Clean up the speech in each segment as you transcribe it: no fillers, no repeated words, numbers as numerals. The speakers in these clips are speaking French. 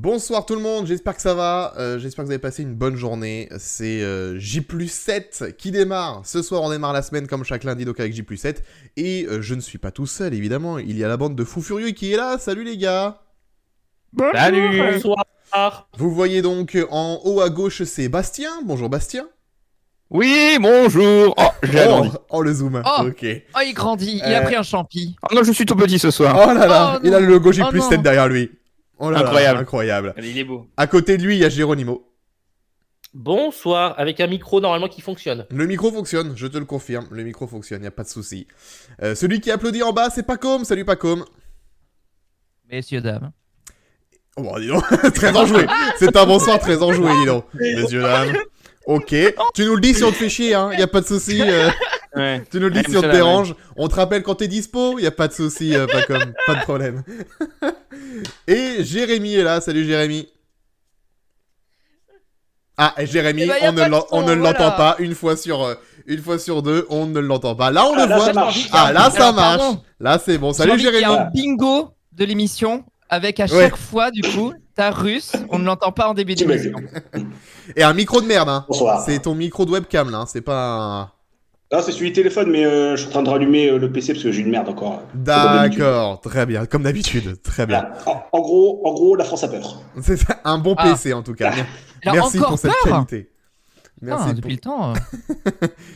Bonsoir tout le monde, j'espère que ça va, j'espère que vous avez passé une bonne journée. C'est J+7 qui démarre. Ce soir on démarre la semaine comme chaque lundi donc avec J+7. Et je ne suis pas tout seul évidemment, il y a la bande de fous furieux qui est là. Salut les gars. Bonjour. Salut. Bonsoir. Vous voyez donc en haut à gauche c'est Bastien. Bonjour Bastien. Oui, bonjour. Oh, j'ai agrandi. Oh le zoom, Oh. ok. Oh, il grandit, il a pris un champi. Oh non, je suis tout petit ce soir. Oh là là, Oh, il a le logo J+7 non. derrière lui. Oh là Incroyable. là, incroyable. Il est beau. À côté de lui il y a Geronimo. Bonsoir, avec un micro normalement qui fonctionne. Le micro fonctionne, je te le confirme, le micro fonctionne, y a pas de souci. Celui qui applaudit en bas, c'est Pacôme. Salut Pacôme. Messieurs, dames. Oh bah dis donc, très enjoué. C'est un bonsoir très enjoué, dis donc. Messieurs, dames. Ok, tu nous le dis si on te fait chier, hein, y a pas de souci. Ouais. Tu nous le dis Ouais, si on te monsieur dérange. On te rappelle quand t'es dispo, y a pas de souci, Pacôme, pas de problème. Et Jérémy est là, salut Jérémy. Ah, et Jérémy, Eh ben, y a on pas de on son, ne l'entend voilà. pas une fois sur deux, on ne l'entend pas. Là, on le là, voit. ça marche. Ah, là, ça Alors, marche. pardon. Là, c'est bon. J'ai Salut envie qu'il y ait Jérémy. un bingo de l'émission avec à Ouais. chaque fois, du coup, ta russe, on ne l'entend pas en début Petit d'émission. bug. Et un micro de merde, hein. Bonsoir. C'est ton micro de webcam, là. Hein. C'est pas un... Là, c'est celui du téléphone, mais je suis en train de rallumer le PC parce que j'ai une merde encore. Comme d'habitude. D'accord, très bien. Comme d'habitude, très bien. Voilà. En gros, la France a peur. C'est ça, un bon Ah. PC, en tout cas. Il a Merci encore pour cette peur. qualité. Merci Putain, pour... depuis le temps.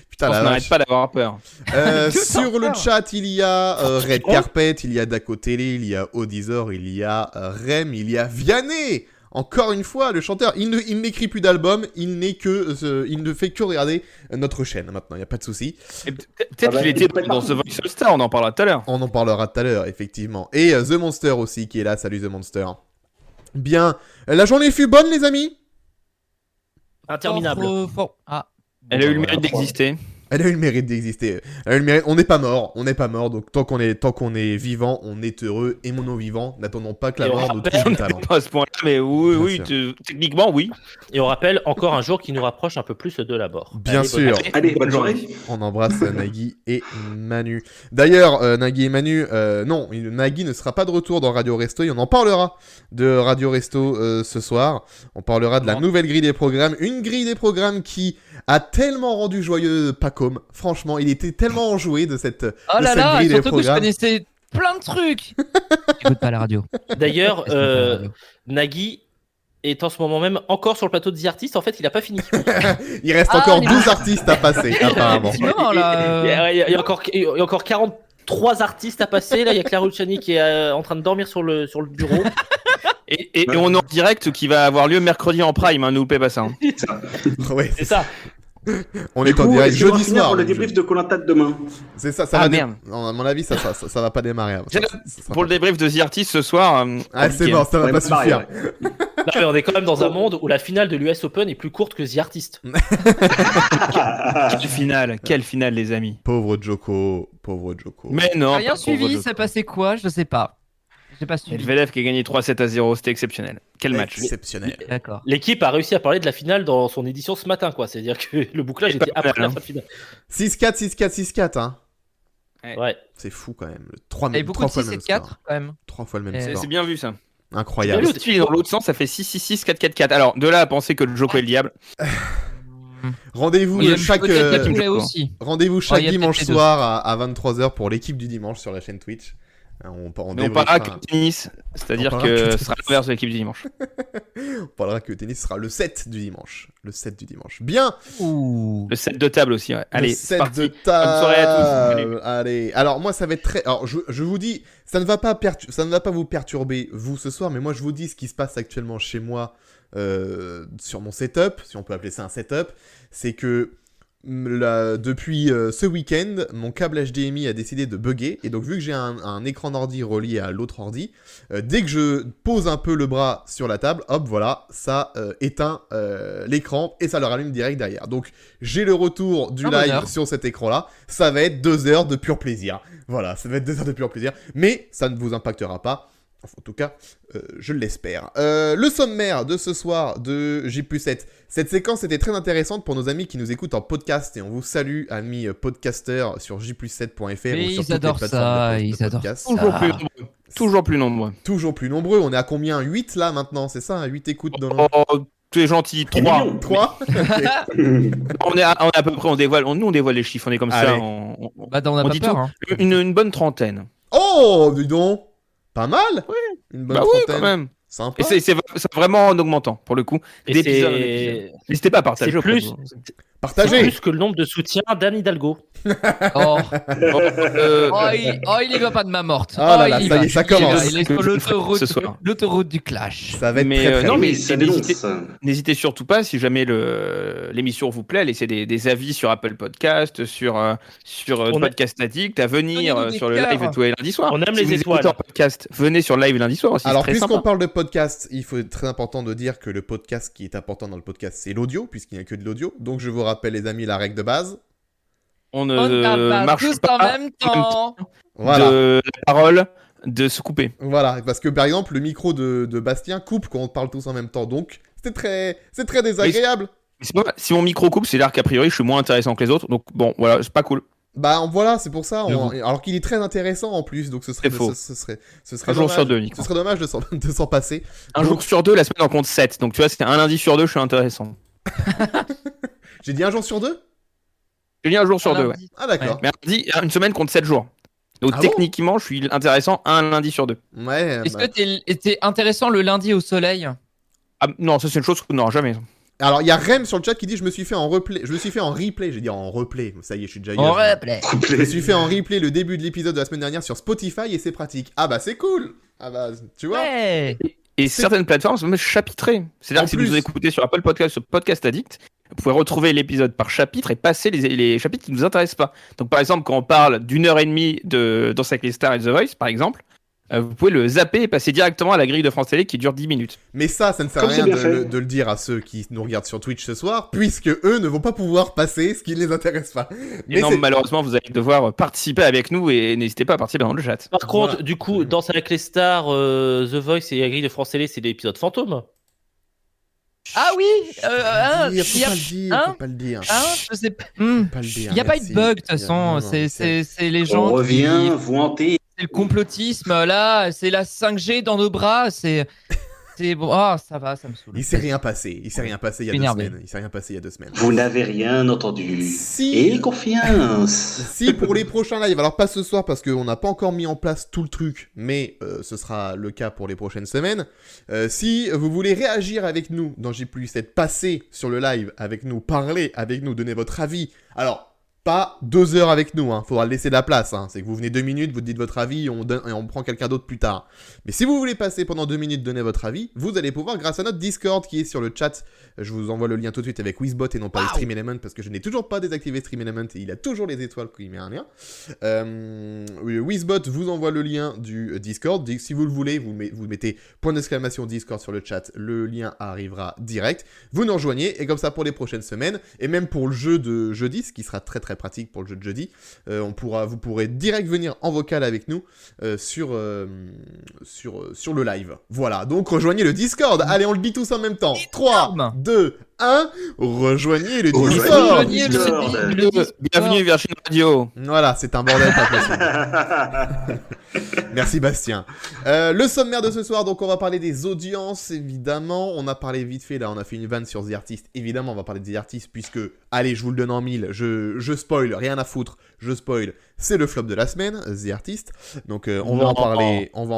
Putain, On la n'arrête vache. pas d'avoir peur. Sur le peur. chat, il y a Red Carpet, il y a Daco Télé, il y a Odysor, il y a Rem, il y a Vianney. Encore une fois, le chanteur, il n'écrit plus d'album, il ne fait que regarder notre chaîne maintenant, il n'y a pas de souci. Et peut-être Ah bah, qu'il il était peut être dans partout. The Voice All Star, on en parlera tout à l'heure. On en parlera tout à l'heure, effectivement. Et The Monster aussi qui est là, salut The Monster. Bien, la journée fut bonne les amis. Interminable. Ah. Elle a eu le Voilà. mérite d'exister. Elle a eu le mérite d'exister. Elle a eu le mérite... On n'est pas mort, donc tant qu'on est vivant, on est heureux et non-vivant. N'attendons pas que la Et on mort nous rappelle- trouve du talent. Pas à ce point-là, mais oui, Bien techniquement, oui. Et on rappelle encore un jour qui nous rapproche un peu plus de la mort. Bien Allez, sûr. bonne- Allez, bonne journée. On embrasse Nagui et Manu. D'ailleurs, Nagui et Manu, non, Nagui ne sera pas de retour dans Radio Resto. Et on en parlera de Radio Resto ce soir. On parlera de la Non. nouvelle grille des programmes. Une grille des programmes qui a tellement rendu joyeux Pacôme. Franchement, il était tellement enjoué de cette, Oh de là cette là, grille des surtout que je programmes. connaissais plein de trucs. Écoute pas la radio. D'ailleurs, Écoute pas la radio. Nagui est en ce moment même encore sur le plateau de The Artist. En fait, il a pas fini. Il reste Ah, encore les 12 artistes à passer, apparemment. Petit moment, là. Il y a encore 43 artistes à passer. Là, il y a Clara Luciani qui est en train de dormir sur le bureau. Et on est en direct qui va avoir lieu mercredi en prime, hein, ne loupez pas ça. Hein. Ouais, C'est ça. on Du est en coup, direct est-ce qu'on va jeudi finir soir. pour le même, débrief de Koh-Lanta de demain. C'est ça, ça Ah, va merde. Non, à mon avis, ça va pas démarrer. avant. J'ai- Ça sera Pour le débrief de The Artist ce soir. Ah, c'est compliqué. bon, ça va Ouais, pas c'est pareil, suffire. ouais. Non, mais on est quand même dans un monde où la finale de l'US Open est plus courte que The Artist. Quelle finale, les amis. Pauvre Joko, pauvre Joko. Mais non. Rien pas suivi, pauvre ça Joko. passait quoi? Je sais pas. J'ai pas suivi. Medvedev qui a gagné 3-7-0, c'était exceptionnel. Quel match. Exceptionnel. D'accord. L'équipe a réussi à parler de la finale dans son édition ce matin, quoi. C'est-à-dire que le bouclage C'est pas était après mal, la hein. fin de finale. 6-4, 6-4, 6-4, hein. Ouais. C'est fou quand même. Le 3, Il y avait beaucoup de 6 et 4 quand même. 3 fois le même Et- score. C'est bien vu ça. Incroyable. C'est Le style dans l'autre sens, ça fait 6-6-6, 4-4-4. Alors, de là à penser que le Joko est le diable. Rendez-vous Il y a chaque, peut-être la Joko. poulet aussi. rendez-vous Oh, chaque il y a dimanche peut-être les soir à 23h pour l'équipe du dimanche sur la chaîne Twitch. On Mais on débriefera- parlera que tennis, c'est-à-dire On parlera que que tennis. ce sera l'inverse de l'équipe du dimanche. on parlera que le tennis sera le 7 du dimanche. Le 7 du dimanche. Bien. Ouh. Le set de table aussi, ouais. Allez, le c'est 7 parti. de Bonne soirée à tous. Allez. Allez. Alors moi ça va être très... Alors je vous dis, ça ne va pas vous perturber vous ce soir, mais moi je vous dis ce qui se passe actuellement chez moi sur mon setup, si on peut appeler ça un setup, c'est que depuis ce week-end, mon câble HDMI a décidé de bugger, et donc vu que j'ai un écran d'ordi relié à l'autre ordi, dès que je pose un peu le bras sur la table, hop, voilà, ça éteint l'écran et ça le rallume direct derrière. Donc j'ai le retour du Un live bonheur. sur cet écran-là, ça va être 2 heures de pur plaisir. Voilà, ça va être 2 heures de pur plaisir, mais ça ne vous impactera pas. Enfin, en tout cas, je l'espère. Le sommaire de ce soir de J+7. Cette séquence était très intéressante pour nos amis qui nous écoutent en podcast. Et on vous salue, amis podcasters, sur j+7.fr ou Mais sur ils toutes les adorent plateformes ça, de ils adorent podcast. ça. Toujours plus nombreux. Toujours plus nombreux. Toujours plus nombreux. On est à combien? 8 là maintenant, c'est ça? 8 écoutes dans le... Oh, tu es gentil. 3. millions. 3. On est à peu près, on dévoile les chiffres, on est comme ça. Allez. Bah, on a on pas dit peur. tout. Hein. Une bonne trentaine. Oh, dis donc. Pas mal. Oui. Une bonne Bah oui, trentaine. quand même. Sympa. Et c'est vraiment en augmentant, pour le coup. Et D'épisode en épisode. N'hésitez pas à partager. c'est auprès plus- de vous. c'est Partagez. plus que le nombre de soutiens d'Anne Hidalgo. Oh. Oh, Il y va pas de main morte. Ah là là, il y ça y va. est, ça commence. Il est sur Ce soir. l'autoroute du clash. Ça va être Mais, très très non, long. mais ça n'hésitez- dénonce. N'hésitez surtout pas, si jamais l'émission vous plaît, à laisser des avis sur Apple Podcast, sur On a- Podcast Addict, à venir Donnez-nous des sur le cœurs. live tous les lundis soirs. On aime Si les vous étoiles. écoutez en podcast, venez sur le live lundi soir aussi. Alors, c'est très puisqu'on sympa. parle de podcast, il faut être très important de dire que le podcast qui est important dans le podcast, c'est l'audio, puisqu'il n'y a que de l'audio. Donc, je vous rappelle, les amis, la règle de base. On ne On n'a pas marche tous pas en même temps. Voilà. de la parole de se couper. Voilà. Parce que, par exemple, le micro de Bastien coupe quand on parle tous en même temps. Donc, c'est très désagréable. C'est pas- Si mon micro coupe, c'est l'air qu'a priori je suis moins intéressant que les autres. Donc bon, voilà, c'est pas cool. Bah, voilà, c'est pour ça. J'avoue. Alors qu'il est très intéressant en plus. Donc, ce serait, C'est faux. ce serait Un jour dommage. sur deux, Nico. Ce serait dommage de s'en passer. Un Donc, jour sur deux, la semaine en compte 7. Donc tu vois, c'était un lundi sur deux, je suis intéressant. J'ai dit un jour sur deux? Je dis un jour sur deux, ouais. Lundi. Ah, d'accord. Mais un lundi, une semaine compte 7 jours. Donc Ah bon techniquement, je suis intéressant un lundi sur deux. Ouais. Est-ce bah. que t'es intéressant le lundi au soleil? Ah, non, ça c'est une chose que non, jamais. Alors, il y a Rem sur le chat qui dit: je me suis fait en replay. Je me suis fait en replay. J'ai dit en replay. Ça y est, je suis déjà En gueule. replay. Je me suis fait en replay le début de l'épisode de la semaine dernière sur Spotify et c'est pratique. Ah bah c'est cool. Ah bah tu vois. Ouais. Et certaines plateformes sont même chapitrées. C'est-à-dire En que si plus. vous écoutez sur Apple Podcast, sur Podcast Addict, vous pouvez retrouver l'épisode par chapitre et passer les chapitres qui ne nous intéressent pas. Donc par exemple, quand on parle d'1h30 de Danse avec les stars et The Voice, par exemple, vous pouvez le zapper et passer directement à la grille de France Télé qui dure 10 minutes. Mais ça ne sert à Comme rien c'est bien de fait. le dire à ceux qui nous regardent sur Twitch ce soir, puisque eux ne vont pas pouvoir passer ce qui ne les intéresse pas. Et Mais non, c'est- malheureusement, vous allez devoir participer avec nous et n'hésitez pas à participer dans le chat. Par contre, Voilà. du coup, Danse avec les stars, The Voice et la grille de France Télé, c'est l'épisode fantôme. Ah oui. Faut pas le dire, hein faut pas le dire. Je sais pas. Faut pas le dire. Il n'y a pas eu de merci. bug de toute Non, façon. non, C'est les On gens. revient, vous hantez. C'est le complotisme là. C'est la 5G dans nos bras. C'est bon. Ah, ça va, ça me saoule. Il s'est rien passé. Il s'est rien passé il y a 2 Énervé. semaines. Il s'est rien passé il y a 2 semaines. Vous n'avez rien entendu. Si. Et confiance. Si pour les prochains lives, alors pas ce soir parce qu'on n'a pas encore mis en place tout le truc, mais ce sera le cas pour les prochaines semaines. Si vous voulez réagir avec nous dans J+7, passer sur le live avec nous, parler avec nous, donner votre avis. Alors, pas 2 heures avec nous, hein. Faudra laisser de la place. Hein. C'est que vous venez 2 minutes, vous dites votre avis, et on prend quelqu'un d'autre plus tard. Mais si vous voulez passer pendant 2 minutes, donner votre avis, vous allez pouvoir grâce à notre Discord qui est sur le chat. Je vous envoie le lien tout de suite avec Wizbot et non pas le Stream Element parce que je n'ai toujours pas désactivé Stream Element et il a toujours les étoiles qui met un lien. Wizbot vous envoie le lien du Discord. Si vous le voulez, vous mettez point d'exclamation Discord sur le chat. Le lien arrivera direct. Vous nous rejoignez et comme ça pour les prochaines semaines et même pour le jeu de jeudi, ce qui sera très très pratique pour le jeu de jeudi, vous pourrez direct venir en vocal avec nous sur le live. Voilà, donc rejoignez le Discord. Allez, on le dit tous en même temps. 3, 2, 1, rejoignez le Rejoignez Discord. Rejoignez Discord. le Discord. Bienvenue Virgin Radio. Voilà, c'est un bordel pas possible. Merci Bastien. Le sommaire de ce soir, donc on va parler des audiences, évidemment. On a parlé vite fait, là, on a fait une vanne sur The Artist. Évidemment, on va parler des artistes, puisque, allez, je vous le donne en mille, je spoil, rien à foutre, je spoil. C'est le flop de la semaine, The Artist. Donc on va en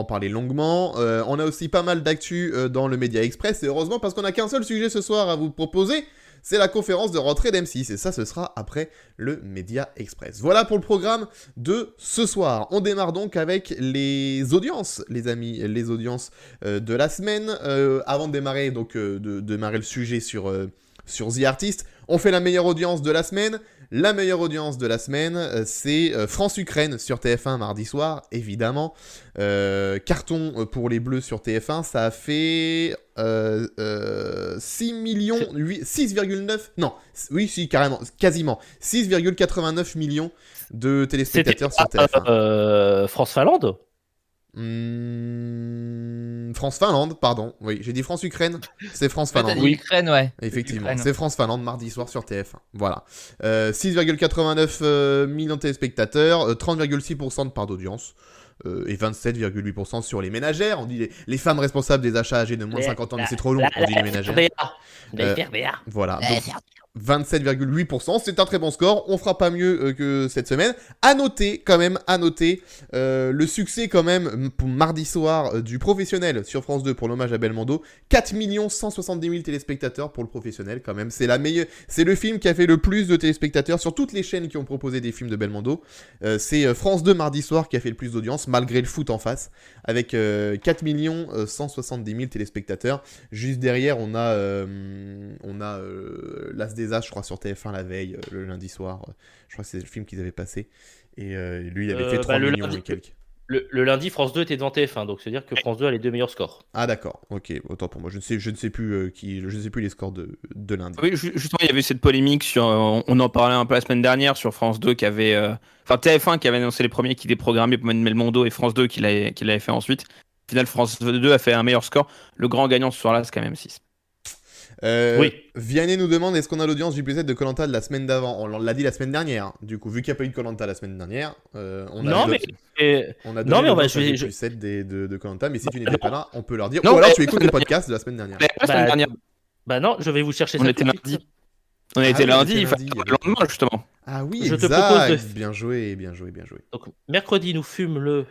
parler longuement. On a aussi pas mal d'actu dans le Média Express, et heureusement, parce qu'on n'a qu'un seul sujet ce soir à vous proposer. C'est la conférence de rentrée d'M6, et ça, ce sera après le Média Express. Voilà pour le programme de ce soir. On démarre donc avec les audiences, les amis, les audiences de la semaine. Avant de démarrer, donc, de démarrer le sujet sur The Artist, on fait la meilleure audience de la semaine. La meilleure audience de la semaine, c'est France-Ukraine sur TF1 mardi soir, évidemment. Carton pour les Bleus sur TF1, ça a fait 6,9... Non, oui, si, carrément, quasiment. 6,89 millions de téléspectateurs sur TF1. France-Finlande. France-Finlande, pardon. Oui, j'ai dit France-Ukraine, c'est France-Finlande. Oui, Ukraine, ouais. Effectivement, Ukraine. c'est France-Finlande mardi soir sur TF1. Voilà. 6,89 millions de téléspectateurs, 30,6% de part d'audience. et 27,8% sur les ménagères. On dit les femmes responsables des achats âgés de moins de 50 ans, mais c'est trop long, on dit les ménagères. Les FRBA. Voilà, donc 27,8%, c'est un très bon score, on fera pas mieux que cette semaine. À noter, quand même, le succès quand même pour mardi soir du professionnel sur France 2 pour l'hommage à Belmondo, 4 170 000 téléspectateurs pour le professionnel quand même, c'est le film qui a fait le plus de téléspectateurs sur toutes les chaînes qui ont proposé des films de Belmondo. C'est France 2 mardi soir qui a fait le plus d'audience, malgré le foot en face, avec 4 170 000 téléspectateurs. Juste derrière, on a l'As des As, je crois, sur TF1 la veille, le lundi soir. Je crois que c'est le film qu'ils avaient passé. Et lui, il avait fait 3 millions lundi, et quelques. Le lundi, France 2 était devant TF1, donc c'est-à-dire que France 2 a les 2 meilleurs scores. Ah d'accord, ok, autant pour moi. Je ne sais plus les scores de lundi. Oui, justement, il y avait cette polémique sur. On en parlait un peu la semaine dernière sur France 2 qui avait. Enfin, TF1 qui avait annoncé les premiers qui déprogrammaient pour Belmondo et France 2 qui l'avait fait ensuite. Au final, France 2 a fait un meilleur score. Le grand gagnant ce soir-là, c'est quand même 6. Oui. Vianney nous demande est-ce qu'on a l'audience du J+7 de Koh-Lanta de la semaine d'avant. On l'a dit la semaine dernière. Hein. Du coup, vu qu'il n'y a pas eu de Koh-Lanta la semaine dernière, on a l'audience du J+7 de Koh-Lanta. Mais si tu n'étais pas là, on peut leur dire. Non, ou alors tu écoutes le podcast de la semaine dernière. La semaine dernière. Bah non, je vais vous chercher On ça était tout de suite. lundi. On était lundi, il lundi, fallait le lendemain justement. Ah oui, Je te exact. propose Bien joué. Donc, mercredi, nous fume le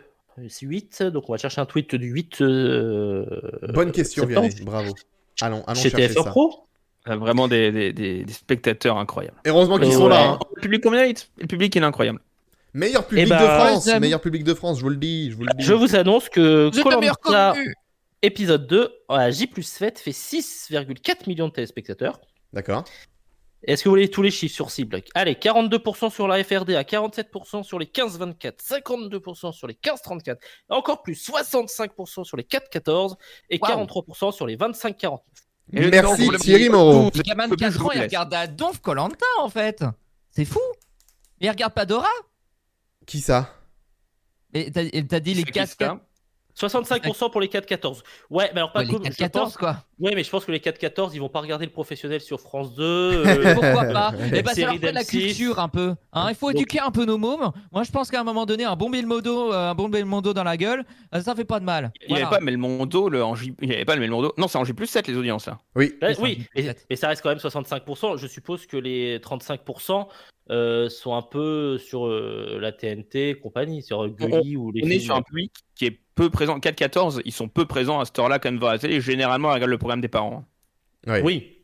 8. Donc, on va chercher un tweet du 8. Bonne question, septembre. Vianney. Bravo. Allons Chez chercher TF1 ça. Pro. Vraiment des spectateurs incroyables. Heureusement qu'ils sont ouais. là. Hein. Le public combien le public il est incroyable. Meilleur public Eh ben, de France. j'aime. Meilleur public de France, je vous le dis. Je vous annonce que Vous êtes le meilleur Koh-Lanta contenu. épisode 2 à J+7 fait 6,4 millions de téléspectateurs. D'accord. Est-ce que vous voulez tous les chiffres sur cible? Allez, 42% sur la FRDA, 47% sur les 15-24, 52% sur les 15-34, encore plus 65% sur les 4-14 et 43% sur les 25-49. Et le Merci numéro Thierry Moreau. Les gamins de 4 ans, ils regardent à donf Koh-Lanta en fait. C'est fou. Ils regardent pas Dora. Qui ça? Et t'as dit les 4 65% pour les 4-14. Ouais, mais alors pas les cool. 4-14 quoi. Ouais, mais je pense que les 4-14, ils vont pas regarder le professionnel sur France 2. Pourquoi pas? Et bah ça série leur fait de la d'M6. culture un peu. Hein, il faut éduquer un peu nos mômes. Moi je pense qu'à un moment donné, un bon Belmondo dans la gueule, ça fait pas de mal. Il n'y avait pas Belmondo, il n'y avait pas le Belmondo. Non, c'est en J+7 les audiences là. Oui. Oui, mais ça reste quand même 65%. Je suppose que les 35% sont un peu sur la TNT et compagnie, sur Gulli ou les On est films. sur un public qui est peu présent. 4-14, ils sont peu présents à cette heure-là quand même devant la télé. Généralement, ils regardent le programme des parents. Ouais. Oui.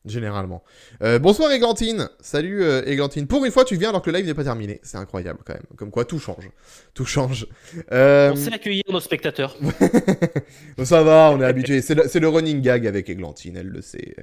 Généralement. Bonsoir Églantine. Salut Églantine. Pour une fois, tu viens alors que le live n'est pas terminé. C'est incroyable quand même. Comme quoi, tout change. Tout change. On sait accueillir nos spectateurs. Ça va, on est habitué. C'est le running gag avec Églantine. Elle le sait.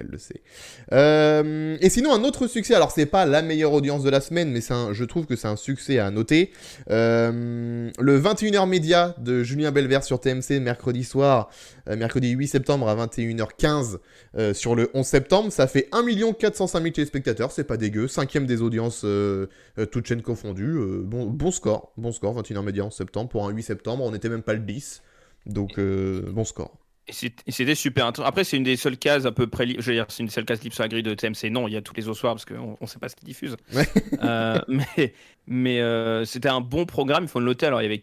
Et sinon, un autre succès. Alors, c'est pas la meilleure audience de la semaine, mais je trouve que c'est un succès à noter. Le 21h Média de Julien Belvert sur TMC mercredi soir. Mercredi 8 septembre à 21h15 sur le 11 septembre. Ça fait 1 405 000 téléspectateurs, c'est pas dégueu. 5e des audiences, toutes chaînes confondues. Bon score, 21h Média en septembre. Pour un 8 septembre, on n'était même pas le 10. Donc, bon score. Et c'était super intéressant. Après, c'est une des seules cases à peu près. Je veux dire, c'est une des seules cases libre sur la grille de TMC. Non, il y a tous les autres soirs parce qu'on ne sait pas ce qu'ils diffusent. Ouais. Mais c'était un bon programme, il faut le noter. Alors, il y avait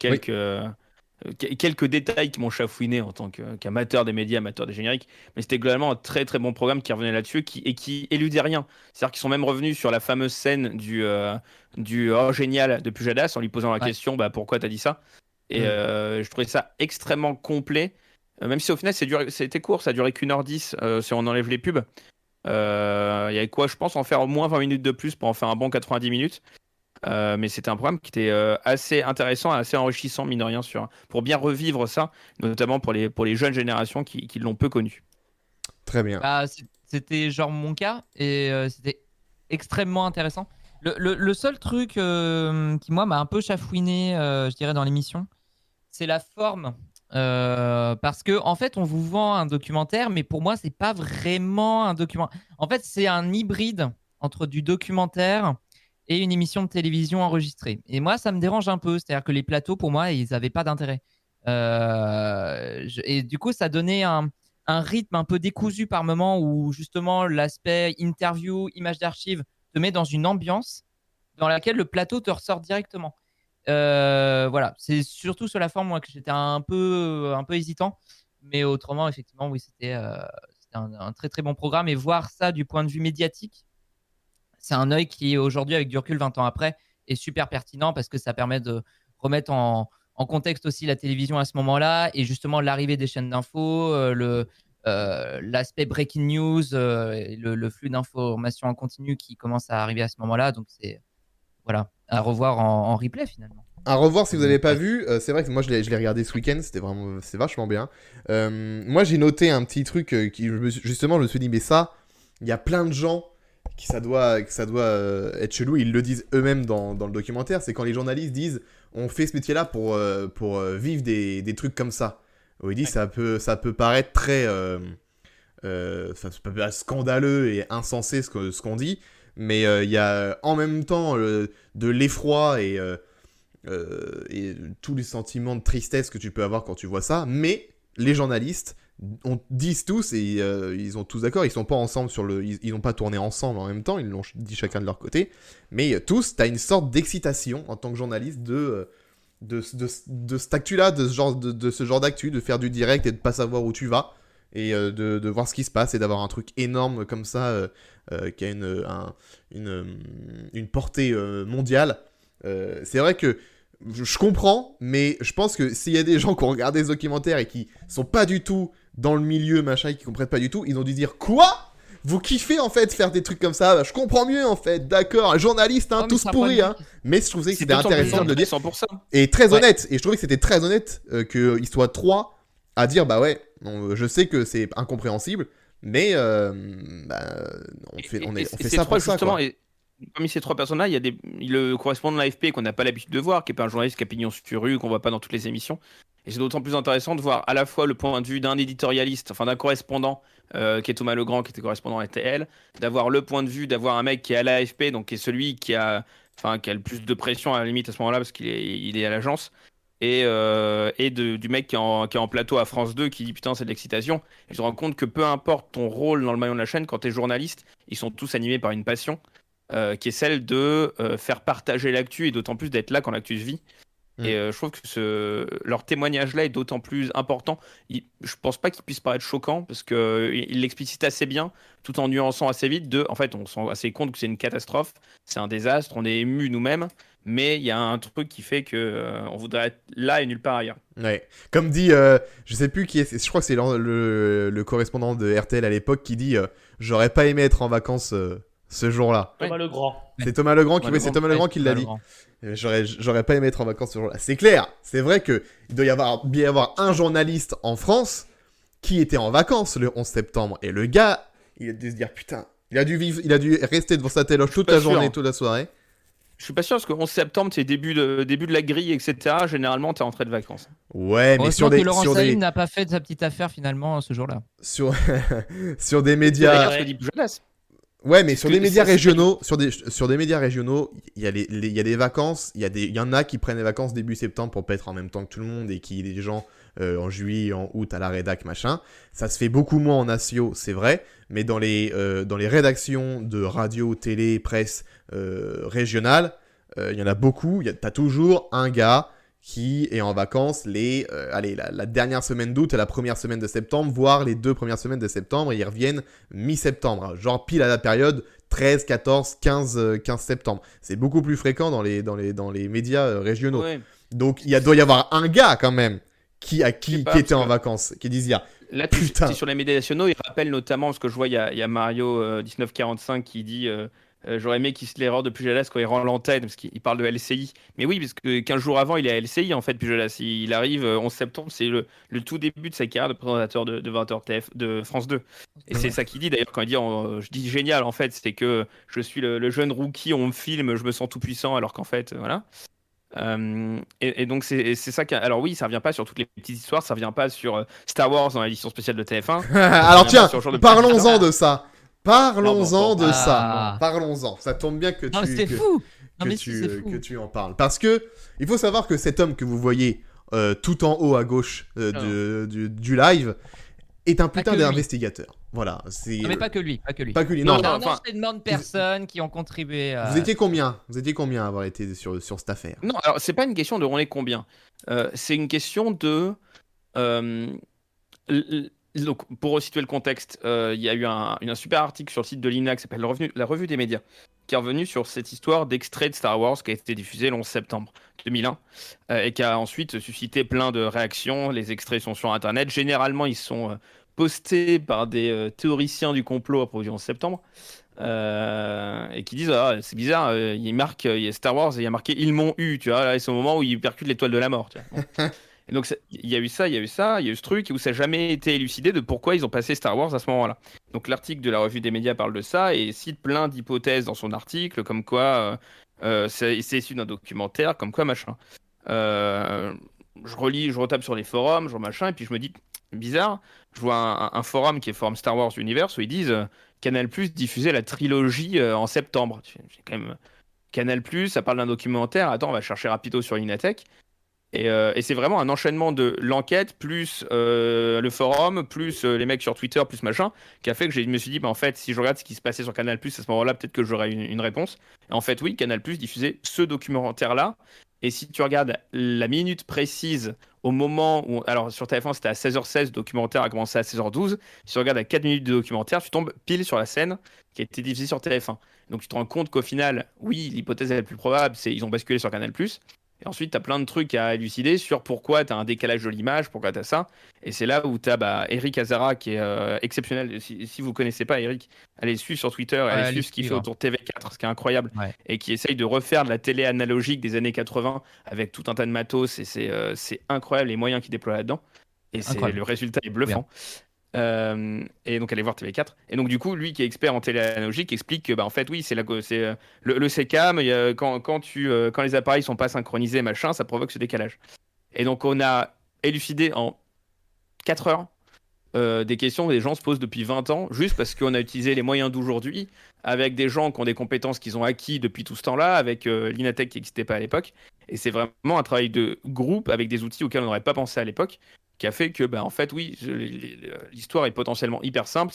quelques détails qui m'ont chafouiné en tant qu'amateur des médias, amateur des génériques, mais c'était globalement un très très bon programme qui revenait là-dessus et qui éludait rien. C'est-à-dire qu'ils sont même revenus sur la fameuse scène du oh génial de Pujadas en lui posant la question pourquoi t'as dit ça. Et je trouvais ça extrêmement complet, même si au final c'était court, ça a duré qu'1h10 si on enlève les pubs. Il y avait quoi, je pense, en faire au moins 20 minutes de plus pour en faire un bon 90 minutes. Mais c'était un programme qui était assez intéressant, assez enrichissant, mine de rien, pour bien revivre ça, notamment pour les jeunes générations qui l'ont peu connu. Très bien. C'était genre mon cas et c'était extrêmement intéressant. Le seul truc qui, moi, m'a un peu chafouiné, je dirais, dans l'émission, c'est la forme. Parce que, en fait, on vous vend un documentaire, mais pour moi, c'est pas vraiment un documentaire. En fait, c'est un hybride entre du documentaire et une émission de télévision enregistrée. Et moi, ça me dérange un peu. C'est-à-dire que les plateaux, pour moi, ils n'avaient pas d'intérêt. Et du coup, ça donnait un rythme un peu décousu par moment où, justement, l'aspect interview, image d'archive te met dans une ambiance dans laquelle le plateau te ressort directement. Voilà, c'est surtout sur la forme moi que j'étais un peu hésitant, mais autrement effectivement oui c'était un très très bon programme et voir ça du point de vue médiatique, c'est un œil qui aujourd'hui avec du recul 20 ans après est super pertinent parce que ça permet de remettre en contexte aussi la télévision à ce moment-là et justement l'arrivée des chaînes d'infos, l'aspect breaking news, le flux d'informations en continu qui commence à arriver à ce moment-là, donc c'est voilà, à revoir en replay finalement. À revoir si vous n'avez pas vu, c'est vrai que moi je l'ai regardé ce week-end, c'est vachement bien. Moi j'ai noté un petit truc justement je me suis dit mais ça, il y a plein de gens que ça doit être chelou, ils le disent eux-mêmes dans le documentaire, c'est quand les journalistes disent on fait ce métier-là pour vivre des trucs comme ça. Où ils disent ça peut paraître très ça peut paraître scandaleux et insensé ce qu'on dit, mais il y a en même temps de l'effroi et tous les sentiments de tristesse que tu peux avoir quand tu vois ça, mais les journalistes disent tous, et ils sont tous d'accord, ils sont pas ensemble ils n'ont pas tourné ensemble en même temps, ils l'ont dit chacun de leur côté, mais tous, t'as une sorte d'excitation en tant que journaliste de cette actu-là, de ce genre d'actu, de faire du direct et de pas savoir où tu vas, et de voir ce qui se passe, et d'avoir un truc énorme comme ça, qui a une portée mondiale. C'est vrai que je comprends, mais je pense que s'il y a des gens qui ont regardé ce documentaire et qui sont pas du tout dans le milieu, machin, et qui comprennent pas du tout, ils ont dû dire quoi ? Vous kiffez en fait faire des trucs comme ça ? Bah, je comprends mieux en fait, d'accord, un journaliste, hein, tous pourris, hein. Mais je trouvais que c'était intéressant de le dire. Et très honnête, et je trouvais que c'était très honnête qu'ils soient trois à dire bah ouais, je sais que c'est incompréhensible, mais on fait ça pour ça, quoi. Parmi ces trois personnes-là, il y a le correspondant de l'AFP qu'on n'a pas l'habitude de voir, qui n'est pas un journaliste qui a pignon sur rue, qu'on voit pas dans toutes les émissions. Et c'est d'autant plus intéressant de voir à la fois le point de vue d'un éditorialiste, enfin d'un correspondant, qui est Thomas Legrand, qui était correspondant à RTL, d'avoir le point de vue d'avoir un mec qui est à l'AFP, donc qui est celui qui a le plus de pression à la limite à ce moment-là, parce qu'il est à l'agence, et du mec qui est en plateau à France 2 qui dit putain c'est de l'excitation. Et je me rends compte que peu importe ton rôle dans le maillon de la chaîne, quand tu es journaliste, ils sont tous animés par une passion. Qui est celle de faire partager l'actu et d'autant plus d'être là quand l'actu se vit. Et je trouve que leur témoignage-là est d'autant plus important. Je pense pas qu'il puisse paraître choquant parce qu'il l'explicite assez bien tout en nuançant assez vite en fait, on se rend assez compte que c'est une catastrophe, c'est un désastre, on est ému nous-mêmes, mais il y a un truc qui fait qu'on voudrait être là et nulle part ailleurs. Ouais. Comme dit, je sais plus qui est, je crois que c'est le correspondant de RTL à l'époque qui dit j'aurais pas aimé être en vacances ce jour-là. Thomas Legrand. C'est Thomas Legrand qui l'a dit. J'aurais pas aimé être en vacances ce jour-là. C'est clair, c'est vrai qu'il doit bien y avoir un journaliste en France qui était en vacances le 11 septembre. Et le gars, il a dû se dire putain, il a dû rester devant sa téloche toute la journée, toute la soirée. Je suis pas sûr parce que 11 septembre, c'est début de la grille, etc. Généralement, t'es rentré de vacances. Ouais, mais sur des... Laurent Saïd n'a pas fait de sa petite affaire finalement ce jour-là. Sur des médias... Ouais, mais sur des médias régionaux, sur des médias régionaux, il y a des vacances, il y en a qui prennent les vacances début septembre pour pas être en même temps que tout le monde et qui des gens en juillet, en août à la rédac, machin. Ça se fait beaucoup moins en asio, c'est vrai, mais dans les rédactions de radio, télé, presse régionales, il y en a beaucoup. T'as toujours un gars qui est en vacances la dernière semaine d'août et la première semaine de septembre, voire les 2 premières semaines de septembre, et ils reviennent mi-septembre, genre pile à la période 13, 14, 15 septembre. C'est beaucoup plus fréquent dans les médias régionaux. Ouais. Donc doit y avoir un gars quand même qui était en vacances, qui disait là, putain. Sur les médias nationaux, il rappelle notamment, parce que je vois, il y a Mario 1945 qui dit... j'aurais aimé qu'il se l'erreur de Pujadas quand il rend l'antenne, parce qu'il parle de LCI. Mais oui, parce que 15 jours avant, il est à LCI, en fait, Pujadas. Il arrive 11 septembre, c'est le tout début de sa carrière de présentateur de 20h TF de France 2. Et c'est ça qu'il dit, d'ailleurs, quand il dit, je dis génial, en fait, c'est que je suis le jeune rookie, on me filme, je me sens tout puissant, alors qu'en fait, voilà. Et donc, c'est ça alors oui, ça revient pas sur toutes les petites histoires, ça revient pas sur Star Wars dans l'édition spéciale de TF1. Alors tiens, parlons-en de ça. Parlons-en de ça. Parlons-en. Ça tombe bien que tu en parles. Parce que il faut savoir que cet homme que vous voyez tout en haut à gauche du live est un putain que lui. d'investigateur. Voilà, c'est... Non, mais pas que lui, pas que lui. Pas que lui, Non, non. Il y a un enfin, enchaînement de personnes qui ont contribué à... Vous étiez combien à avoir été sur cette affaire? Non, alors c'est pas une question de on est combien. C'est une question de. euh, donc, pour resituer le contexte, il y a eu un super article sur le site de l'INA qui s'appelle La Revue des médias, qui est revenu sur cette histoire d'extrait de Star Wars qui a été diffusé le 11 septembre 2001 et qui a ensuite suscité plein de réactions. Les extraits sont sur Internet. Généralement, ils sont postés par des théoriciens du complot à propos du 11 septembre. Et qui disent ah, c'est bizarre, il marque il y a Star Wars et il y a marqué ils m'ont eu, tu vois, là c'est au moment où ils percutent l'étoile de la mort, tu vois. Bon. Et donc il y a eu ça, il y a eu ce truc où ça n'a jamais été élucidé de pourquoi ils ont passé Star Wars à ce moment-là. Donc l'article de la Revue des médias parle de ça et cite plein d'hypothèses dans son article, comme quoi c'est issu d'un documentaire, comme quoi machin. Je retape sur les forums, genre machin, et puis je me dis bizarre, je vois un forum qui est forum Star Wars Universe où ils disent Canal+ diffusait la trilogie en septembre. J'ai quand même Canal+, ça parle d'un documentaire. Attends, on va chercher rapido sur Inatech. Et c'est vraiment un enchaînement de l'enquête, plus le forum, plus les mecs sur Twitter, plus machin, qui a fait que je me suis dit, bah, en fait, si je regarde ce qui se passait sur Canal+, à ce moment-là, peut-être que j'aurais une réponse. Et en fait, oui, Canal+ diffusait ce documentaire-là. Et si tu regardes la minute précise au moment où... Alors, sur TF1, c'était à 16h16, le documentaire a commencé à 16h12. Si tu regardes à 4 minutes de documentaire, tu tombes pile sur la scène qui a été diffusée sur TF1. Donc, tu te rends compte qu'au final, oui, l'hypothèse la plus probable, c'est ils ont basculé sur Canal+. Et ensuite, tu as plein de trucs à élucider sur pourquoi tu as un décalage de l'image, pourquoi tu as ça. Et c'est là où tu as Eric Azara qui est exceptionnel. Si vous connaissez pas Eric, allez le suivre sur Twitter, allez suivre ce qu'il fait autour de TV4, ce qui est incroyable. Ouais. Et qui essaye de refaire de la télé analogique des années 80 avec tout un tas de matos. Et c'est incroyable les moyens qu'il déploie là-dedans. Et le résultat est bluffant. Et donc allez voir TV4 et donc du coup lui qui est expert en télé analogique explique que bah en fait oui c'est le CCAM quand les appareils sont pas synchronisés machin ça provoque ce décalage et donc on a élucidé en 4 heures des questions que les gens se posent depuis 20 ans juste parce qu'on a utilisé les moyens d'aujourd'hui avec des gens qui ont des compétences qu'ils ont acquis depuis tout ce temps-là avec l'Inatech qui n'existait pas à l'époque et c'est vraiment un travail de groupe avec des outils auxquels on n'aurait pas pensé à l'époque qui a fait que, bah, en fait, oui, l'histoire est potentiellement hyper simple.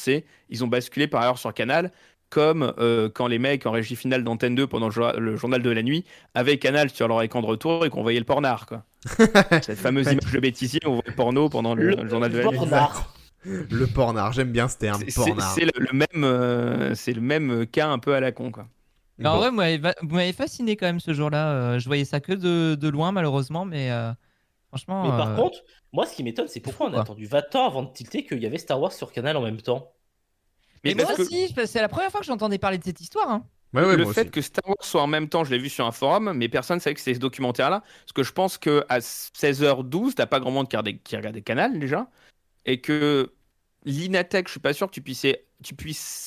Ils ont basculé par ailleurs sur Canal, comme quand les mecs en régie finale d'Antenne 2 pendant le journal de la nuit avaient Canal sur leur écran de retour et qu'on voyait le pornard, quoi. Cette fameuse image de bêtisier où on voit le porno pendant le journal de la nuit. Le pornard, j'aime bien ce terme, pornard. C'est le même cas un peu à la con, quoi. Mais en vrai, vous m'avez fasciné quand même ce jour-là. Je voyais ça que de loin, malheureusement, mais franchement. Mais par contre, moi, ce qui m'étonne, c'est pourquoi on a attendu 20 ans avant de tilter qu'il y avait Star Wars sur Canal en même temps. Mais moi aussi, c'est la première fois que j'entendais parler de cette histoire. Hein. Ouais, le fait que Star Wars soit en même temps, je l'ai vu sur un forum, mais personne ne savait que c'était ce documentaire-là. Parce que je pense qu'à 16h12, t'as pas grand monde qui regardait Canal déjà. Et que l'Inatech, je suis pas sûr que tu puisses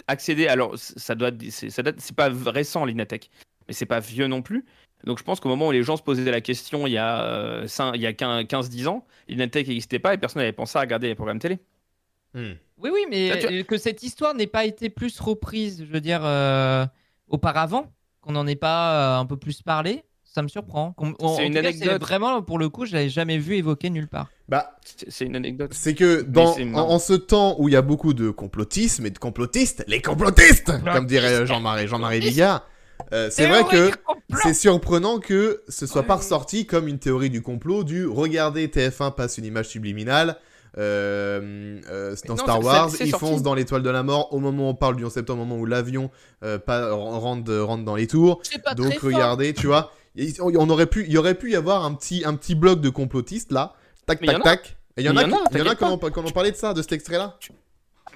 accéder. Alors, c'est pas récent l'Inatech, mais c'est pas vieux non plus. Donc je pense qu'au moment où les gens se posaient la question il y a 15-10 ans, l'Inatech n'existait pas et personne n'avait pensé à regarder les programmes télé. Oui, mais que cette histoire n'ait pas été plus reprise, je veux dire, auparavant, qu'on n'en ait pas un peu plus parlé, ça me surprend. C'est une anecdote. Vraiment, pour le coup, je l'avais jamais vu évoqué nulle part. Bah, c'est une anecdote. C'est que en ce temps où il y a beaucoup de complotisme et de complotistes, les complotistes, comme dirait Jean-Marie Bigard, c'est vrai que c'est surprenant que ce soit pas ressorti comme une théorie du complot du regardez TF1 passe une image subliminale dans Star Wars, ils foncent dans l'étoile de la mort au moment où on parle du 11 septembre, au moment où l'avion rentre dans les tours. Donc regardez, tu vois, il y aurait pu y avoir un petit bloc de complotistes là, tac. Et il y en a qui ont parlé de ça, de cet extrait-là.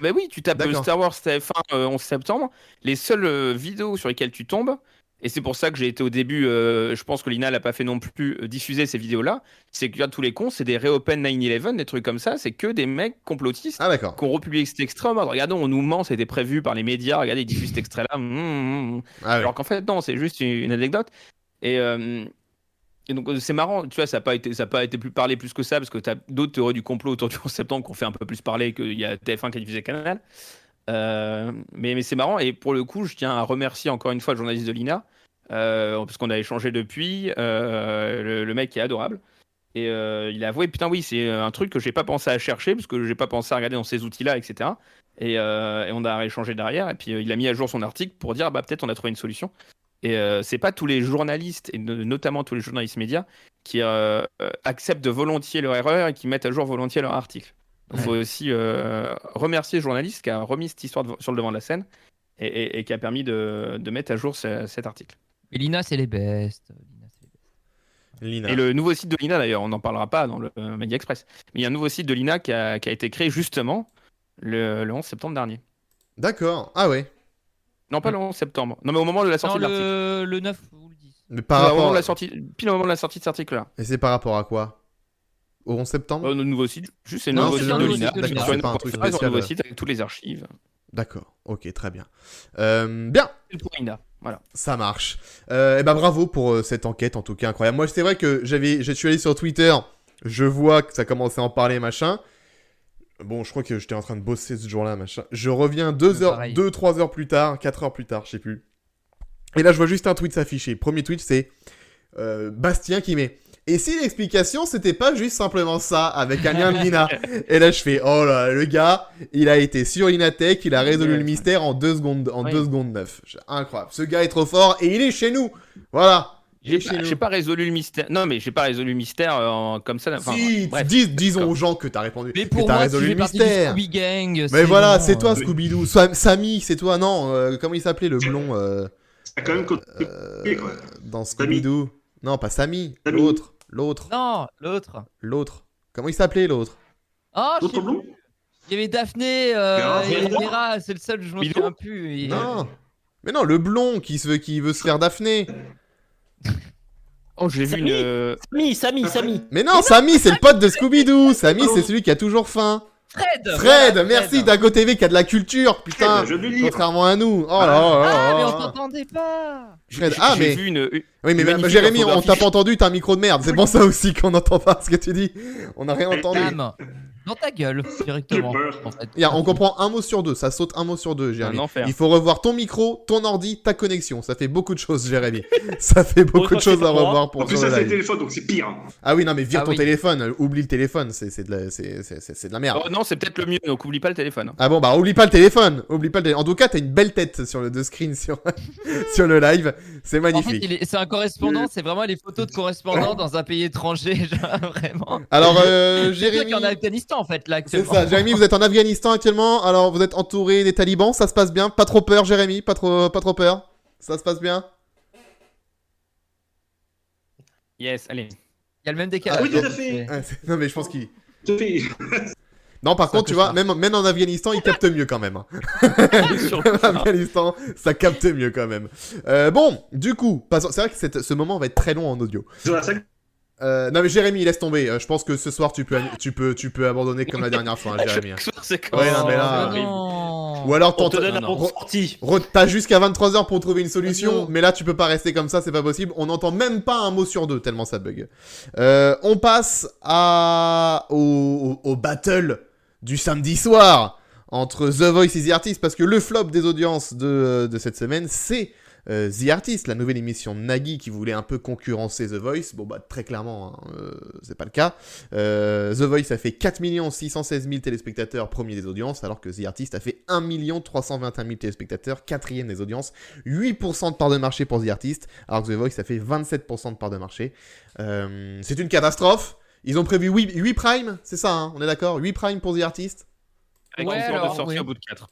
Bah oui, tu tapes Star Wars TF1 11 septembre, les seules vidéos sur lesquelles tu tombes, et c'est pour ça que j'ai été au début, je pense que l'INA l'a pas fait non plus diffuser ces vidéos-là, c'est que tous les cons, c'est des Reopen 9/11, des trucs comme ça, c'est que des mecs complotistes qui ont republié cet extrait en mode regardez, on nous ment, c'était prévu par les médias, regardez, ils diffusent cet extrait-là. Alors qu'en fait, non, c'est juste une anecdote. Et donc c'est marrant, tu vois, ça n'a pas été plus parlé plus que ça, parce que tu as d'autres théories du complot autour du 11 septembre qui ont fait un peu plus parler qu'il y a TF1 qui a diffusé Canal. Mais c'est marrant, et pour le coup, je tiens à remercier encore une fois le journaliste de l'INA, parce qu'on a échangé depuis, le mec est adorable. Et il a avoué, putain, oui, c'est un truc que j'ai pas pensé à chercher, parce que j'ai pas pensé à regarder dans ces outils-là, etc. Et on a échangé derrière, et puis il a mis à jour son article pour dire, bah peut-être on a trouvé une solution. Et c'est pas tous les journalistes, et notamment tous les journalistes médias, qui acceptent de volontiers leur erreur et qui mettent à jour volontiers leur article. Il faut aussi remercier le journaliste qui a remis cette histoire sur le devant de la scène et qui a permis de mettre à jour cet article. Mais Lina, c'est les best. Lina. Et le nouveau site de Lina, d'ailleurs, on n'en parlera pas dans le Media Express, mais il y a un nouveau site de Lina qui a été créé justement le 11 septembre dernier. D'accord. Ah ouais. Non, pas le 11 septembre. Non, mais au moment de la sortie Non, de l'article. le 9 ou le 10. Mais Pile par au moment rapport. de la sortie, pile au moment de la sortie de cet article-là. Et c'est par rapport à quoi? Au 11 septembre? Le nouveau site, juste c'est le Non, nouveau c'est site le de nouveau Lina. site de Lina. Sur C'est pas un truc Ils ont un spécial, nouveau site avec toutes les archives. D'accord. Ok, très bien. Bien. C'est pour Lina. Voilà. Ça marche. Et bah bravo pour cette enquête, en tout cas incroyable. Moi, c'est vrai que je suis allé sur Twitter, je vois que ça commençait à en parler, machin. Bon, je crois que j'étais en train de bosser ce jour-là, machin. Je reviens 2-3 heures plus tard, 4 heures plus tard, je sais plus. Et là, je vois juste un tweet s'afficher. Premier tweet, c'est Bastien qui met. Et si l'explication, c'était pas juste simplement ça, avec un lien de Lina. Et là, je fais, oh là, le gars, il a été sur Inatech, il a résolu le mystère en 2 secondes, 2 secondes 9. Incroyable. Ce gars est trop fort et il est chez nous. Voilà. J'ai pas résolu le mystère. Non, mais j'ai pas résolu le mystère comme ça. Enfin, Si, bref. disons aux gens que t'as répondu. Mais que pour t'as moi, résolu tu le fais partie du mystère. Scooby Gang. Mais voilà, bon, c'est toi, Scooby-Doo. Samy, c'est toi, non. Comment il s'appelait le blond Ça a quand même dans Scooby-Doo? Non, pas Samy. Samy. L'autre. Non, l'autre. Comment il s'appelait l'autre? Oh, je sais L'autre blond. plus. Il y avait Daphné et Vera, c'est le seul, je m'en Milou. souviens plus. Et- Non. Mais non, le blond qui veut se faire Daphné. Oh, j'ai vu une. Samy. Mais non, Samy, c'est le pote de Scooby-Doo. Samy, c'est celui qui a toujours faim. Fred. Fred, merci, Dago TV qui a de la culture, putain. Je vais le lire. Contrairement à nous. Oh là là là Ah, mais là on là. t'entendait pas. Fred, J'ai mais. vu une. Oui, mais magnifique Jérémy, on infographie. t'a pas entendu, t'as un micro de merde. C'est pour ça aussi qu'on n'entend pas ce que tu dis. On n'a rien entendu. Bam. Dans ta gueule, directement. J'ai peur. En fait. On comprend un mot sur deux, ça saute un mot sur deux, Jérémy. Un enfer. Il faut revoir ton micro, ton ordi, ta connexion. Ça fait beaucoup de choses, Jérémy. Ça fait beaucoup de choses à revoir En pour plus, sur ça, le c'est le live. téléphone, donc c'est pire. Ah oui, non, mais vire Ah ton oui. téléphone. Oublie le téléphone, c'est de la merde. Oh non, c'est peut-être le mieux, donc oublie pas le téléphone. Ah bon, bah oublie pas le téléphone. En tout cas, t'as une belle tête sur de screen sur sur le live. C'est En fait, magnifique. c'est un correspondant, c'est vraiment les photos de correspondants dans un pays étranger, genre, vraiment. Alors, C'est toi Jérémy. qui est en Afghanistan, en fait, là, C'est actuellement. ça, Jérémy, vous êtes en Afghanistan actuellement. Alors, vous êtes entouré des talibans, ça se passe bien. Pas trop peur, Jérémy, pas trop peur. Ça se passe bien. Yes, allez. Il y a le même décalage. Oui, tout à fait. Non, mais je pense qu'il. Tout à fait. Non, par C'est un contre, tu vois, cauchemar. même en Afghanistan, ils captent mieux quand même. Hein. Sur- Même en Afghanistan, ça capte mieux quand même. Bon, du coup, c'est vrai que ce moment va être très long en audio. Sur la salle. Non mais Jérémy, laisse tomber. Je pense que ce soir, tu peux abandonner comme la dernière fois, hein, Jérémy. C'est quoi Ouais, non, mais là- Oh, non. Ou alors, On te tente- donne un non. bon sortie. T'as jusqu'à 23h pour trouver une solution, non. mais là tu peux pas rester comme ça, c'est pas possible. On n'entend même pas un mot sur deux, tellement ça bug. On passe au battle du samedi soir entre The Voice et The Artist, parce que le flop des audiences de cette semaine, c'est The Artist, la nouvelle émission de Nagui qui voulait un peu concurrencer The Voice. Bon bah très clairement, hein, c'est pas le cas. The Voice a fait 4 616 000 téléspectateurs, premier des audiences, alors que The Artist a fait 1 321 000 téléspectateurs, quatrième des audiences. 8% de part de marché pour The Artist, alors que The Voice a fait 27% de part de marché. C'est une catastrophe. Ils ont prévu 8 primes, c'est ça, hein, on est d'accord? 8 primes pour The Artist. Avec Ouais, une sorte alors, de sortie oui. au bout de 4.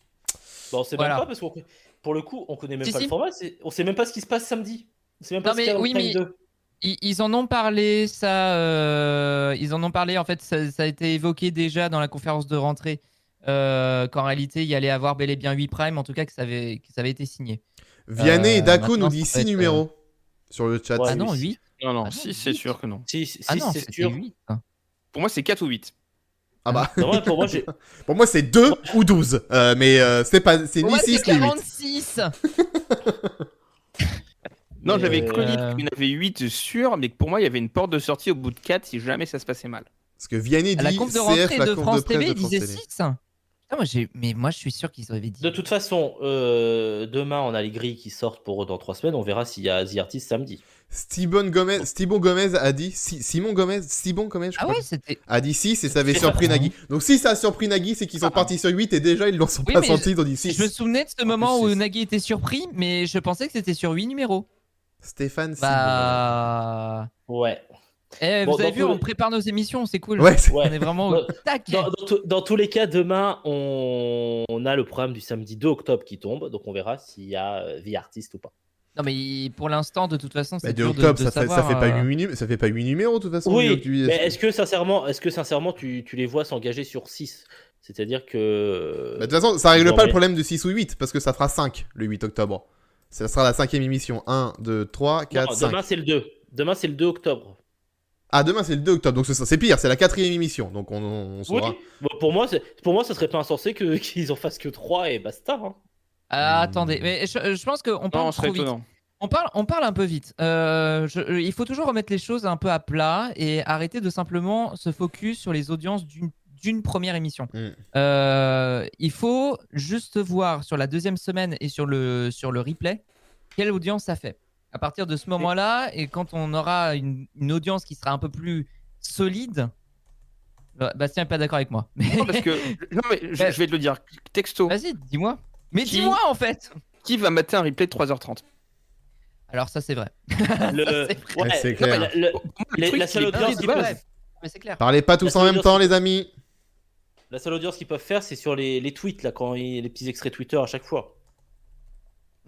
Bon, c'est Voilà. même pas parce qu'on pour le coup, on connaît même Si, pas si. le format. On sait même pas ce qui se passe samedi. On sait même pas Non, ce qu'il y a mais dans oui, le Prime mais- 2. Ils en ont parlé, ça. Ils en ont parlé, en fait, ça a été évoqué déjà dans la conférence de rentrée. Qu'en réalité, il y allait avoir bel et bien 8 primes, en tout cas, que ça avait été signé. Vianney et Daco maintenant, nous disent ça peut 6 être, numéros sur le chat. Ouais, Ah non, oui. 8. Non, non, Ah non, 6, c'est huit. sûr que non. Si, Ah non, c'est c'était sûr. 8. Pour moi, c'est 4 ou 8. Ah bah, Non, ouais, pour moi, j'ai. pour moi c'est 2 ou 12, mais c'est ni Moi, 6 c'est ni 8. 46. Non, Mais, j'avais cru lire euh, qu'il y en avait 8 sûrs, mais que pour moi, il y avait une porte de sortie au bout de 4 si jamais ça se passait mal. Parce que Vianney À la dit conf de CF, rentrée la de conf France de presse TV, de il France disait Télé. 6. Putain, Ah, moi, je suis sûr qu'ils avaient dit. De toute façon, demain, on a les grilles qui sortent pour dans 3 semaines. On verra s'il y a The Artist samedi. Stibon Gomez a dit... Simon Gomez, je Ah crois. ouais, c'était. A dit 6 et ça avait C'est surpris ça. Nagui. Donc si ça a surpris Nagui, c'est qu'ils sont Ah. partis sur 8 et déjà ils l'ont sont Oui, pas mais senti, ils ont dit 6. Je me souvenais de ce En moment plus, où six. Nagui était surpris, mais je pensais que c'était sur 8 numéros. Stéphane Simon. Bah. Ouais. Vous Bon, avez dans vu, tous on les- prépare nos émissions, c'est cool. Ouais, Ouais. On est vraiment au Dans- tac. Dans tous les cas, demain, on a le programme du samedi 2 octobre qui tombe. Donc, on verra s'il y a The Artist ou pas. Non, mais pour l'instant, de toute façon, Bah, c'est de dur octobre, de ça savoir. fait pas 8 numéros de toute façon. Oui, du- mais est-ce que sincèrement, tu les vois s'engager sur 6? C'est-à-dire que. Bah, de toute façon, ça Ils règle vont pas le envoyer- problème de 6 ou 8 parce que ça fera 5 le 8 octobre. Ça sera la 5ème émission. 1, 2, 3, 4, Non, 5. demain, c'est le 2. Demain, c'est le 2 octobre. Ah, demain c'est le 2 octobre, donc c'est pire, c'est la 4ème émission. Donc on Oui. saura. Bon, pour moi, ça serait pas insensé qu'ils en fassent que 3 et basta. Hein. Attendez, mais je pense qu'on Non, parle ce serait trop vite. étonnant. On parle un peu vite. Il faut toujours remettre les choses un peu à plat et arrêter de simplement se focus sur les audiences d'une première émission. Il faut juste voir sur la deuxième semaine et sur le replay quelle audience ça fait. À partir de ce moment-là, et quand on aura une audience qui sera un peu plus solide, Bastien n'est pas d'accord avec moi. Mais Non, parce que non, mais je vais te le dire texto. vas-y, dis-moi. Mais Qui- dis-moi en fait. Qui va mater un replay de 3h30? Alors ça c'est vrai. Le- c'est ouais, c'est non, clair. mais le- Pour moi, le truc, la seule il est audience barré qui de peut- base. Mais c'est clair. Parlez pas tous La en même seule temps, audience- les amis. La seule audience qu'ils peuvent faire, c'est sur les tweets, là, quand les petits extraits Twitter à chaque fois.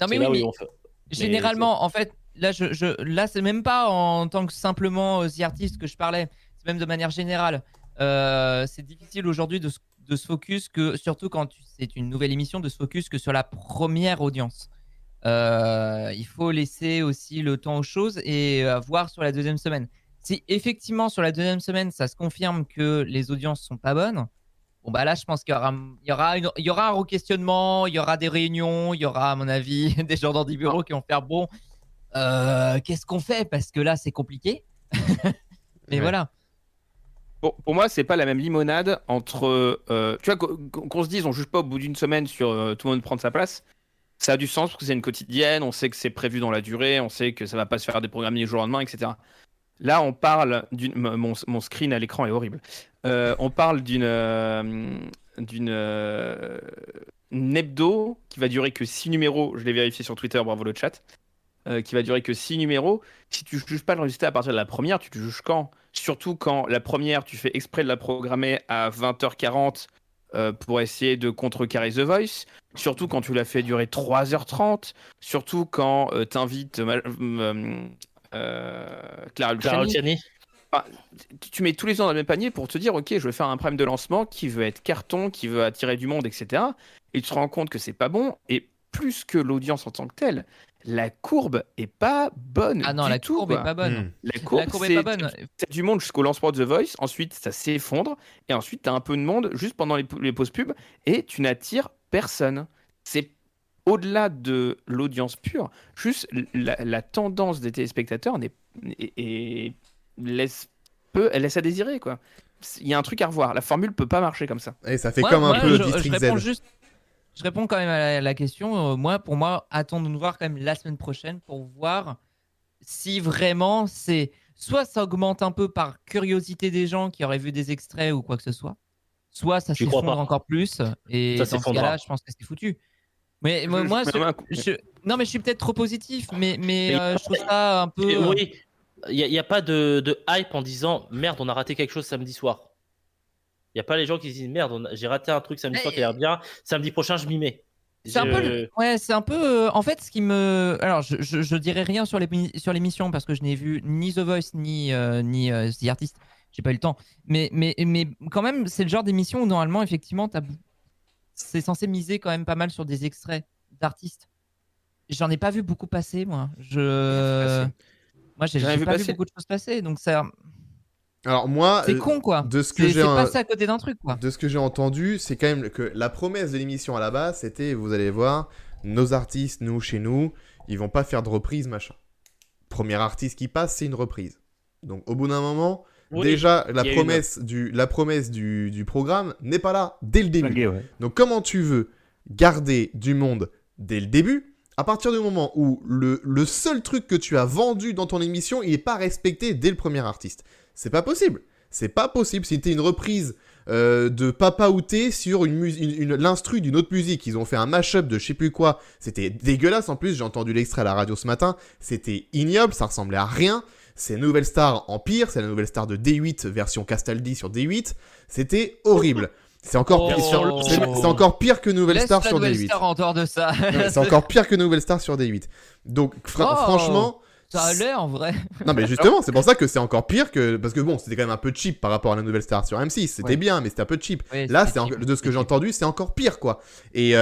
Non mais C'est là oui, où mais ils vont faire. généralement, en fait, là, là, c'est même pas en tant que simplement The Artist que je parlais, c'est même de manière générale. C'est difficile aujourd'hui de se focus que, surtout quand c'est une nouvelle émission, de se focus que sur la première audience. Il faut laisser aussi le temps aux choses et voir sur la deuxième semaine. Si effectivement sur la deuxième semaine, ça se confirme que les audiences sont pas bonnes, bon bah là, je pense qu'il y aura un re-questionnement, il y aura des réunions, il y aura, à mon avis, des gens dans des bureaux qui vont faire bon, qu'est-ce qu'on fait? Parce que là, c'est compliqué. Mais Ouais. voilà. Pour moi, c'est pas la même limonade entre. Tu vois, qu'on se dise, on juge pas au bout d'une semaine sur tout le monde prendre sa place. Ça a du sens parce que c'est une quotidienne, on sait que c'est prévu dans la durée, on sait que ça va pas se faire déprogrammer du jour au lendemain, etc. Là, on parle d'une. Mon screen à l'écran est horrible. On parle d'une hebdo qui va durer que 6 numéros. Je l'ai vérifié sur Twitter, bravo le chat. Qui va durer que 6 numéros. Si tu juges pas le résultat à partir de la première, tu te juges quand? Surtout quand la première, tu fais exprès de la programmer à 20h40 pour essayer de contrecarrer The Voice. Surtout quand tu l'as fait durer 3h30. Surtout quand t'invites Clara Clara Luciani. Luciani. Tu mets tous les ans dans le même panier pour te dire, ok, je vais faire un prime de lancement qui veut être carton, qui veut attirer du monde, etc. Et tu te rends compte que c'est pas bon. Et plus que l'audience en tant que telle, la courbe est pas bonne. Ah non, du la tout, courbe est quoi. pas bonne. La courbe, La courbe est pas bonne. c'est du monde jusqu'au lancement de The Voice, ensuite ça s'effondre, et ensuite tu as un peu de monde juste pendant les pauses pub, et tu n'attires personne. C'est au-delà de l'audience pure, juste la tendance des téléspectateurs laisse à désirer, quoi. Il y a un truc à revoir, la formule peut pas marcher comme ça. Et ça fait Moi- comme un moi, peu je District réponds Z. juste. Je réponds quand même à la question. Pour moi, attendons de voir quand même la semaine prochaine pour voir si vraiment c'est. Soit ça augmente un peu par curiosité des gens qui auraient vu des extraits ou quoi que ce soit, soit ça J'y crois s'effondre pas. encore plus. Et Ça dans ce s'effondrera. cas-là, je pense que c'est foutu. Mais moi, non, mais je suis peut-être trop positif, mais je trouve ça un peu. Et oui, il n'y a pas de hype en disant merde, on a raté quelque chose samedi soir. Il n'y a pas les gens qui se disent merde, j'ai raté un truc samedi soir qui a l'air bien, samedi prochain je m'y mets. C'est un peu, ouais, c'est un peu. En fait, ce qui me, alors, je dirais rien sur l'émission parce que je n'ai vu ni The Voice ni The Artist. J'ai pas eu le temps. Mais quand même, c'est le genre d'émission où normalement, effectivement, c'est censé miser quand même pas mal sur des extraits d'artistes. J'en ai pas vu beaucoup passer, moi. Moi, j'ai J'en ai vu pas vu passer. beaucoup de choses passer, donc ça, Alors moi, c'est con, quoi. de ce que C'est j'ai passé à côté d'un truc, quoi. de ce que j'ai entendu, c'est quand même que la promesse de l'émission à la base, c'était, vous allez voir, nos artistes, nous, chez nous, ils vont pas faire de reprise, machin. Premier artiste qui passe, c'est une reprise. Donc au bout d'un moment, Oui, déjà, il y a la promesse du programme n'est pas là dès le début. Flingué, ouais. Donc, comment tu veux garder du monde dès le début, à partir du moment où le seul truc que tu as vendu dans ton émission, il n'est pas respecté dès le premier artiste? C'est pas possible. C'est pas possible. C'était une reprise de Papa Outé sur l'instru d'une autre musique. Ils ont fait un mash-up de je sais plus quoi. C'était dégueulasse en plus. J'ai entendu l'extrait à la radio ce matin. C'était ignoble. Ça ressemblait à rien. C'est Nouvelle Star en pire. C'est la Nouvelle Star de D8 version Castaldi sur D8. C'était horrible. C'est encore, c'est encore pire que Nouvelle Laisse Star la sur Nouvelle D8. Star en dehors de ça. Ouais, c'est encore pire que Nouvelle Star sur D8. Donc, franchement. Ça a l'air en vrai. Non, mais justement, c'est pour ça que c'est encore pire que. Parce que bon, c'était quand même un peu cheap par rapport à la Nouvelle Star sur M6. C'était bien, mais c'était un peu cheap. Oui, Là, c'était cheap, de ce que j'ai cheap. entendu, c'est encore pire, quoi. Et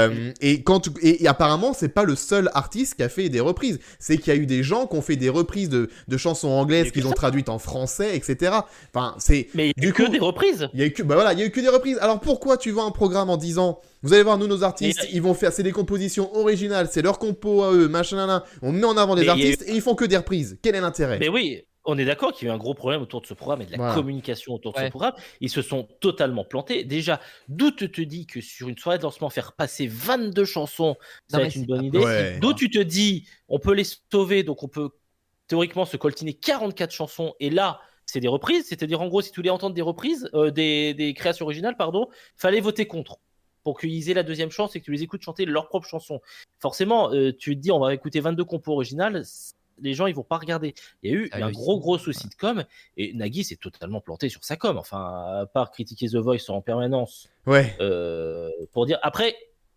apparemment, c'est pas le seul artiste qui a fait des reprises. C'est qu'il y a eu des gens qui ont fait des reprises de chansons anglaises qu'ils ont traduites en français, etc. Enfin, c'est. Mais il y a eu que des reprises. Il y a eu que, bah voilà, il y a eu que des reprises. Alors pourquoi tu vends un programme en disant, vous allez voir, nous, nos artistes, ils vont faire, c'est des compositions originales, c'est leur compo à eux, machin, on met en avant des artistes et ils font que des reprises. Quel est l'intérêt? Mais oui, on est d'accord qu'il y a eu un gros problème autour de ce programme et de la communication autour de ce programme. Ils se sont totalement plantés. Déjà, d'où tu te dis que sur une soirée de lancement, faire passer 22 chansons, ça va être une bonne idée. Ouais. D'où tu te dis, on peut les sauver, donc on peut théoriquement se coltiner 44 chansons. Et là, c'est des reprises. C'est-à-dire, en gros, si tu voulais entendre des reprises, des créations originales, pardon, fallait voter contre pour qu'ils aient la deuxième chance et que tu les écoutes chanter leurs propres chansons. Forcément, tu te dis, on va écouter 22 compos originales. Les gens, ils vont pas regarder. Il y a eu un gros souci de com, et Nagui s'est totalement planté sur sa com. Enfin, à part critiquer The Voice en permanence. Ouais. Pour dire. Après,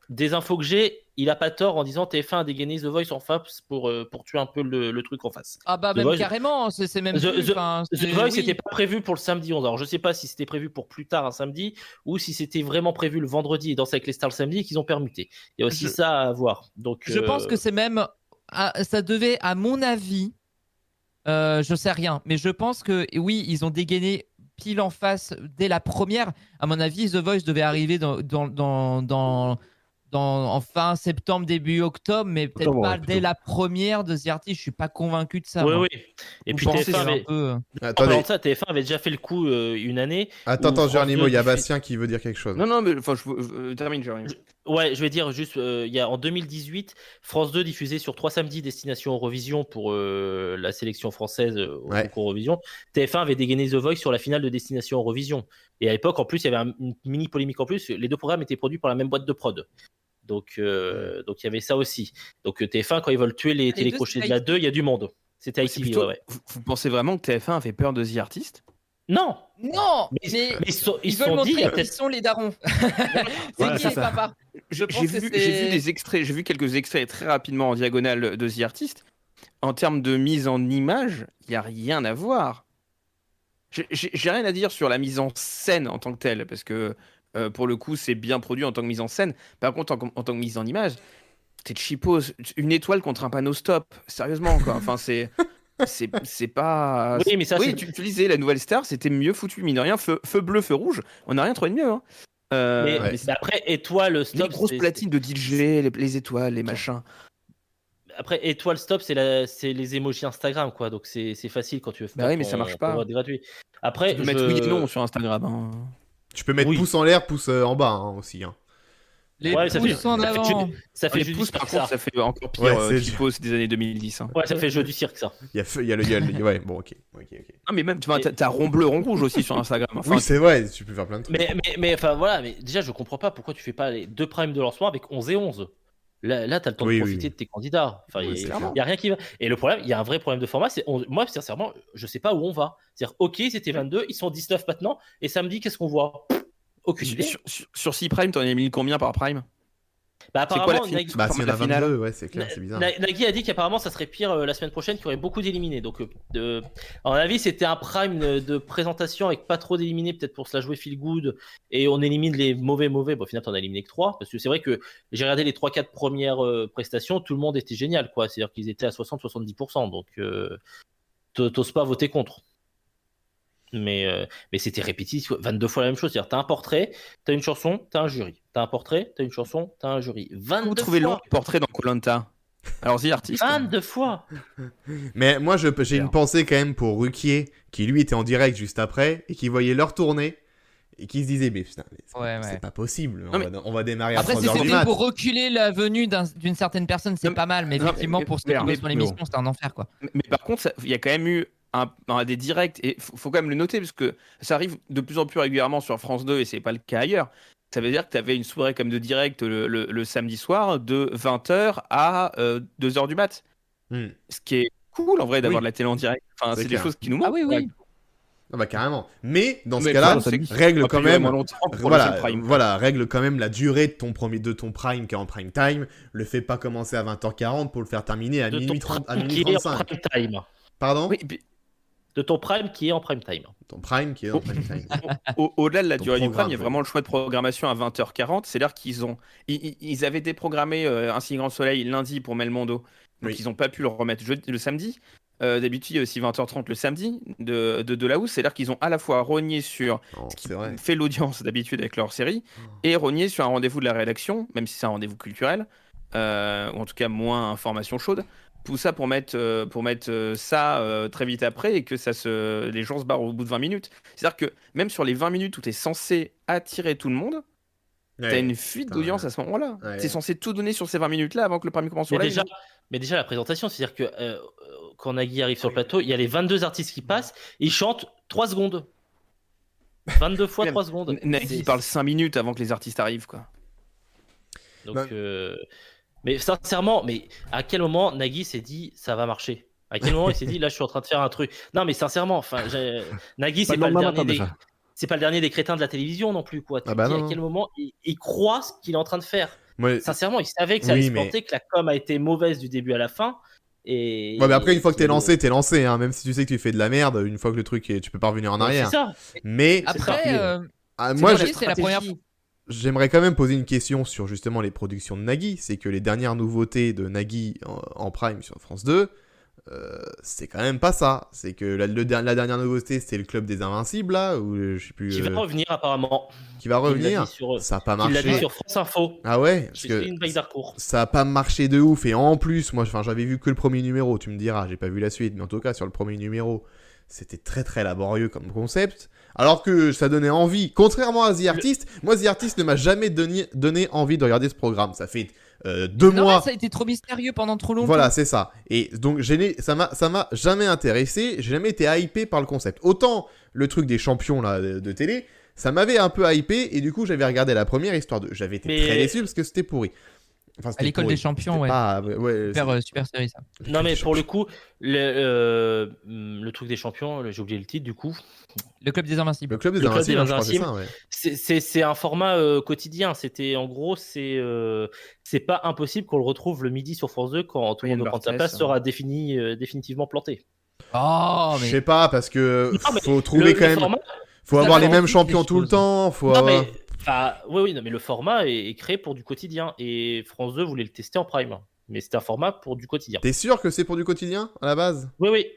des infos que j'ai, il a pas tort en disant TF1 a dégainé The Voice en face pour tuer un peu le truc en face. Ah bah The même Voice, carrément, c'est même The Voice n'était pas prévu pour le samedi 11. Alors je sais pas si c'était prévu pour plus tard un samedi ou si c'était vraiment prévu le vendredi et Danser avec les stars le samedi et qu'ils ont permuté. Il y a aussi ça à voir. Donc je pense que c'est même ça devait, à mon avis, je sais rien, mais je pense que oui, ils ont dégainé pile en face dès la première. À mon avis, The Voice devait arriver en fin septembre, début octobre, mais peut-être pas dès la première de The Artist. Je suis pas convaincu de ça. Oui. Et puis TF1 avait déjà fait le coup une année. Attends, Geronimo, il y a Bastien qui veut dire quelque chose. Non, mais enfin, je termine, Geronimo. Ouais, je vais dire juste, en 2018, France 2 diffusait sur 3 samedis Destination Eurovision pour la sélection française au concours Eurovision. TF1 avait dégainé The Voice sur la finale de Destination Eurovision. Et à l'époque, en plus, il y avait une mini polémique en plus. Les deux programmes étaient produits par la même boîte de prod. Donc il y avait ça aussi. Donc TF1, quand ils veulent tuer les télécrochets de la 2, il y a du monde. C'était ITV, ouais. Vous pensez vraiment que TF1 a fait peur de The Artist? Non, mais ils veulent montrer qui sont les darons. C'est qui les papas? J'ai vu quelques extraits très rapidement en diagonale de The Artist. En termes de mise en image, il n'y a rien à voir. J'ai rien à dire sur la mise en scène en tant que telle, parce que pour le coup, c'est bien produit en tant que mise en scène. Par contre, en tant que mise en image, c'était cheapos. Une étoile contre un panneau stop. Sérieusement, quoi. Enfin, c'est pas. Oui, mais ça, tu disais, la Nouvelle Star, c'était mieux foutu. Mine de rien, feu bleu, feu rouge. On n'a rien trouvé de mieux. Hein. Mais après, étoile, stop. Les grosses platines de DJ, les étoiles, les machins. Après, étoile, stop, c'est les emojis Instagram, quoi. Donc c'est facile quand tu veux faire. Oui, mais ça marche pas. Gratuit. Après, tu peux mettre oui et non sur Instagram. Hein. Tu peux mettre pouce en l'air, pouce en bas aussi. Hein. Les pouces en avant. Ça fait les pouces, par contre, ça fait encore pire. C'est des années 2010. Hein. Ouais, ça fait jeu du cirque, ça. Il y a le ouais, bon, ok. Ah, mais même, t'as rond bleu, rond rouge aussi sur Instagram. Enfin, oui, c'est vrai, tu peux faire plein de trucs. Mais enfin, voilà, mais déjà, je comprends pas pourquoi tu fais pas les 2 primes de lancement avec 11 et 11. Là t'as le temps de profiter de tes candidats. Enfin, il y a rien qui va. Et le problème, il y a un vrai problème de format. Moi, sincèrement, je sais pas où on va. C'est-à-dire, ok, c'était 22, ils sont 19 maintenant, et samedi, qu'est-ce qu'on voit? Aucune idée. Sur 6 primes, t'en as mis combien par prime? Bah, apparemment, Nagui, c'est la 22, ouais, c'est clair, c'est bizarre. Nagui a dit qu'apparemment ça serait pire la semaine prochaine, qu'il y aurait beaucoup d'éliminés. Donc, à mon avis, c'était un prime de présentation avec pas trop d'éliminés, peut-être pour se la jouer feel good, et on élimine les mauvais. Bon, au final, t'en as éliminé que 3, parce que c'est vrai que j'ai regardé les 3-4 premières prestations, tout le monde était génial, quoi. C'est-à-dire qu'ils étaient à 60-70%, donc t'oses pas voter contre. Mais c'était répétitif, 22 fois la même chose. C'est-à-dire, t'as un portrait, t'as une chanson, t'as un jury. T'as un portrait, t'as une chanson, t'as un jury. 22 Vous trouvez fois. long portrait dans Koh-Lanta? Alors, The Artist. 22 fois. Mais moi, j'ai une pensée quand même pour Ruquier, qui lui était en direct juste après, et qui voyait leur tournée, et qui se disait, mais putain, mais c'est pas possible, on va démarrer à Après, 3h si du c'était mat. pour reculer la venue d'une certaine personne, c'est Non, pas mal. Mais non, effectivement, mais- pour ceux qui mais- bossent sur l'émission, c'est un enfer, quoi. Mais par contre, il y a quand même eu des directs, et faut quand même le noter, parce que ça arrive de plus en plus régulièrement sur France 2, et c'est pas le cas ailleurs. Ça veut dire que tu avais une soirée comme de direct le samedi soir, de 20h à 2h du mat. Hmm. Ce qui est cool, en vrai, d'avoir Oui. de la télé en direct. Enfin, C'est c'est des clair. choses qui nous manquent. Ah oui, oui. Ah bah carrément. Mais dans ce Mais cas-là, le problème, c'est que règle ça quand peut durer même. moins longtemps pour le prime. Voilà, règle quand même la durée de ton prime qui est en prime time. Le fais pas commencer à 20h40 pour le faire terminer à De minuit ton 30, à prime minuit qui est en 35. prime time. Pardon Oui, et puis, De ton prime qui est en prime time. Ton prime qui est en prime time. au-delà de la Ton durée du programme, prime, il y a vraiment le choix de programmation à 20h40. C'est-à-dire ils avaient déprogrammé Un signe grand soleil lundi pour Melmondo. Donc Oui. ils n'ont pas pu le remettre le samedi. D'habitude, il y a aussi 20h30 le samedi de la housse. C'est-à-dire qu'ils ont à la fois rogné sur Non, ce qui c'est vrai. fait l'audience d'habitude avec leur série et rogné sur un rendez-vous de la rédaction, même si c'est un rendez-vous culturel, ou en tout cas moins information chaude. Tout ça pour mettre ça très vite après et que les gens se barrent au bout de 20 minutes. C'est-à-dire que même sur les 20 minutes où tu es censé attirer tout le monde, Ouais. t'as une fuite putain, d'audience à ce moment-là. Ouais. T'es censé tout donner sur ces 20 minutes-là avant que le prime commence sur Mais live. déjà, la présentation, c'est-à-dire que quand Nagui arrive sur le plateau, il y a les 22 artistes qui passent, ils chantent 3 secondes. 22 fois Même 3 secondes. Nagui C'est- parle 5 minutes avant que les artistes arrivent, quoi. Donc, Bah- mais sincèrement, mais à quel moment Nagui s'est dit ça va marcher? À quel moment il s'est dit là je suis en train de faire un truc? Non mais sincèrement, enfin, Nagui c'est pas le dernier c'est pas le dernier des crétins de la télévision non plus quoi. Tu Ah bah te dis non. à quel moment il croit ce qu'il est en train de faire? Ouais, Sincèrement, il savait que ça Oui, allait se mais- planter, que la com a été mauvaise du début à la fin. Et ouais, mais après, une fois que t'es lancé, hein, même si tu sais que tu fais de la merde, une fois que le truc est, tu peux pas revenir en arrière. C'est ça. Mais Après, moi, Nagui, c'est la première fois. j'aimerais quand même poser une question sur justement les productions de Nagui. C'est que les dernières nouveautés de Nagui en prime sur France 2, c'est quand même pas ça. C'est que la dernière nouveauté, c'était le Club des Invincibles, là, ou je sais plus. Qui va revenir apparemment. Qui va Il l'a revenir. dit sur- Ça a pas Il l'a dit marché. sur France Info. Ah ouais, parce J'ai que fait une bague d'arcourt. ça a pas marché de ouf. Et en plus, moi, j'avais vu que le premier numéro. Tu me diras, j'ai pas vu la suite, mais en tout cas, sur le premier numéro, c'était très très laborieux comme concept. Alors que ça donnait envie. Contrairement à The Artist, moi, The Artist ne m'a jamais donné envie de regarder ce programme. Ça fait 2 Non, mois. mais ça a été trop mystérieux pendant trop longtemps. Voilà, c'est ça. Et donc, ça m'a jamais intéressé. J'ai jamais été hypé par le concept. Autant le truc des champions là, de télé, ça m'avait un peu hypé. Et du coup, j'avais regardé la première histoire de. J'avais été Mais- très déçu parce que c'était pourri. Enfin, c'était À l'école pourri. des champions, C'était ouais. pas- ouais, Super série, ça. Non mais pour le coup, le truc des champions, j'ai oublié le titre du coup. Le club des invincibles. Le club des Le Club Invincibles, des je crois, c'est ça, ouais. C'est un format quotidien. C'était en gros, c'est pas impossible qu'on le retrouve le midi sur France 2 quand tout le Oui, monde veut prendre sa Barthès, place sera définitivement planté. Oh, Je mais. sais pas, parce que Non, mais faut trouver quand même. format- Faut Ça avoir les va mêmes ensuite, champions les tout le choses. temps. Faut Non avoir- mais, oui, non, mais le format est créé pour du quotidien et France 2 voulait le tester en prime. Mais c'est un format pour du quotidien. T'es sûr que c'est pour du quotidien à la base? Oui.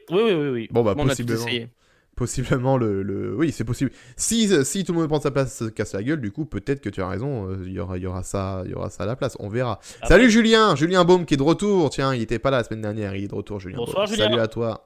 Bon bah On a tout possiblement. essayé. Possiblement oui, c'est possible. Si tout le monde prend sa place, se casse la gueule, du coup peut-être que tu as raison. Il y aura ça à la place. On verra. Après- Salut Julien Baume qui est de retour. Tiens, il était pas là la semaine dernière. Il est de retour, Julien. Bonsoir, Baume. Julien. Salut à toi.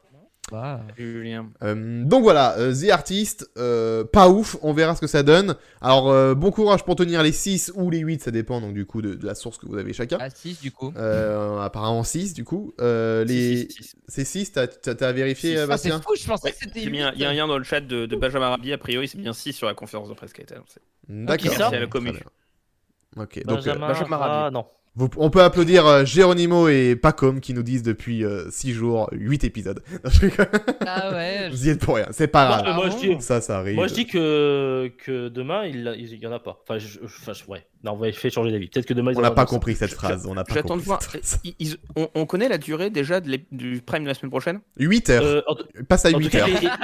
Bah, Julien. Donc voilà, The Artist, pas ouf, on verra ce que ça donne. Alors bon courage pour tenir les 6 ou les 8, ça dépend donc du coup de la source que vous avez chacun. à 6 du coup. Apparemment 6 du coup. C'est 6, t'as vérifié Six. Ah, c'est Bastien? fou, je pensais Ouais, que c'était il y a un lien dans le chat de Benjamin Rabi. A priori, c'est bien 6 sur la conférence de presse qui a été annoncée. D'accord. Qui ça C'est à la commu. Très bien. Ok, donc Benjamin Rabi. non. on peut applaudir Geronimo et Pacom qui nous disent depuis 6 jours 8 épisodes. Je rigole. Ah ouais. Vous y êtes pour rien, c'est pas Non, grave. mais moi, je dis- Ça arrive. Moi je dis que demain il y en a pas. Ouais. Non, on va essayer de changer d'avis. Peut-être que demain ils On en n'a auront pas 200. compris cette phrase. On n'a pas J'attends de compris voir. cette phrase. On connaît la durée déjà du prime de la semaine prochaine 8 heures. Passe à En tout 8 cas, heures.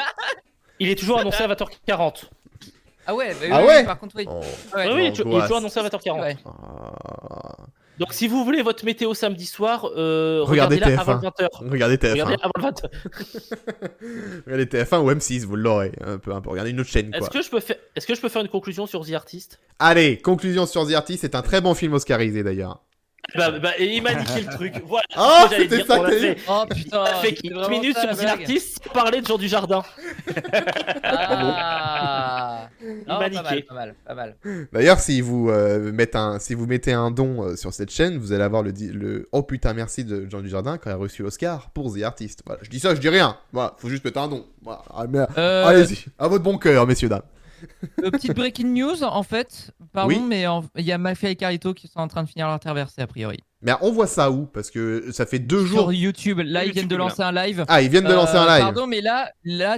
il est toujours annoncé à 20h40. Ah ouais, bah, Ah oui, ouais par contre, oui. Oh. Ouais. Oui, il est Angoisse. toujours annoncé à 20h40. Ouais. Ah. Donc si vous voulez votre météo samedi soir, Regardez regardez-la TF1. avant 20h. Regardez TF1. Regardez avant le 20h. Regardez TF1 ou M6, vous l'aurez. Peu importe. Regardez une autre chaîne, quoi. Est-ce que je peux faire une conclusion sur The Artist? Allez, conclusion sur The Artist. C'est un très bon film oscarisé, d'ailleurs. Et il m'a niqué le truc. Voilà. Ah, ce que j'allais c'était dire. ça On a que t'as fait, dit. Oh putain, on a fait c'était 15 vraiment minutes ça, sur la The blague. Artist sans parler de Jean Dujardin. Ah m'a pas niqué. mal, pas mal, pas mal. D'ailleurs, si vous mettez un don sur cette chaîne, vous allez avoir le oh putain merci de Jean Dujardin quand il a reçu l'Oscar pour The Artist. Voilà, je dis ça, je dis rien. Voilà, faut juste mettre un don. Voilà. Ah, mais, allez-y, à votre bon cœur, messieurs dames. Petite breaking news, en fait. Pardon, Oui. mais il y a Mafia et Carlito qui sont en train de finir leur traversée, a priori. Mais on voit ça où? Parce que ça fait 2 jours. Sur YouTube. Là, ils viennent de lancer un live. Ah, ils viennent de lancer un live. Pardon, mais là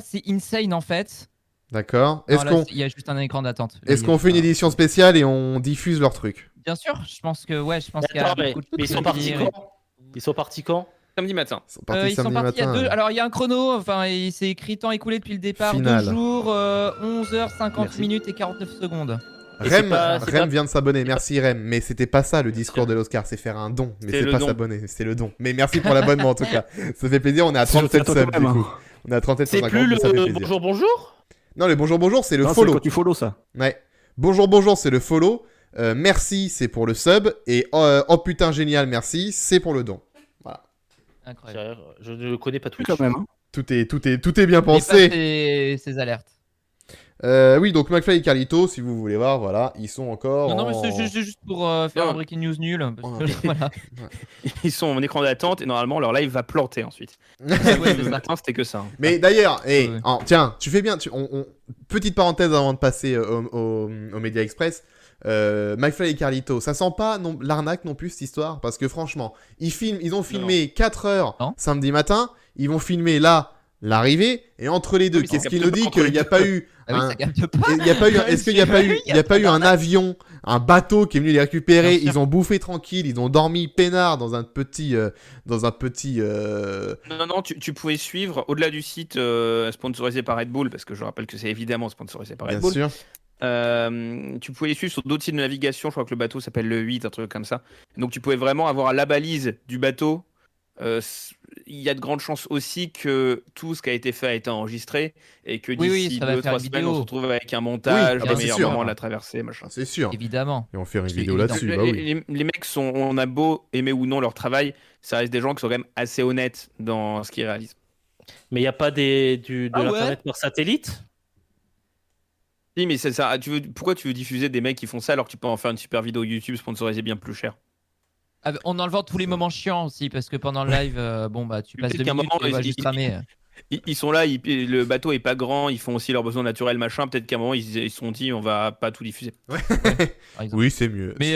c'est insane, en fait. D'accord. Non, Est-ce là, qu'on il y a juste un écran d'attente. est-ce qu'on fait une édition spéciale et on diffuse leur truc? Bien sûr, je pense qu'il y a Attends, mais beaucoup de ils sont trucs à partis dire. quand? Ils sont partis quand? Samedi matin. Ils sont partis Ils sont samedi partis il y a matin. 2. Alors, il y a un chrono, enfin, il s'est écrit temps écoulé depuis le départ. Finale. 2 jours, 11h50 Merci. minutes et 49 secondes. Et c'est Rem, pas- Rem vient de s'abonner, merci Rem. Mais c'était pas ça le discours de l'Oscar, c'est faire un don. Mais C'est c'est le pas don. s'abonner, c'est le don. Mais merci pour l'abonnement en tout cas. Ça fait plaisir, on est à C'est 37 gentil à subs toi du quand même, coup. On est à 37 C'est 150, plus mais ça fait le plaisir. bonjour. Non, le bonjour, c'est le Non, c'est follow. quand tu follow ça. Ouais. Bonjour, c'est le follow. Merci, c'est pour le sub. Et oh putain, génial, merci, c'est pour le don. Incroyable. Je ne connais pas Twitch. Quand même. Hein. Tout est bien Et pas pensé. ces alertes. Oui, donc McFly et Carlito, si vous voulez voir, voilà, ils sont encore. Non, mais en- c'est juste pour faire Non. un breaking news nul. Parce que, Ouais. voilà. Ils sont en écran d'attente et normalement leur live va planter ensuite. Ouais, c'est Le ça. matin, c'était que ça. hein. Mais d'ailleurs, Ouais. tiens, tu fais bien. Petite parenthèse avant de passer au Media Express. McFly et Carlito, ça sent pas l'arnaque non plus cette histoire parce que franchement, ils ont filmé 4 heures Non. samedi matin, ils vont filmer là l'arrivée et entre les deux, Oui, ça qu'est-ce qui capte nous pas dit entre qu'il les n'y a deux. pas eu Ah oui, un- ça capte pas. il y a pas eu est-ce qu'il n'y a pas eu il y a pas eu un avion, un bateau qui est venu les récupérer, Bien sûr. ils ont bouffé tranquille, ils ont dormi peinard dans un petit Non, tu pouvais suivre au-delà du site sponsorisé par Red Bull, parce que je rappelle que c'est évidemment sponsorisé par Red bien Bull. sûr. Tu pouvais les suivre sur d'autres sites de navigation. Je crois que le bateau s'appelle le 8, un truc comme ça. Donc tu pouvais vraiment avoir la balise du bateau. Il y a de grandes chances aussi que tout ce qui a été fait a été enregistré et que Oui, d'ici ça va faire 2-3 une semaines, vidéo. on se retrouve avec un montage, Oui, ah bah, les c'est meilleurs sûr. moments de la traversée, machin. Ah, c'est sûr. Évidemment. Et on va faire une C'est vidéo évident. là-dessus, Les, bah oui. les mecs on a beau aimer ou non leur travail, ça reste des gens qui sont quand même assez honnêtes dans ce qu'ils réalisent. Mais il n'y a pas de Ah ouais l'internet par satellite? Si, mais c'est ça. Pourquoi tu veux diffuser des mecs qui font ça alors que tu peux en faire une super vidéo YouTube sponsorisée bien plus cher? En enlevant tous les moments chiants aussi, parce que pendant le live, tu passes Peut-être 2 qu'à un minutes moment, et on va ils- juste ils- ramer. Ils sont là, le bateau est pas grand, ils font aussi leurs besoins naturels, machin. Peut-être qu'à un moment, ils se sont dit, on va pas tout diffuser. par exemple. Oui, c'est mieux. Mais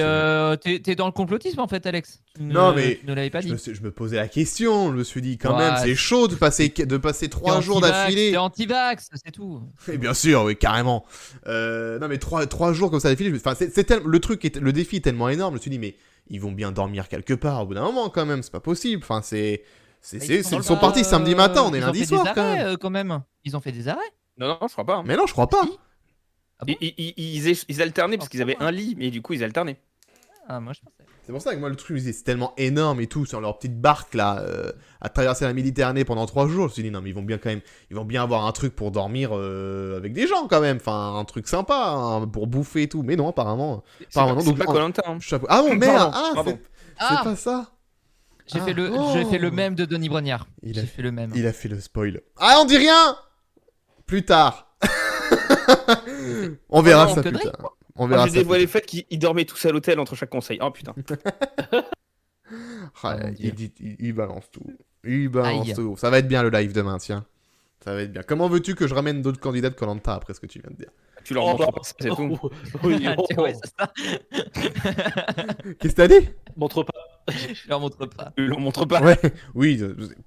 C'est- t'es dans le complotisme en fait, Alex. Non, mais tu ne l'avais pas dit. je me posais la question, je me suis dit quand Ouais, même, c'est chaud de passer 3 jours d'affilée. T'es anti-vax, c'est tout. Et bien sûr, oui, carrément. Non, mais 3 jours comme ça d'affilée, enfin, le défi est tellement énorme, je me suis dit, mais ils vont bien dormir quelque part au bout d'un moment quand même, c'est pas possible. Enfin, ils sont partis samedi matin, on est lundi soir quand même. Ils ont fait des arrêts. Non, je crois pas. hein. Mais non, je crois pas. Si. Ah bon Ils alternaient parce qu'ils avaient un lit, mais du coup, ils alternaient. Ah, moi je pensais. C'est pour ça que moi, le truc, je me disais, c'est tellement énorme et tout, sur leur petite barque là, à traverser la Méditerranée pendant 3 jours. Je me suis dit, non, mais ils vont bien avoir un truc pour dormir avec des gens quand même. Enfin, un truc sympa pour bouffer et tout. Mais non, apparemment. C'est pas, donc, pas Koh-Lanta, hein. Chapeau. Ah bon, merde. Pardon, pardon. C'est pas ça. J'ai Ah. fait le même de Denis Brognard. Il a J'ai fait le même. Il a fait le spoil. Ah, on dit rien. Plus tard. On verra non, ça connerie. plus tard. On Moi, verra j'ai ça. dévoilé plus le fait qu'ils dormaient tous à l'hôtel entre chaque conseil. Oh putain. tard. Ah, mon Dieu. il balance tout. Il balance Aïe. tout. Ça va être bien le live demain, tiens. Ça va être bien. Comment veux-tu que je ramène d'autres candidats de Koh-Lanta après ce que tu viens de dire? Tu leur Oh, montres bah, pas, c'est tout. Oui, Ouais, c'est ça. Qu'est-ce que t'as dit? montre pas. Je leur montre pas. Tu leur montres pas. Ouais, oui,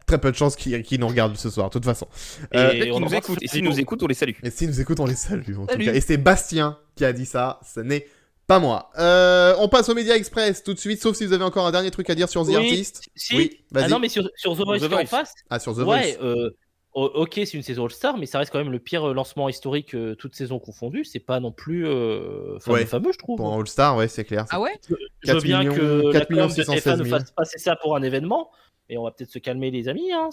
très peu de chances qu'ils nous regardent ce soir, de toute façon. Peut-être Et qu'ils on nous embrasse écoutent. Et s'ils Frédérico. nous écoutent, on les salue. Et s'ils nous écoutent, on les salue en tout Salut. cas. Et c'est Bastien qui a dit ça, ce n'est pas moi. On passe au Media Express tout de suite, sauf si vous avez encore un dernier truc à dire sur The Oui, Artist. si. Oui, vas-y. Ah non, mais sur The Voice The qui est en Voice. face, Ah, sur The ouais, Voice. ok, c'est une saison All-Star, mais ça reste quand même le pire lancement historique toute saison confondue. C'est pas non plus Ouais. fameux, je trouve. Pour un All-Star, ouais, c'est clair. Ah ouais? Je veux 4 bien millions- que 4 la com de 616 TF1 nous 000. fasse passer ça pour un événement, et on va peut-être se calmer les amis. Hein.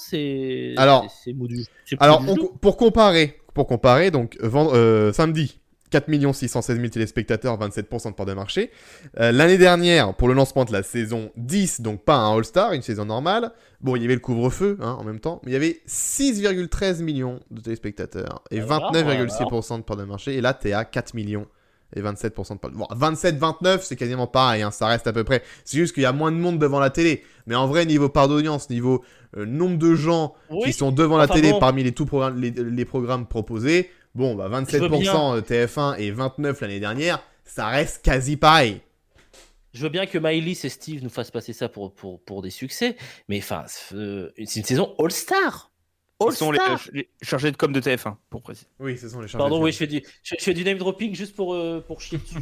Alors- c'est mou du. c'est Alors, plus du tout. pour comparer, donc samedi, 4 616 000 téléspectateurs, 27% de part de marché. L'année dernière, pour le lancement de la saison 10, donc pas un All-Star, une saison normale, bon, il y avait le couvre-feu en même temps, mais il y avait 6,13 millions de téléspectateurs et 29,6% de part de marché. Et là, t'es à 4 millions et 27% de part de marché. Bon, 27-29, c'est quasiment pareil, ça reste à peu près. C'est juste qu'il y a moins de monde devant la télé. Mais en vrai, niveau part d'audience, niveau nombre de gens qui sont devant la télé parmi les programmes proposés, bon, 27% TF1 et 29% l'année dernière, ça reste quasi pareil. Je veux bien que Maëlys et Steve nous fassent passer ça pour des succès, mais enfin, c'est une saison All-Star. Ils sont les chargés de com de TF1, pour préciser. Oui, ce sont les chargés. Pardon, oui, je fais du name dropping juste pour chier dessus.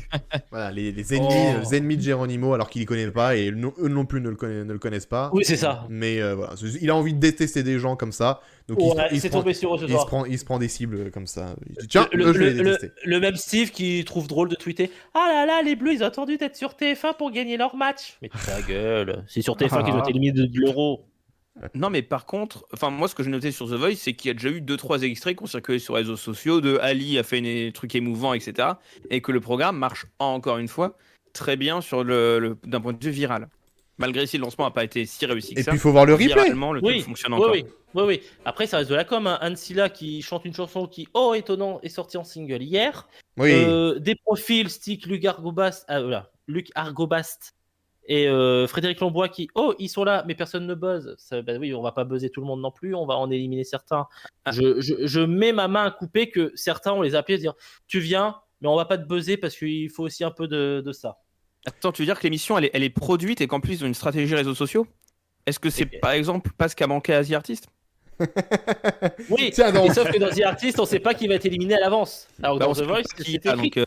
Voilà, les ennemis de Geronimo, alors qu'il ne connaît pas, et eux non plus ne le connaissent pas. Oui, c'est ça. Mais voilà, il a envie de détester des gens comme ça. Donc il se prend des cibles comme ça. Il dit, tiens, je vais les détester. Le même Steve qui trouve drôle de tweeter « Ah là là, les Bleus, ils ont attendu d'être sur TF1 pour gagner leur match. » Mais ta gueule, c'est sur TF1 qu'ils ont été éliminés de l'Euro. Non, mais par contre, moi, ce que j'ai noté sur The Voice, c'est qu'il y a déjà eu 2-3 extraits qui ont circulé sur les réseaux sociaux de Ali a fait des trucs émouvants, etc. Et que le programme marche encore une fois très bien d'un point de vue viral. Malgré si le lancement n'a pas été si réussi que ça. Et puis il faut voir le replay. Viralement, le truc fonctionne encore. Oui. Après, ça reste de la com. Anne Silla qui chante une chanson qui, oh étonnant, est sortie en single hier. Oui. Des profils, Stick, Luc Argobast et Frédéric Lombois qui, ils sont là, mais personne ne buzz. Oui, on va pas buzzer tout le monde non plus, on va en éliminer certains. Je mets ma main à couper que certains, on les appelle et dire, tu viens, mais on va pas te buzzer parce qu'il faut aussi un peu de ça. Attends, tu veux dire que l'émission, elle est produite et qu'en plus, ils ont une stratégie réseaux sociaux ? Est-ce que c'est, par exemple, pas ce qu'a manqué à The Artist ? Oui, sauf que dans The Artist, on sait pas qui va être éliminé à l'avance. Alors que dans The Voice, c'est écrit. Tu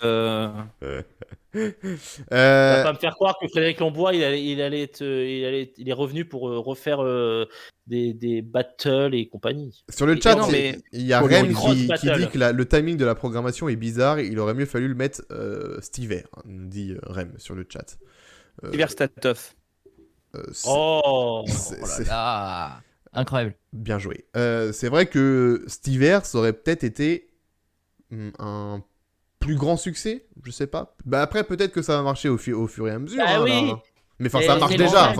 vas pas me faire croire que Frédéric Lombois, il est revenu pour refaire des battles et compagnie. Sur le chat, il y a Rem qui dit que le timing de la programmation est bizarre. Il aurait mieux fallu le mettre Stiver, dit Rem sur le chat. Stiver Statoff. C'est là. Incroyable. Bien joué. C'est vrai que Stiver, ça aurait peut-être été un plus grand succès, je sais pas. Après, peut-être que ça va marcher au fur et à mesure. Oui. Mais ça marche déjà.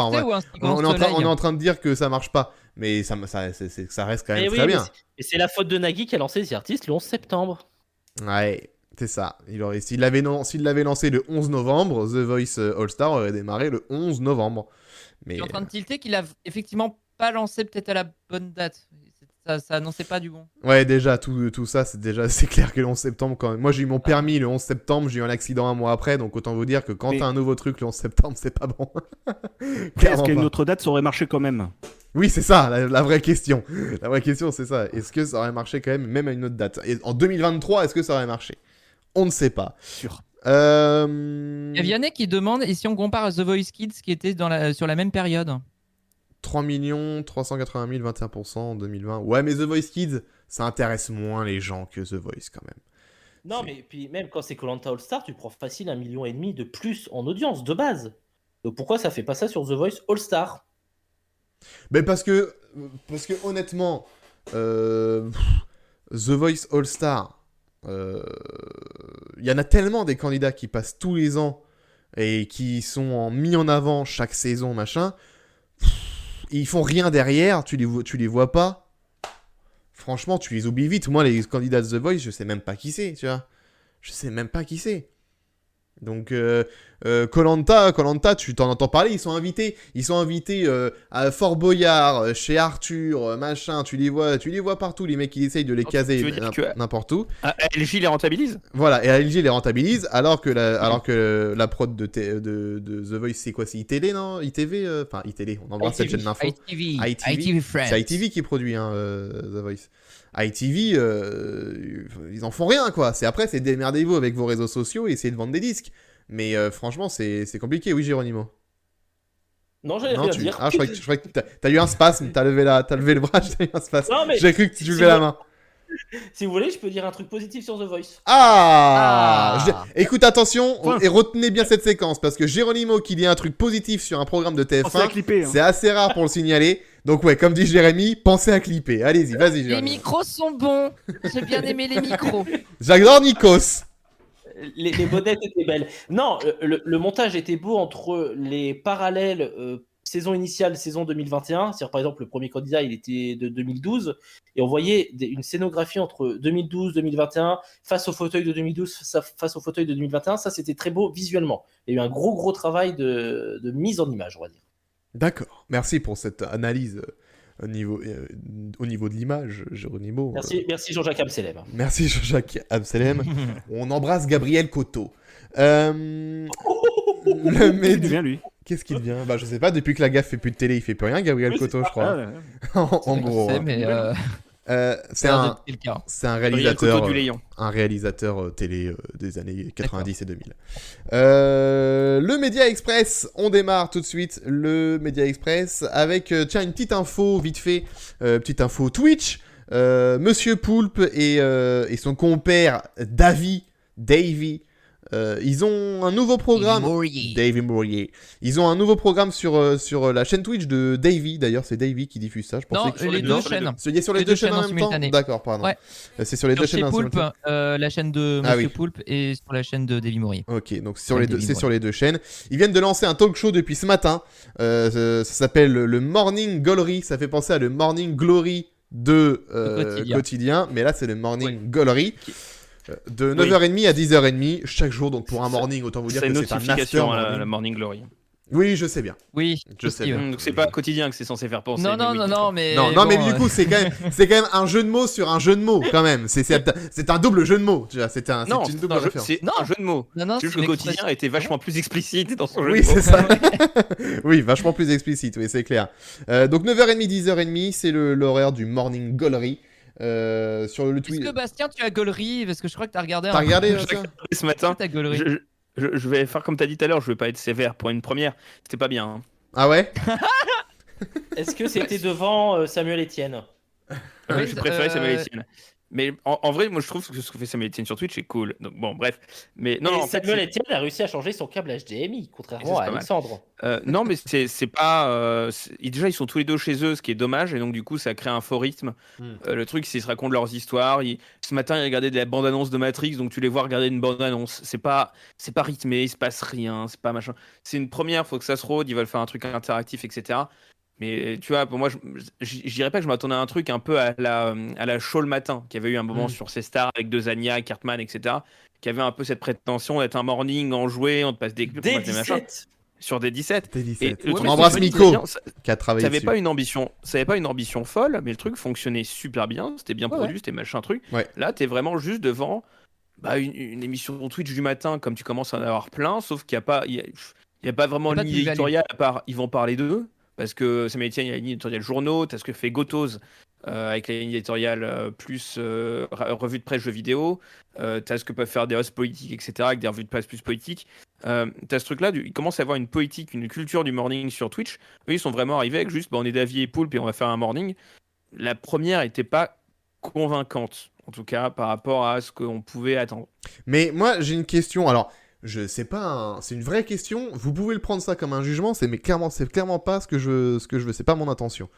On est en train de dire que ça marche pas, mais ça reste quand même très bien. Et c'est la faute de Nagui qui a lancé The Artist le 11 septembre. Ouais, c'est ça. S'il l'avait lancé le 11 novembre, The Voice All-Star aurait démarré le 11 novembre. Mais... Je suis en train de tilter qu'il a effectivement pas lancé peut-être à la bonne date. Ça annonçait pas du bon. Ouais, déjà, tout ça, c'est clair que le 11 septembre, quand même. Moi, j'ai eu mon permis le 11 septembre, j'ai eu un accident un mois après, donc autant vous dire que quand t'as un nouveau truc le 11 septembre, c'est pas bon. Est-ce qu'à une autre date, ça aurait marché quand même ? Oui, c'est ça, la vraie question. La vraie question, c'est ça. Est-ce que ça aurait marché quand même à une autre date ? Et en 2023, est-ce que ça aurait marché ? On ne sait pas. Sûr. Il y a Vianney qui demande, et si on compare à The Voice Kids qui était sur la même période ? 3 380 000, 21% en 2020. Ouais, mais The Voice Kids, ça intéresse moins les gens que The Voice quand même. Non, mais puis même quand c'est Koh-Lanta All-Star, tu prends facile 1,5 million de plus en audience de base. Donc pourquoi ça fait pas ça sur The Voice All-Star ? Mais parce que honnêtement, The Voice All-Star, il y en a tellement des candidats qui passent tous les ans et qui sont mis en avant chaque saison, machin. Ils font rien derrière, tu les vois pas. Franchement, tu les oublies vite. Moi, les candidats de The Voice, je sais même pas qui c'est, tu vois. Je sais même pas qui c'est. Donc, Koh-Lanta, tu t'en entends parler, ils sont invités à Fort Boyard, chez Arthur, machin, tu les vois partout, les mecs qui essayent de les caser n'importe où. LG les rentabilise ? Voilà, et LG les rentabilise, alors que la prod de The Voice, c'est quoi ? C'est ITV, non ? ITV, enfin ITV, on embrasse cette chaîne d'info. ITV Friends. C'est ITV qui produit The Voice. ITV, ils en font rien, quoi. C'est démerdez-vous avec vos réseaux sociaux et essayez de vendre des disques. Mais franchement, c'est compliqué, oui, Geronimo. Non, j'allais rien dire. Ah, je croyais que t'as eu un spasme, t'as levé le bras, t'as eu un spasme. Non, mais j'ai cru que tu levais la main. Si vous voulez, je peux dire un truc positif sur The Voice. Écoute, attention, et retenez bien cette séquence, parce que Geronimo qui dit un truc positif sur un programme de TF1, c'est assez rare pour le signaler. Donc ouais, comme dit Jérémy, pensez à clipper. Allez-y, vas-y, Jérémy. Les micros sont bons. J'ai bien aimé les micros. J'adore Nikos. Les bonnettes étaient belles. Non, le montage était beau entre les parallèles saison initiale, saison 2021. C'est-à-dire, par exemple, le premier candidat, il était de 2012. Et on voyait une scénographie entre 2012 2021 face au fauteuil de 2012, face au fauteuil de 2021. Ça, c'était très beau visuellement. Il y a eu un gros travail de mise en image, on va dire. D'accord. Merci pour cette analyse au niveau de l'image, Géronimo. Merci Jean-Jacques Amselem. Merci Jean-Jacques Amselem. On embrasse Gabriel Coteau. Le Il devient lui. Qu'est-ce qu'il devient? Bah, je sais pas, depuis que la gaffe fait plus de télé, il fait plus rien, Gabriel Coteau, je crois. En gros. C'est un réalisateur, un réalisateur télé des années 90 et 2000. Le Média Express, on démarre tout de suite le Média Express avec tiens, une petite info vite fait, petite info Twitch. Monsieur Poulpe et son compère Davy, ils ont un nouveau programme. Davy Mourier. Ils ont un nouveau programme sur la chaîne Twitch de Davy. D'ailleurs, c'est Davy qui diffuse ça. Je pensais que les deux chaînes. Il y a sur les deux chaînes en même temps. D'accord, pardon. Ouais. C'est sur les deux chaînes en même temps. La chaîne de Monsieur Poulpe et sur la chaîne de Davy Mourier. Ok, donc c'est sur les deux chaînes. Ils viennent de lancer un talk show depuis ce matin. Ça s'appelle le Morning Glory. Ça fait penser à le Morning Glory de quotidien. Mais là, c'est le Morning Glory. De 9h30 à 10h30 chaque jour, donc pour un morning, autant vous dire que c'est un after la Morning Glory. Oui, je sais bien. Oui, je sais bien. Donc c'est pas quotidien que c'est censé faire penser. Non, mais. Mais du coup, c'est quand même un jeu de mots sur un jeu de mots, quand même. C'est un double jeu de mots. Tu vois, c'est une double référence. C'est un jeu de mots. Le quotidien était vachement plus explicite dans son jeu de mots. Oui, c'est ça. Oui, vachement plus explicite, oui, c'est clair. Donc 9h30, 10h30, c'est l'horaire du Morning Glory. Sur le tweet. Est-ce que Bastien, tu as Gollery? Parce que je crois que t'as regardé. T'as regardé ce matin? Je vais faire comme t'as dit tout à l'heure, je vais pas être sévère pour une première. C'était pas bien. Hein. Ah ouais? Est-ce que c'était devant Samuel Etienne? Je préférais Samuel Etienne. Mais en vrai, moi je trouve que ce que fait Samuel Etienne sur Twitch c'est cool. Donc bon, bref. Mais non, en Samuel Etienne a réussi à changer son câble HDMI, contrairement à Alexandre. Non, mais c'est pas. Déjà, ils sont tous les deux chez eux, ce qui est dommage, et donc du coup, ça crée un faux rythme. Le truc, c'est qu'ils se racontent leurs histoires. Ce matin, ils regardaient de la bande-annonce de Matrix, donc tu les vois regarder une bande-annonce. C'est pas rythmé, il se passe rien, c'est pas machin. C'est une première, faut que ça se rôde, ils veulent faire un truc interactif, etc. Mais tu vois, pour moi, je dirais pas que je m'attendais à un truc un peu à la show le matin, qui avait eu un moment sur ces stars avec Zania, Cartman, etc., qui avait un peu cette prétention d'être un morning enjoué, on te passe des clips, on passe des machins. Sur des 17. On embrasse Miko, qui a travaillé dessus. Ça avait pas une ambition folle, mais le truc fonctionnait super bien, c'était bien produit, c'était machin truc. Ouais. Là, t'es vraiment juste devant une émission Twitch du matin, comme tu commences à en avoir plein, sauf qu'il n'y a pas vraiment de ligne éditoriale, à part ils vont parler d'eux. Parce que Samuel Etienne, il y a une ligne éditoriale journaux, t'as ce que fait Gotoz avec la ligne éditoriale plus revue de presse jeux vidéo, t'as ce que peuvent faire des hosts politiques, etc., avec des revues de presse plus politiques. T'as ce truc-là, il commence à avoir une politique, une culture du morning sur Twitch. Eux, ils sont vraiment arrivés avec juste, on est Davy et Poulpe et on va faire un morning. La première était pas convaincante, en tout cas, par rapport à ce qu'on pouvait attendre. Mais moi, j'ai une question, alors... c'est une vraie question. Vous pouvez le prendre ça comme un jugement, c'est clairement pas ce que je veux. C'est pas mon intention.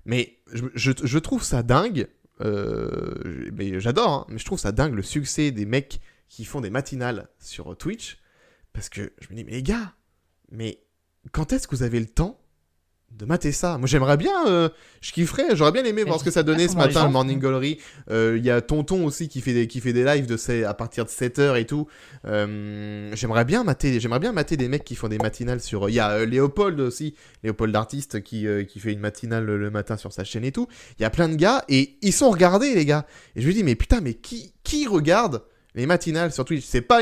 Mais je trouve ça dingue. Mais j'adore. Hein, mais je trouve ça dingue le succès des mecs qui font des matinales sur Twitch, parce que je me dis mais les gars, mais quand est-ce que vous avez le temps de mater ça? Moi j'aimerais bien, je kifferais, j'aurais bien aimé voir ce que ça donnait ce matin le Morning Glory. Il y a Tonton aussi qui fait des lives à partir de 7h et tout. J'aimerais bien mater des mecs qui font des matinales sur... Il y a Léopold aussi, Léopold d'artiste qui fait une matinale le matin sur sa chaîne et tout. Il y a plein de gars et ils sont regardés les gars. Et je me dis mais putain, mais qui regarde les matinales sur Twitch? C'est pas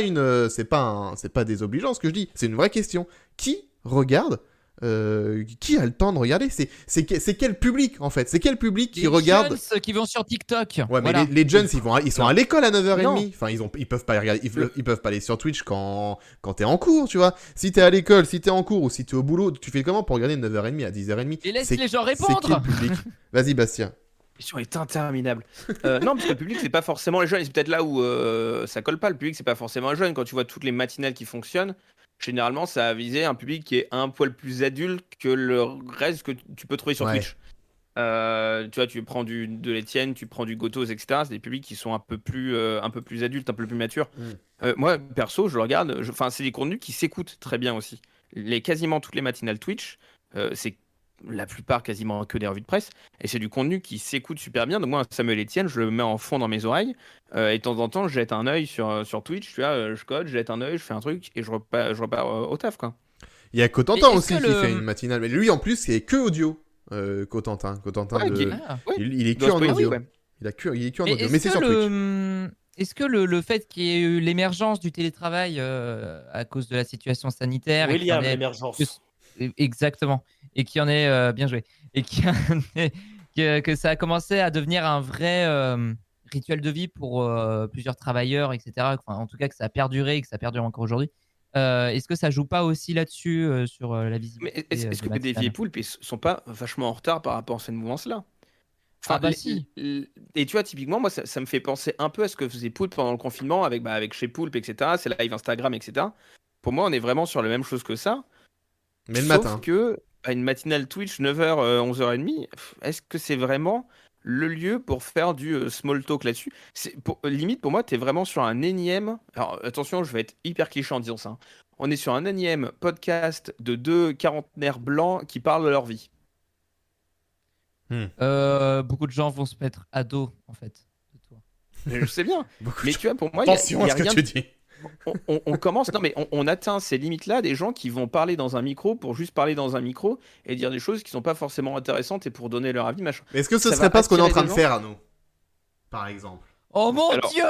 désobligeant ce que je dis, c'est une vraie question. Qui regarde? Qui a le temps de regarder? C'est quel public en fait? C'est quel public qui regarde? Les jeunes qui vont sur TikTok. Ouais, mais les jeunes ils sont à l'école à 9h30. Enfin, ils peuvent pas regarder, ils peuvent pas aller sur Twitch quand t'es en cours, tu vois. Si t'es à l'école, si t'es en cours ou si t'es au boulot, tu fais comment pour regarder de 9h30 à 10h30? Et laisse les gens répondre. C'est quel public? Vas-y Bastien. La question est interminable. Non, parce que le public, c'est pas forcément les jeunes. C'est peut-être là où ça colle pas. Le public, c'est pas forcément les jeunes. Quand tu vois toutes les matinales qui fonctionnent, généralement, ça a visé un public qui est un poil plus adulte que le reste que tu peux trouver sur Twitch. Tu vois, tu prends de l'Étienne, tu prends du Gotos, etc. C'est des publics qui sont un peu plus adultes, un peu plus matures. Moi, perso, je le regarde. Enfin, c'est des contenus qui s'écoutent très bien aussi. Quasiment toutes les matinales Twitch, c'est la plupart quasiment que des revues de presse. Et c'est du contenu qui s'écoute super bien. Donc moi, Samuel Etienne, je le mets en fond dans mes oreilles. Et de temps en temps, je jette un œil sur Twitch. Tu vois, je code, je jette un œil, je fais un truc et je repars au taf, quoi. Il y a Cotentin est-ce aussi que qui fait une matinale. Mais lui, en plus, c'est que audio. Cotentin. Ouais, Il est que doit en se audio. ouais. Il est que en Mais audio. Mais c'est sur Twitch. Est-ce que le fait qu'il y ait eu l'émergence du télétravail à cause de la situation sanitaire, William, et qu'il y en ait- l'émergence. exactement, et qu'il y en ait bien joué, et que ça a commencé à devenir un vrai rituel de vie pour plusieurs travailleurs, etc. Enfin, en tout cas, que ça a perduré et que ça perdure encore aujourd'hui. Est-ce que ça joue pas aussi là-dessus sur la Mais visibilité est-ce des que des matinales vieilles poulpes ils sont pas vachement en retard par rapport à cette mouvance-là? Ah bah si. Et tu vois, typiquement, moi, ça me fait penser un peu à ce que faisait Poulpe pendant le confinement avec chez Poulpe, etc. C'est live Instagram, etc. Pour moi, on est vraiment sur la même chose que ça. Mais le Sauf matin. que à une matinale Twitch 9h, 11h30, est-ce que c'est vraiment le lieu pour faire du small talk là-dessus? Limite, pour moi, tu es vraiment sur un énième. Alors, attention, je vais être hyper cliché en disant ça, hein. On est sur un énième podcast de deux quarantenaires blancs qui parlent de leur vie. Beaucoup de gens vont se mettre à dos, en fait, de toi. Je sais bien. Beaucoup Mais de- tu vois, pour moi, il y Attention à a ce que rien tu dis. on commence, non mais on atteint ces limites-là des gens qui vont parler dans un micro pour juste parler dans un micro et dire des choses qui sont pas forcément intéressantes et pour donner leur avis, machin. Mais est-ce que ce Ça serait va pas ce qu'on est en attirer train de des faire à nous? Par exemple. Oh mon Alors- Dieu!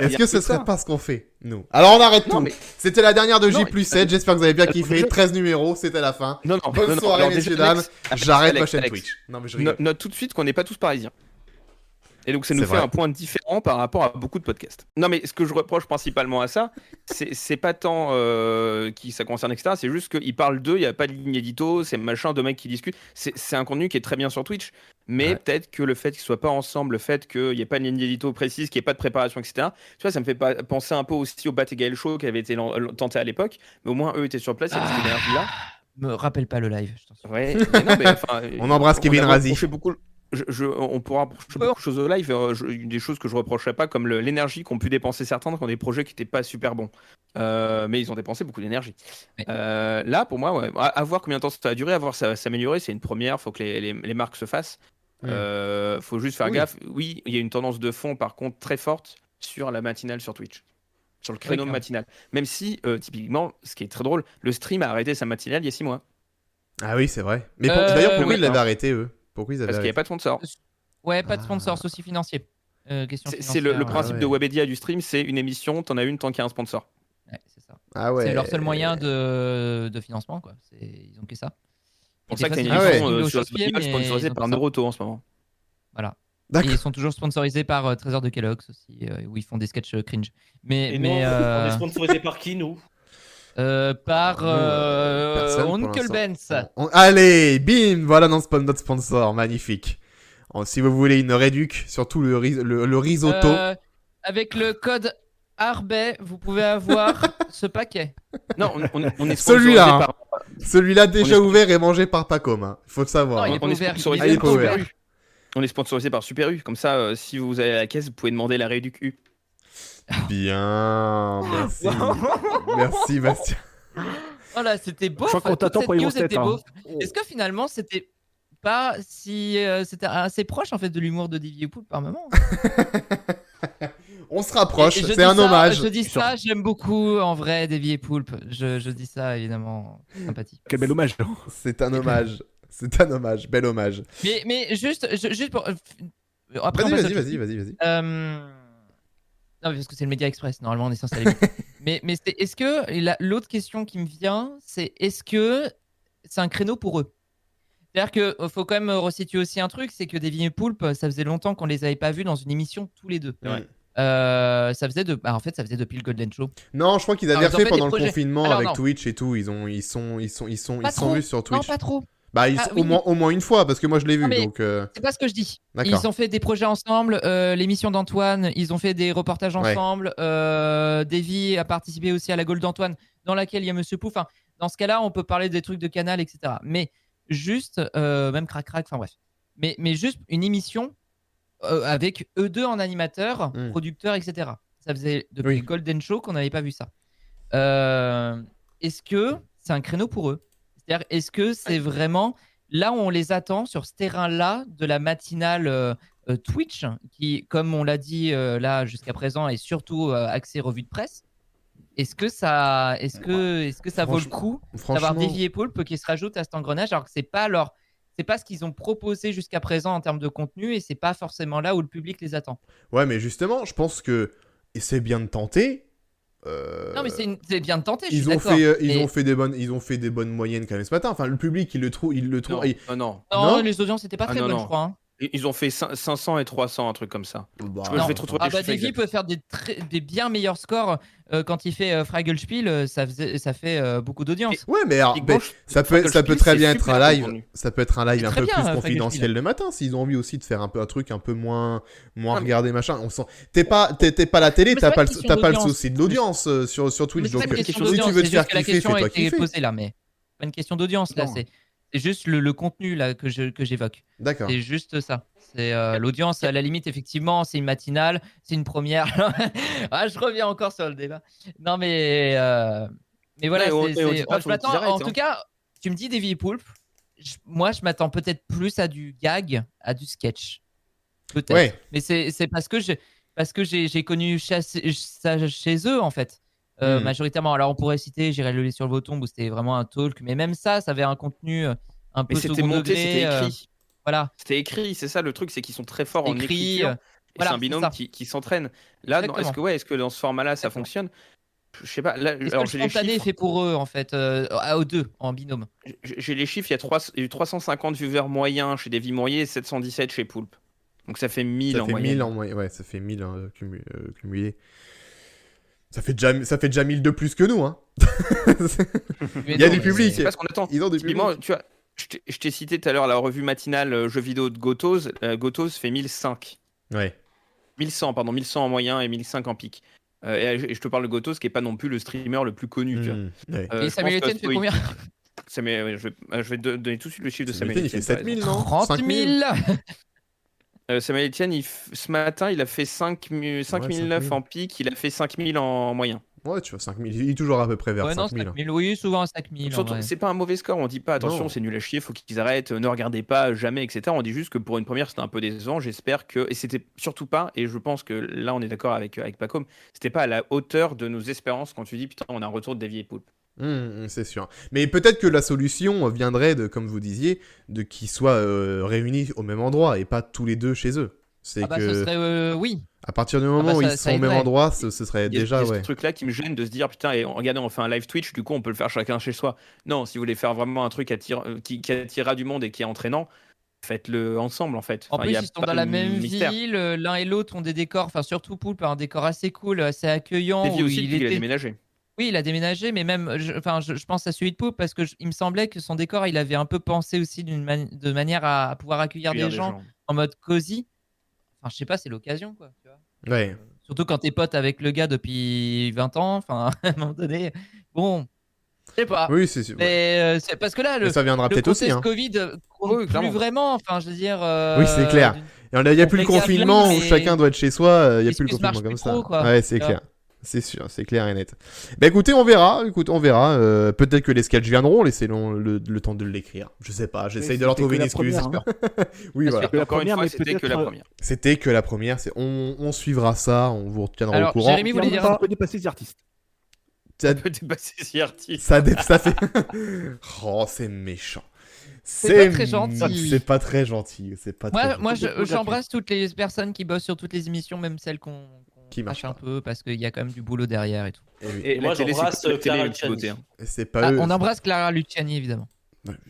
Est-ce y a que un ce peu serait ça. pas ce qu'on fait, nous? Alors on arrête Non, tout. mais- C'était la dernière de Non, J+7. J'espère que vous avez bien kiffé. je- 13 numéros, c'était la fin. Non, Bonne soirée, alors déjà, messieurs, dames. Alex, J'arrête ma Alex, chaîne Alex, Twitch. Non, mais je rigole. Note tout de suite qu'on n'est pas tous parisiens. Et donc ça nous C'est fait vrai. un point différent par rapport à beaucoup de podcasts. Non mais ce que je reproche principalement à ça, c'est pas tant qui ça concerne, etc. C'est juste qu'ils parlent d'eux, il n'y a pas de ligne édito, c'est machin, deux mecs qui discutent. C'est un contenu qui est très bien sur Twitch. Mais Ouais. peut-être que le fait qu'ils soient pas ensemble, le fait qu'il n'y ait pas de ligne édito précise, qu'il n'y ait pas de préparation, etc. Tu vois, ça me fait penser un peu aussi au Bat et Gaël Show qui avait été tenté à l'époque. Mais au moins eux étaient sur place, il y avait cette énergie-là. Me rappelle pas le live, je t'en supplie. Ouais, mais non, mais, enfin, On embrasse Kevin a Razi. reproché beaucoup. On pourra reprocher beaucoup de choses au live, des choses que je reprocherais pas, comme l'énergie qu'ont pu dépenser certains dans des projets qui n'étaient pas super bons. Mais ils ont dépensé beaucoup d'énergie. Ouais. Là, pour moi, ouais, à voir combien de temps ça va durer, à voir ça s'améliorer, c'est une première, faut que les marques se fassent. Faut juste faire Oui. gaffe. Oui, il y a une tendance de fond, par contre, très forte sur la matinale sur Twitch. Sur le créneau D'accord. matinal. Même si, typiquement, ce qui est très drôle, le stream a arrêté sa matinale il y a 6 mois. Ah oui, c'est vrai. Mais d'ailleurs, pourquoi oui, ils l'avaient arrêté, eux? Pourquoi ils avaient Parce qu'il n'y avait arrêté? pas de sponsor. Ouais, pas de Ah. sponsor, souci financier. Question C'est le financière, principe ouais. de Webedia du stream, c'est une émission, t'en as une tant qu'il y a un sponsor. Ouais, c'est ça. Ah ouais. C'est leur seul moyen de financement, quoi. Ils ont que ça. C'est pour Et ça des que t'as une fois, Ah c'est émission des sur chausse-pieds, Webedia mais sponsorisée ils ont par que ça. Naruto en ce moment. Voilà. Et D'accord. ils sont toujours sponsorisés par Trésor de Kellogg's aussi, où ils font des sketchs cringe. Et nous, on est sponsorisé par qui, nous? Par Personne pour Oncle l'instant. Benz. Allez, bim, voilà notre sponsor, magnifique. Si vous voulez une réduc, surtout le risotto. Avec le code ARBET, vous pouvez avoir ce paquet. Non, on est Celui-là, sponsorisé hein. par. Celui-là déjà est- ouvert et mangé par Pacom, hein. Faut le savoir. Non, il hein. est pas On est ouvert, sponsorisé il est par pas ouvert. Super U. On est sponsorisé par Super U. Comme ça, si vous allez à la caisse, vous pouvez demander la réduc U. Bien, merci. Merci, Bastien. Oh là, c'était beau. Je crois qu'on t'attend pour les grosses têtes, hein. Est-ce que finalement, c'était pas si. C'était assez proche en fait de l'humour de Divier Poulpe par moment? On se rapproche, Et je c'est dis un ça- hommage. Je dis ça, j'aime beaucoup en vrai Davy et Poulpe. Je dis ça évidemment, sympathie. Quel bel hommage. C'est un hommage. C'est un hommage, bel hommage. Mais juste pour. Après, on passe à autre chose. Vas-y. Non, parce que c'est le Média Express. Normalement, on est censé aller vite. mais est-ce que l'autre question qui me vient, c'est est-ce que c'est un créneau pour eux? C'est-à-dire qu'il faut quand même resituer aussi un truc, c'est que Davy et Poulpe, ça faisait longtemps qu'on les avait pas vus dans une émission tous les deux. Ouais. Ça faisait depuis le Golden Show. Non, je crois qu'ils avaient Alors, ils ont refait fait pendant des le projets. confinement Alors, avec non. Twitch et tout. Ils sont trop. vus sur Twitch. Non, pas trop. Bah, oui. au moins une fois, parce que moi je l'ai vu. Non, mais- Donc, C'est pas ce que je dis. d'accord. Ils ont fait des projets ensemble, l'émission d'Antoine, ils ont fait des reportages Ouais. ensemble. Davy a participé aussi à la Gaule d'Antoine, dans laquelle il y a Monsieur Pouf. Enfin, dans ce cas-là, on peut parler des trucs de Canal, etc. Mais juste, même Crac, enfin bref, mais juste une émission avec eux deux en animateur, producteur, etc. Ça faisait depuis le Golden Show qu'on n'avait pas vu ça. Est-ce que c'est un créneau pour eux? C'est-à-dire, est-ce que c'est vraiment là où on les attend sur ce terrain-là de la matinale Twitch, qui, comme on l'a dit là jusqu'à présent, est surtout axé revue de presse? Est-ce que ça vaut le coup d'avoir Davy et Poulpe qui se rajoutent à cet engrenage alors que c'est pas ce qu'ils ont proposé jusqu'à présent en termes de contenu et c'est pas forcément là où le public les attend. Ouais, mais justement, je pense que c'est bien de tenter. Non, mais c'est bien de tenter. Ils ont fait des bonnes moyennes quand même ce matin. Enfin, le public, il le trouve. Non, les audiences n'étaient pas très bonnes, je crois. Hein. Ils ont fait 500 et 300, un truc comme ça. Davy peut faire des bien meilleurs scores quand il fait Fraggle ça fait beaucoup d'audience. Ouais, mais ça peut très bien être un live. Ça peut être un live un peu plus confidentiel le matin s'ils ont envie aussi de faire un truc un peu moins regardé machin. On sent t'es pas la télé, t'as pas le souci de l'audience sur Twitch. Donc si tu veux te faire kiffer, fais-toi kiffer. Posée là, mais pas une question d'audience là. C'est juste le contenu là que j'évoque. D'accord. C'est juste ça. C'est l'audience, à la limite, effectivement, c'est une matinale, c'est une première. Je reviens encore sur le débat. Non, mais voilà, je m'attends. En tout cas, tu me dis Davy et Poulpe. Moi, je m'attends peut-être plus à du gag, à du sketch. Peut-être. Ouais. Mais c'est parce que j'ai connu ça chez eux, en fait. Majoritairement. Alors, on pourrait citer J'irai le lait sur le bouton où c'était vraiment un talk, mais même ça avait un contenu un peu second degré. C'était écrit. Voilà. C'était écrit, c'est ça le truc, c'est qu'ils sont très forts en écriture. C'est un binôme qui s'entraîne. Là, est-ce que dans ce format-là, ça fonctionne? Je sais pas. Là, alors, j'ai les chiffres. Est fait pour eux, en fait, aux deux, en binôme. J'ai les chiffres, il y a eu 350 viewers moyens chez Davy Mourier et 717 chez Poulpe. Donc ça fait 1000 en moyenne. Ouais, ça fait 1000 cumulés. Ça fait déjà 1000 de plus que nous, hein. Il y a du public. C'est pas ce qu'on attend. Ils ont du public. Tu vois, je t'ai cité tout à l'heure la revue matinale jeux vidéo de Gotos. Gotos fait 1005. Ouais. 1100 en moyen et 1005 en pic. Et je te parle de Gotos qui est pas non plus le streamer le plus connu. Tu vois. Ouais. Et Samuel Etienne fait combien? Je vais donner tout de suite le chiffre de Samuel Etienne. Il fait 7000, non? 30 000. Samuel Etienne, ce matin, il a fait 5009 en pic, il a fait 5000 en moyen. Ouais, tu vois, 5000. Il est toujours à peu près vers 5000. 5000, oui, souvent à 5000. C'est pas un mauvais score, on dit pas attention, c'est nul à chier, faut qu'ils arrêtent, ne regardez pas jamais, etc. On dit juste que pour une première, c'était un peu décevant. J'espère que. Et c'était surtout pas, et je pense que là, on est d'accord avec Pacom, c'était pas à la hauteur de nos espérances quand tu dis putain, on a un retour de Davy et Poulpe. C'est sûr. Mais peut-être que la solution viendrait de, comme vous disiez, de qu'ils soient réunis au même endroit et pas tous les deux chez eux. C'est que ce serait oui. À partir du moment où ils sont au même endroit, ce serait déjà. Il y a ce truc-là qui me gêne de se dire putain, et regardez, on fait un live Twitch, du coup on peut le faire chacun chez soi. Non, si vous voulez faire vraiment un truc qui attirera du monde et qui est entraînant, faites-le ensemble en fait. En plus, ils sont dans la même ville, l'un et l'autre ont des décors, enfin surtout Poulpe a un décor assez cool, assez accueillant. Davy aussi, il a déménagé. Oui, il a déménagé, mais même, je pense à celui de Poulpe parce que il me semblait que son décor, il avait un peu pensé aussi de manière à pouvoir accueillir des gens en mode cosy. Enfin, je sais pas, c'est l'occasion, quoi. Tu vois. Ouais. Surtout quand t'es pote avec le gars depuis 20 ans, enfin, à un moment donné, bon, je sais pas. Oui, c'est sûr. Mais c'est parce que là, ça viendra peut-être aussi. Hein. Covid, plus vraiment. Enfin, je veux dire. Oui, c'est clair. Il n'y a plus le confinement où chacun doit être chez soi. Il n'y a plus le confinement comme ça. Ouais, c'est clair. C'est sûr, c'est clair et net. Bah écoutez, on verra. Peut-être que les sketchs viendront, laissez-nous le temps de l'écrire. Je sais pas, j'essaye de leur trouver une excuse. Oui, voilà. Encore une fois, c'était que la première. C'était que la première. On suivra ça, on vous retiendra au courant. Jérémy voulait dire. Ça peut dépasser les artistes. Ça peut dépasser les artistes. Ça fait. Oh, c'est méchant. C'est pas très gentil. C'est pas très gentil. Moi, j'embrasse toutes les personnes qui bossent sur toutes les émissions, même celles qui marche un peu parce qu'il y a quand même du boulot derrière et tout. Et moi j'embrasse Clara Luciani. C'est pas eux. On embrasse Clara Luciani évidemment.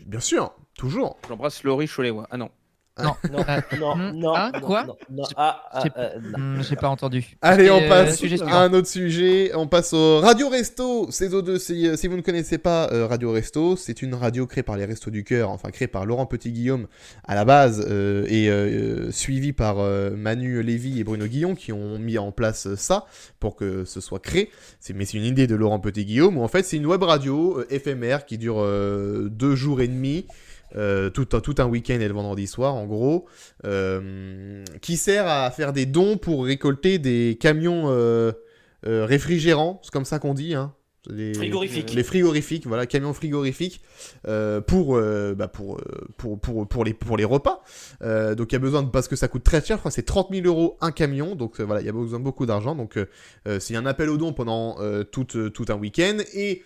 Bien sûr, toujours. J'embrasse Laurie Cholet. Ah non. Non. Quoi j'ai pas entendu. Allez, on passe à un autre sujet. On passe au Radio Resto. Saison 2. Si vous ne connaissez pas Radio Resto, c'est une radio créée par les Restos du Cœur, enfin créée par Laurent Petit-Guillaume à la base et suivie par Manu Lévy et Bruno Guillon qui ont mis en place ça pour que ce soit créé. Mais c'est une idée de Laurent Petit-Guillaume où en fait c'est une web radio éphémère qui dure 2 jours et demi. tout un week-end et le vendredi soir, en gros, qui sert à faire des dons pour récolter des camions réfrigérants, c'est comme ça qu'on dit, hein. Frigorifiques. Les frigorifiques, voilà, camions frigorifiques pour les repas. Donc il y a besoin parce que ça coûte très cher, je crois que c'est 30 000 € un camion, donc voilà, il y a besoin de beaucoup d'argent. Donc c'est un appel aux dons pendant tout un week-end et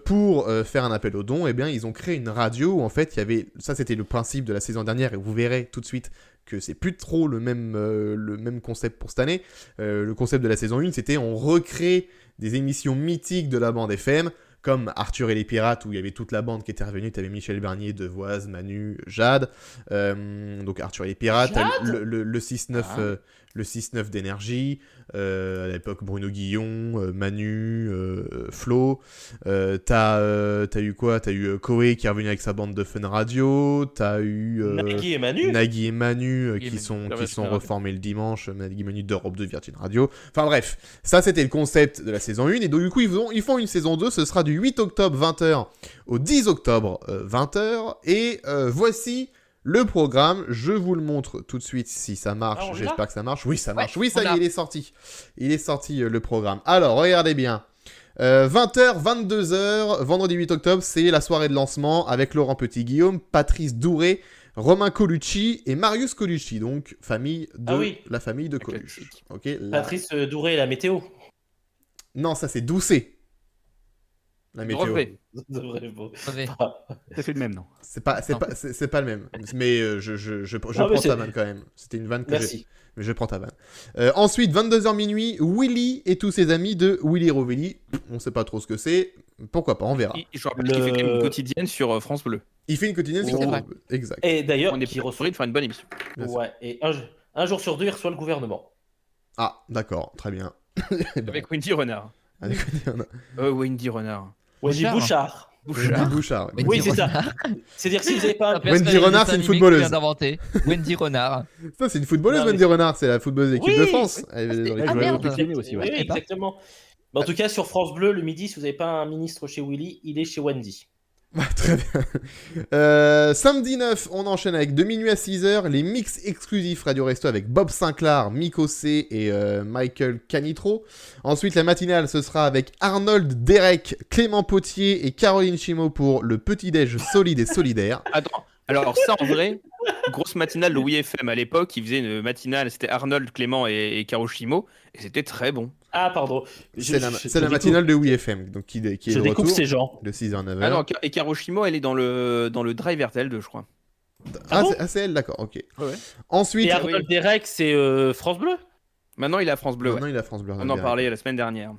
pour faire un appel aux dons, eh bien ils ont créé une radio où en fait il y avait, ça c'était le principe de la saison dernière et vous verrez tout de suite que c'est plus trop le même concept pour cette année. Le concept de la saison 1, c'était on recrée des émissions mythiques de la bande FM, comme Arthur et les Pirates, où il y avait toute la bande qui était revenue. Tu avais Michel Bernier, Devoise, Manu, Jade. Donc Arthur et les Pirates, le 6-9 d'énergie. À l'époque, Bruno Guillon, Manu, Flo. T'as eu quoi? T'as eu Koé qui est revenu avec sa bande de Fun Radio. T'as eu Nagui et Manu qui sont reformés le dimanche. Nagui et Manu d'Europe 2 Virgin Radio. Enfin bref, ça c'était le concept de la saison 1. Et donc du coup, ils font une saison 2. Ce sera du 8 octobre 20h au 10 octobre 20h. Et voici le programme. Je vous le montre tout de suite si ça marche. J'espère que ça marche. Oui, ça marche. Oui, ça y est, il est sorti. Il est sorti le programme. Alors, regardez bien. 20h, 22h, vendredi 8 octobre, c'est la soirée de lancement avec Laurent Petit-Guillaume, Patrice Douré, Romain Colucci et Marius Colucci. Donc, la famille de Colucci. Okay, Patrice Douré, la météo. Non, ça c'est Doucet. La météo. C'est le même, non? C'est pas le même. Mais je prends ta vanne quand même. C'était une vanne que j'ai. Mais je prends ta vanne. Ensuite, 22h minuit, Willy et tous ses amis de Willy Rovelli. On sait pas trop ce que c'est. Pourquoi pas, on verra. Je rappelle qu'il fait quand même une quotidienne sur France Bleu. Il fait une quotidienne sur France Bleu. Exact. Et d'ailleurs, on est de faire une bonne émission. Ouais, et un jour sur deux, il reçoit le gouvernement. Ah, d'accord, très bien. Avec Wendy Renard. Wendy Renard. Wendy Bouchard. Wendy Bouchard. Oui, c'est ça. C'est-à-dire que si vous n'avez pas... Wendy Renard, c'est une footballeuse. Wendy Renard. Ça, c'est une footballeuse, Wendy Renard. C'est la footballeuse de l'équipe de France. Oui, exactement. Mais en tout cas, sur France Bleu, le midi, si vous n'avez pas un ministre chez Willy, il est chez Wendy. Très bien. Samedi 9, on enchaîne avec de minuit à 6h, les mix exclusifs Radio Resto avec Bob Sinclair, Miko C et Michael Canitro. Ensuite, la matinale, ce sera avec Arnold Derek, Clément Potier et Caroline Chimo pour le petit-déj solide et solidaire. Attends, alors ça en vrai, grosse matinale de WeFM à l'époque, ils faisaient une matinale, c'était Arnold, Clément et Caro Chimo, et c'était très bon. Ah, pardon. C'est la matinale de WeFM, donc qui est de retour ces gens. De 6h à 9h. Ah non, et Caro Chimo, elle est dans le Drive RTL 2, je crois. C'est elle, d'accord, ok. Ouais. Ensuite, et Arnold Derek, c'est France Bleu. Maintenant, il est à France Bleu. Il est à France Bleu. On en parlait la semaine dernière.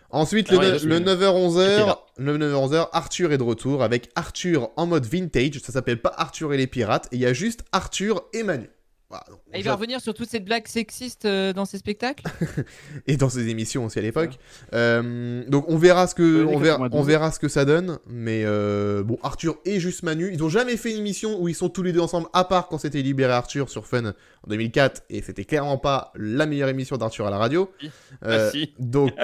Ensuite, le 9h-11h, Arthur est de retour avec Arthur en mode vintage. Ça s'appelle pas Arthur et les pirates. Et il y a juste Arthur et Manu. Voilà, donc, il va revenir sur toutes ces blagues sexistes dans ses spectacles. Et dans ses émissions aussi à l'époque. Donc on verra ce que ça donne. Mais bon, Arthur et juste Manu, ils ont jamais fait une émission où ils sont tous les deux ensemble, à part quand c'était Libéré Arthur sur Fun en 2004, et c'était clairement pas la meilleure émission d'Arthur à la radio. Si. Donc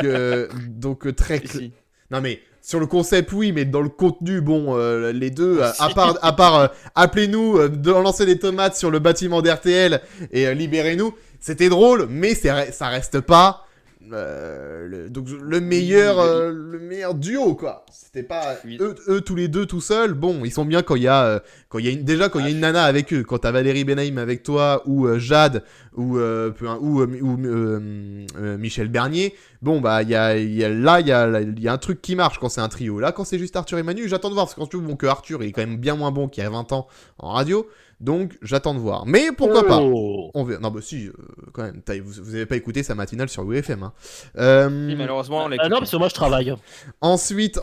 très si. Non mais sur le concept oui, mais dans le contenu bon, les deux à part appelez-nous, lancer des tomates sur le bâtiment d'RTL et libérez-nous, c'était drôle, mais ça reste pas le meilleur duo quoi. C'était pas eux tous les deux tout seuls. Bon, ils sont bien quand il y a une nana avec eux, quand t'as Valérie Benaïm avec toi ou Jade ou Michel Bernier. Bon bah il y a un truc qui marche quand c'est un trio. Là quand c'est juste Arthur et Manu, j'attends de voir parce que que Arthur il est quand même bien moins bon qu'il y a 20 ans en radio. Donc j'attends de voir. Mais pourquoi pas. On verra. Non bah si quand même. Vous avez pas écouté sa matinale sur WFM hein. Oui, malheureusement on l'a écouté. Non parce que moi je travaille. Ensuite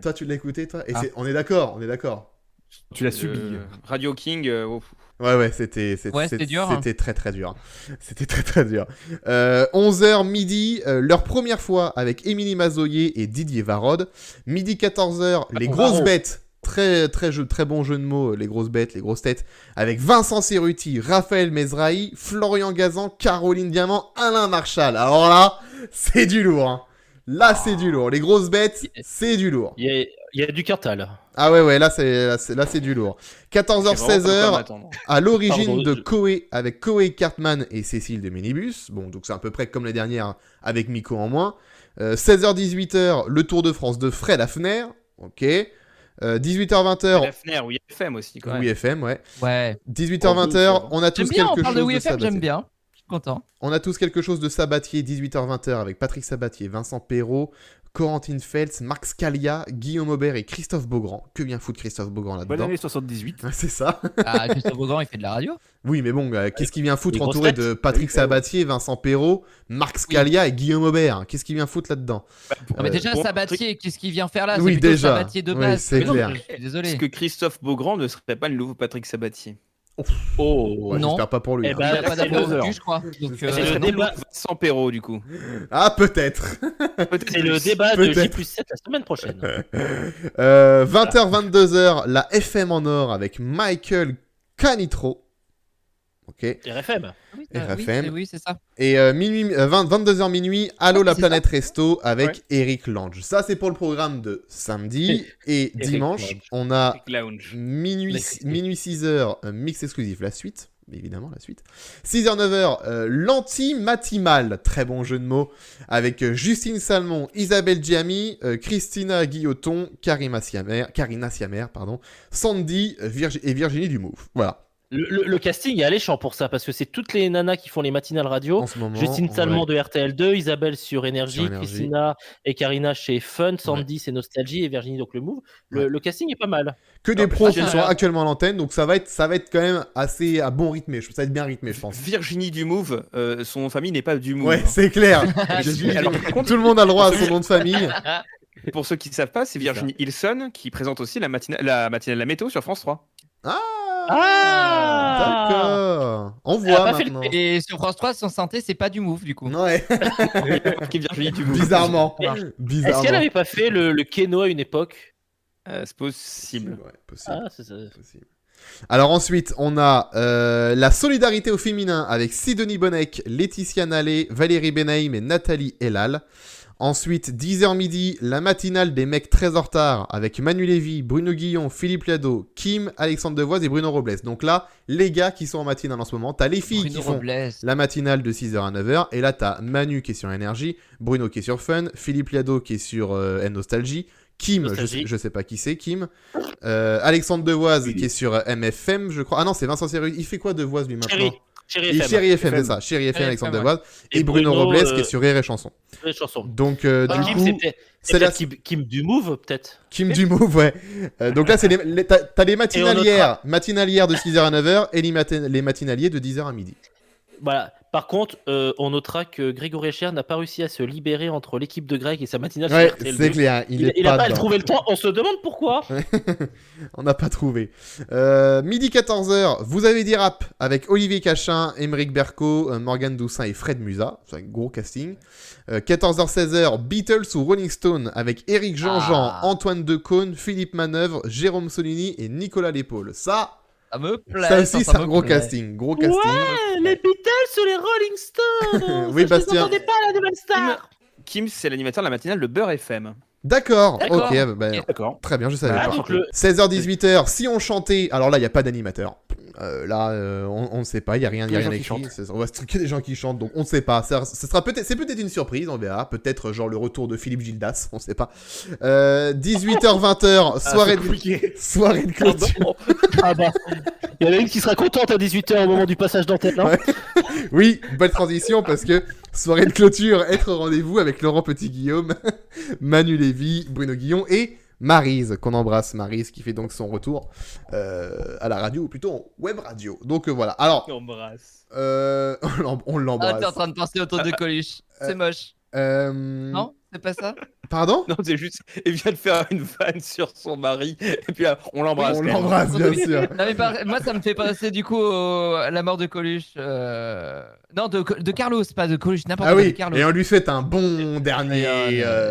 toi tu l'as écouté toi et on est d'accord. Tu l'as subi. Radio King. Ouais, c'était dur. C'était très très dur. C'était très très dur. 11h midi, leur première fois avec Émilie Mazoyer et Didier Varod. Midi 14h, les grosses bêtes. Très bon jeu de mots, les grosses bêtes, les grosses têtes, avec Vincent Cerruti, Raphaël Mezrahi, Florian Gazan, Caroline Diamant, Alain Marchal. Alors là, c'est du lourd. Hein. Là, c'est du lourd. Les grosses bêtes, c'est du lourd. Il y a du Quintal. Ah ouais, là, c'est du lourd. 14h, 16h, à l'origine Pardon, de Koei, avec Koei Cartman et Cécile de Minibus. Bon, donc c'est à peu près comme les dernières, avec Miko en moins. 16h, 18h, le Tour de France de Fred Hafner. Ok. 18h, 20h. Hafner, oui, FM aussi, quand même. Oui, FM, ouais. Ouais. 18h, 20h, on a J'aime tous bien, on quelque parle de chose de WFM, j'aime Sabatier. bien. Je suis content. On a tous quelque chose de Sabatier, 18h, 20h, avec Patrick Sabatier, Vincent Perrault, Corentin Feltz, Marc Scalia, Guillaume Aubert et Christophe Beaugrand. Que vient foutre Christophe Beaugrand Bonne là-dedans? année 78. C'est ça. Ah, Christophe Beaugrand, il fait de la radio. Oui, mais bon, qu'est-ce qu'il vient foutre Les grosses entouré têtes. de Patrick Oui, Sabatier, Vincent Perrault, Marc Scalia et Guillaume Aubert? Qu'est-ce qu'il vient foutre là-dedans? Non, mais déjà, bon, Sabatier, qu'est-ce qu'il vient faire là? Oui, C'est plutôt déjà. Sabatier de Oui, base. c'est Mais non, clair. Je suis désolé. Est-ce que Christophe Beaugrand ne serait pas le nouveau Patrick Sabatier? Oh. Ouais, Non. J'espère pas pour lui. Eh hein. ben, Il a pas c'est d'amour le- je crois. Donc, C'est Ce le serait débat. le nouveau Vincent Perrault, du coup. Ah, peut-être. C'est le débat de Peut-être. J+7 la semaine prochaine. 20h, 22h, la FM en or avec Michael Canitro. Ok. RFM. oui, RFM. oui, c'est ça. Et 22h minuit, Allô la c'est planète Resto avec Ouais. Eric Lange. Ça, c'est pour le programme de samedi. Et Eric dimanche, Lange. on a Lounge. minuit L'exclusif. 6h, mix exclusif, la suite. Évidemment, la suite. 6h, 9h, l'anti-matimal. Très bon jeu de mots. Avec Justine Salmon, Isabelle Giami, Christina Guilloton, Karina Siamer, pardon, Sandy et Virginie Dumouve. Voilà. Le casting est alléchant pour ça, parce que c'est toutes les nanas qui font les matinales radio. En ce moment. Justine ouais. Salmon de RTL2, Isabelle sur Énergie, Sur Énergie. Christina et Karina chez Fun, Sandy c'est Nostalgie et Virginie donc le Move. Le casting est pas mal. Que des Non, pros mais qui ça, sont actuellement à l'antenne, donc ça va être quand même assez à bon rythmé. Ça va être bien rythmé, je pense. Virginie Dumouve, son nom de famille n'est pas Dumouve. Ouais, c'est clair. Alors, par contre, Tout le monde a le droit à son nom de famille. pour ceux qui ne savent pas, c'est Virginie Ilson qui présente aussi la matinale de la météo sur France 3. D'accord. On Elle a voit pas fait le maintenant. Et sur France 3, son synthé, c'est pas du move du coup. Ouais, Qui est Virginie Dumouve. bizarrement. Est-ce qu'elle Bizarrement. n'avait pas fait le Keno à une époque? C'est possible. Ouais, possible. Ah, c'est ça. Possible. Alors ensuite, on a la solidarité au féminin avec Sidonie Bonnec, Laetitia Nallet, Valérie Benaïm et Nathalie Elal. Ensuite, 10h midi, la matinale des mecs très en retard avec Manu Lévy, Bruno Guillon, Philippe Liado, Kim, Alexandre Devoise et Bruno Robles. Donc là, les gars qui sont en matinale en ce moment, t'as les filles Bruno qui font Robles. la matinale de 6h à 9h, et là t'as Manu qui est sur Énergie, Bruno qui est sur Fun, Philippe Liado qui est sur Nostalgie, Kim, Nostalgie. je sais pas qui c'est, Kim, Alexandre Devoise qui est sur MFM, je crois. Ah non, c'est Vincent Sérieux. Il fait quoi Devoise lui maintenant? Chérie Et FM. Chéri FM, FM. c'est ça. Chéri FM, FM, Alexandre ouais. Devoise. Et Et Bruno Bruno, Robles qui est sur Rire et Chanson. Les chansons. Donc, Kim, du coup, c'est c'est la Kim du Move, peut-être. Kim du Move, ouais. Donc là, c'est t'as les matinalières de 6h à 9h et les matinaliers de 10h à midi. Voilà. Par contre, on notera que Grégory Cher n'a pas réussi à se libérer entre l'équipe de Greg et sa matinale Ouais, sur RTL2. c'est clair. Il est Il a pas dedans. trouvé le temps. On se demande pourquoi. On n'a pas trouvé. Midi 14h, vous avez dit rap avec Olivier Cachin, Émeric Berco, Morgane Doussin et Fred Musa. C'est un gros casting. 14h-16h, Beatles ou Rolling Stone avec Éric Jean-Jean, Antoine Decaune, Philippe Manœuvre, Jérôme Solini et Nicolas Lépaule. Ça me plaît. aussi, c'est un me gros plaît. casting. Gros casting. Ouais, les Beatles ou les Rolling Stones. Oui, Ça, Bastien. Je n'entendais pas la nouvelle star. Kim, c'est l'animateur de la matinale de Beurre FM. D'accord. D'accord. Ok, bah, D'accord. très bien, je savais Ah, pas. donc le... 16h-18h, si on chantait, alors là, il n'y a pas d'animateur. On ne sait pas, il n'y a rien, Que des gens qui écrit. chantent. On va que des gens qui chantent, donc on ne sait pas. C'est peut-être une surprise, on verra. Peut-être genre le retour de Philippe Gildas, on ne sait pas. 18h-20h, soirée de clôture. Ah bah, il y en a une qui sera contente à 18h au moment du passage d'antenne. Hein. Ouais. Oui, belle transition parce que soirée de clôture, être au rendez-vous avec Laurent Petit-Guillaume, Manu Lévy, Bruno Guillon et Maryse, qu'on embrasse. Maryse qui fait donc son retour à la radio, ou plutôt en web radio. Donc voilà. Alors, On embrasse. on Ah, l'embrasse. t'es en train de penser au tour de Coluche. C'est moche. Non, c'est pas ça. Pardon? Non, c'est juste, il vient de faire une vanne sur son mari, et puis on l'embrasse. On quand même. l'embrasse, bien sûr. Non, mais moi, ça me fait penser du coup à la mort de Coluche. Non, de Carlos, pas de Coluche, n'importe Ah quoi. oui, De Carlos. et on lui fait un bon dernier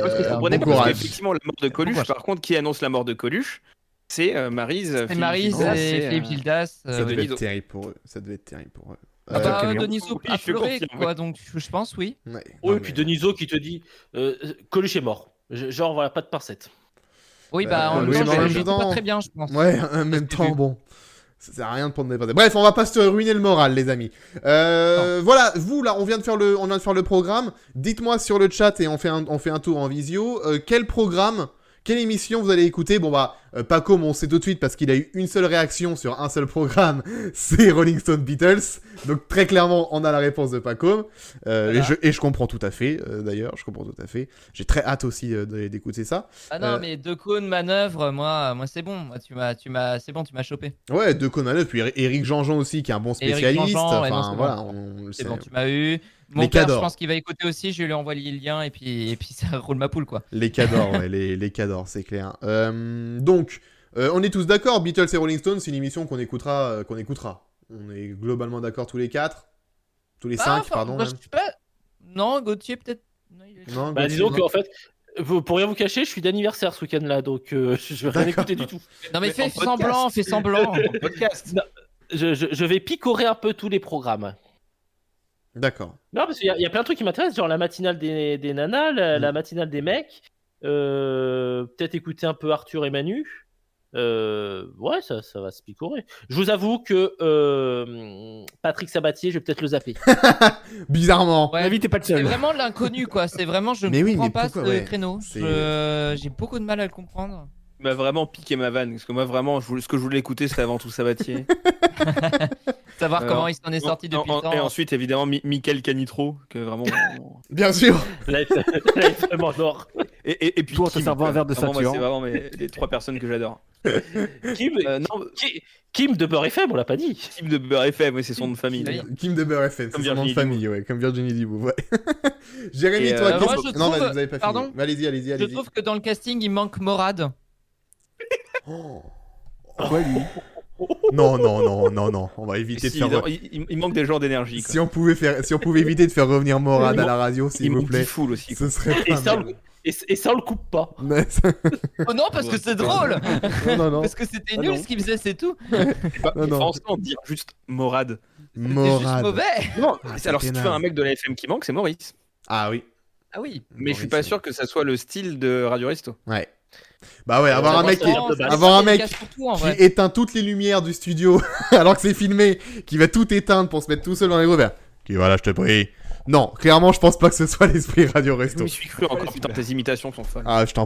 Parce que vous bon comprenez pas, courage. parce qu'effectivement, la mort de Coluche, courage. par contre, qui annonce la mort de Coluche, c'est Maryse. C'est Philippe Maryse Gildas et Philippe Gildas. Ça devait Denise. être terrible pour eux. Ça devait être terrible pour eux. Ah bah, Camion. Deniso Oui, a je pleuré, confirme, quoi, donc je pense, oui. Ouais, Oui, non, et puis mais- Deniso qui te dit Coluche est mort. Genre, voilà, pas de pincette. Oui, bah, en oui, même temps, mais en même j'étais temps- pas très bien, je pense. Ouais, en même que temps, j'ai vu. bon. Ça sert à rien de prendre des pincettes. Bref, on va pas se ruiner le moral, les amis. Voilà, vous, là, on vient de faire le programme. Dites-moi sur le chat et on fait un tour en visio. Quel programme, quelle émission vous allez écouter? Bon, bah, Paco, on sait tout de suite parce qu'il a eu une seule réaction sur un seul programme. C'est Rolling Stone Beatles. Donc, très clairement, on a la réponse de Paco. Voilà. Et je comprends tout à fait, d'ailleurs. Je comprends tout à fait. J'ai très hâte aussi d'écouter ça. Ah non, mais De Caunes, manœuvre, moi c'est bon. Moi, c'est bon, tu m'as chopé. Ouais, De Conan, puis Eric Jean-Jean aussi, qui est un bon Eric spécialiste. Jean-Jean, ouais, non, Enfin, c'est voilà, bon. on le C'est sait. bon, tu m'as eu. Mon Les père, je cadors. pense qu'il va écouter aussi. Je lui envoie le lien et puis ça roule ma poule, quoi. Les cadors, ouais, les cadors, c'est clair. Donc, on est tous d'accord, Beatles et Rolling Stones, c'est une émission qu'on écoutera. On est globalement d'accord tous les 4. Tous les 5, enfin, pardon. moi, Même. je sais pas. Non, Gauthier, peut-être. Non, Non, Bah, Gauthier, disons non. qu'en fait, pour rien vous cacher, je suis d'anniversaire ce week-end-là, donc je vais rien D'accord. écouter du tout. Non, mais Mais fais en semblant, podcast. fais semblant. Podcast. Je vais picorer un peu tous les programmes. D'accord. Non, parce qu'il y a plein de trucs qui m'intéressent, genre la matinale des nanas, la matinale des mecs, peut-être écouter un peu Arthur et Manu. Ouais, ça va se picorer. Je vous avoue que Patrick Sabatier, je vais peut-être le zapper. Bizarrement. Ouais, L'invité pas le c'est seul. vraiment l'inconnu, quoi. C'est vraiment, je Mais ne oui, comprends mais pas pourquoi, ce ouais. créneau. J'ai beaucoup de mal à le comprendre. Il m'a vraiment piqué ma vanne. Parce que moi, vraiment, ce que je voulais écouter, c'était avant tout Sabatier. Savoir Alors, comment il s'en est sorti depuis le temps. Et ensuite, évidemment, Mickaël Canitro, que vraiment. Bien sûr. Là, il est vraiment mort. Et puis Toi, en te Kim, servant un verre de vraiment, moi, Saturne. c'est vraiment les 3 personnes que j'adore. Kim, Non, Kim de Beurre FM, on l'a pas dit. Kim de Beurre FM, oui, c'est son nom de famille. Oui. d'ailleurs. Kim de Beurre FM, c'est Comme son nom de Virginie famille, ouais, comme Virginie Dibou, ouais. Jérémy, Et, toi, moi, qu'est-ce- je Non, trouve- vas-y, vous avez pas Pardon fini. Allez-y. Je trouve que dans le casting, il manque Morad. Oh. Quoi, lui? Non, on va éviter de Si, faire. non, il manque des gens d'énergie. quoi. Si on pouvait éviter de faire revenir Morad à la radio, Il s'il vous manque plaît, Diffoul aussi. quoi. ce serait Et pas ça, mal. et ça, on le coupe pas. Mais ça- Oh non, parce que c'est drôle. non. Parce que c'était Ah nul non. ce qu'il faisait, c'est tout. Bah, Non, non. Franchement, dire juste Morad. C'était juste Morad. mauvais. Non, Ah, alors c'est si tu pénal. veux un mec de la FM qui manque, c'est Maurice. Ah oui. Ah oui. Mais je suis pas sûr que ça soit le style de Radio Resto. Ouais. Bah ouais, avoir un mec qui, Non, c'est avoir un mec surtout, en qui vrai. éteint toutes les lumières du studio alors que c'est filmé, qui va tout éteindre pour se mettre tout seul dans les revers. Qui voilà, je te prie. Non, clairement, je pense pas que ce soit l'esprit Radio Je Resto. m'y suis cru encore. Putain, tes imitations sont folles. Ah, je t'en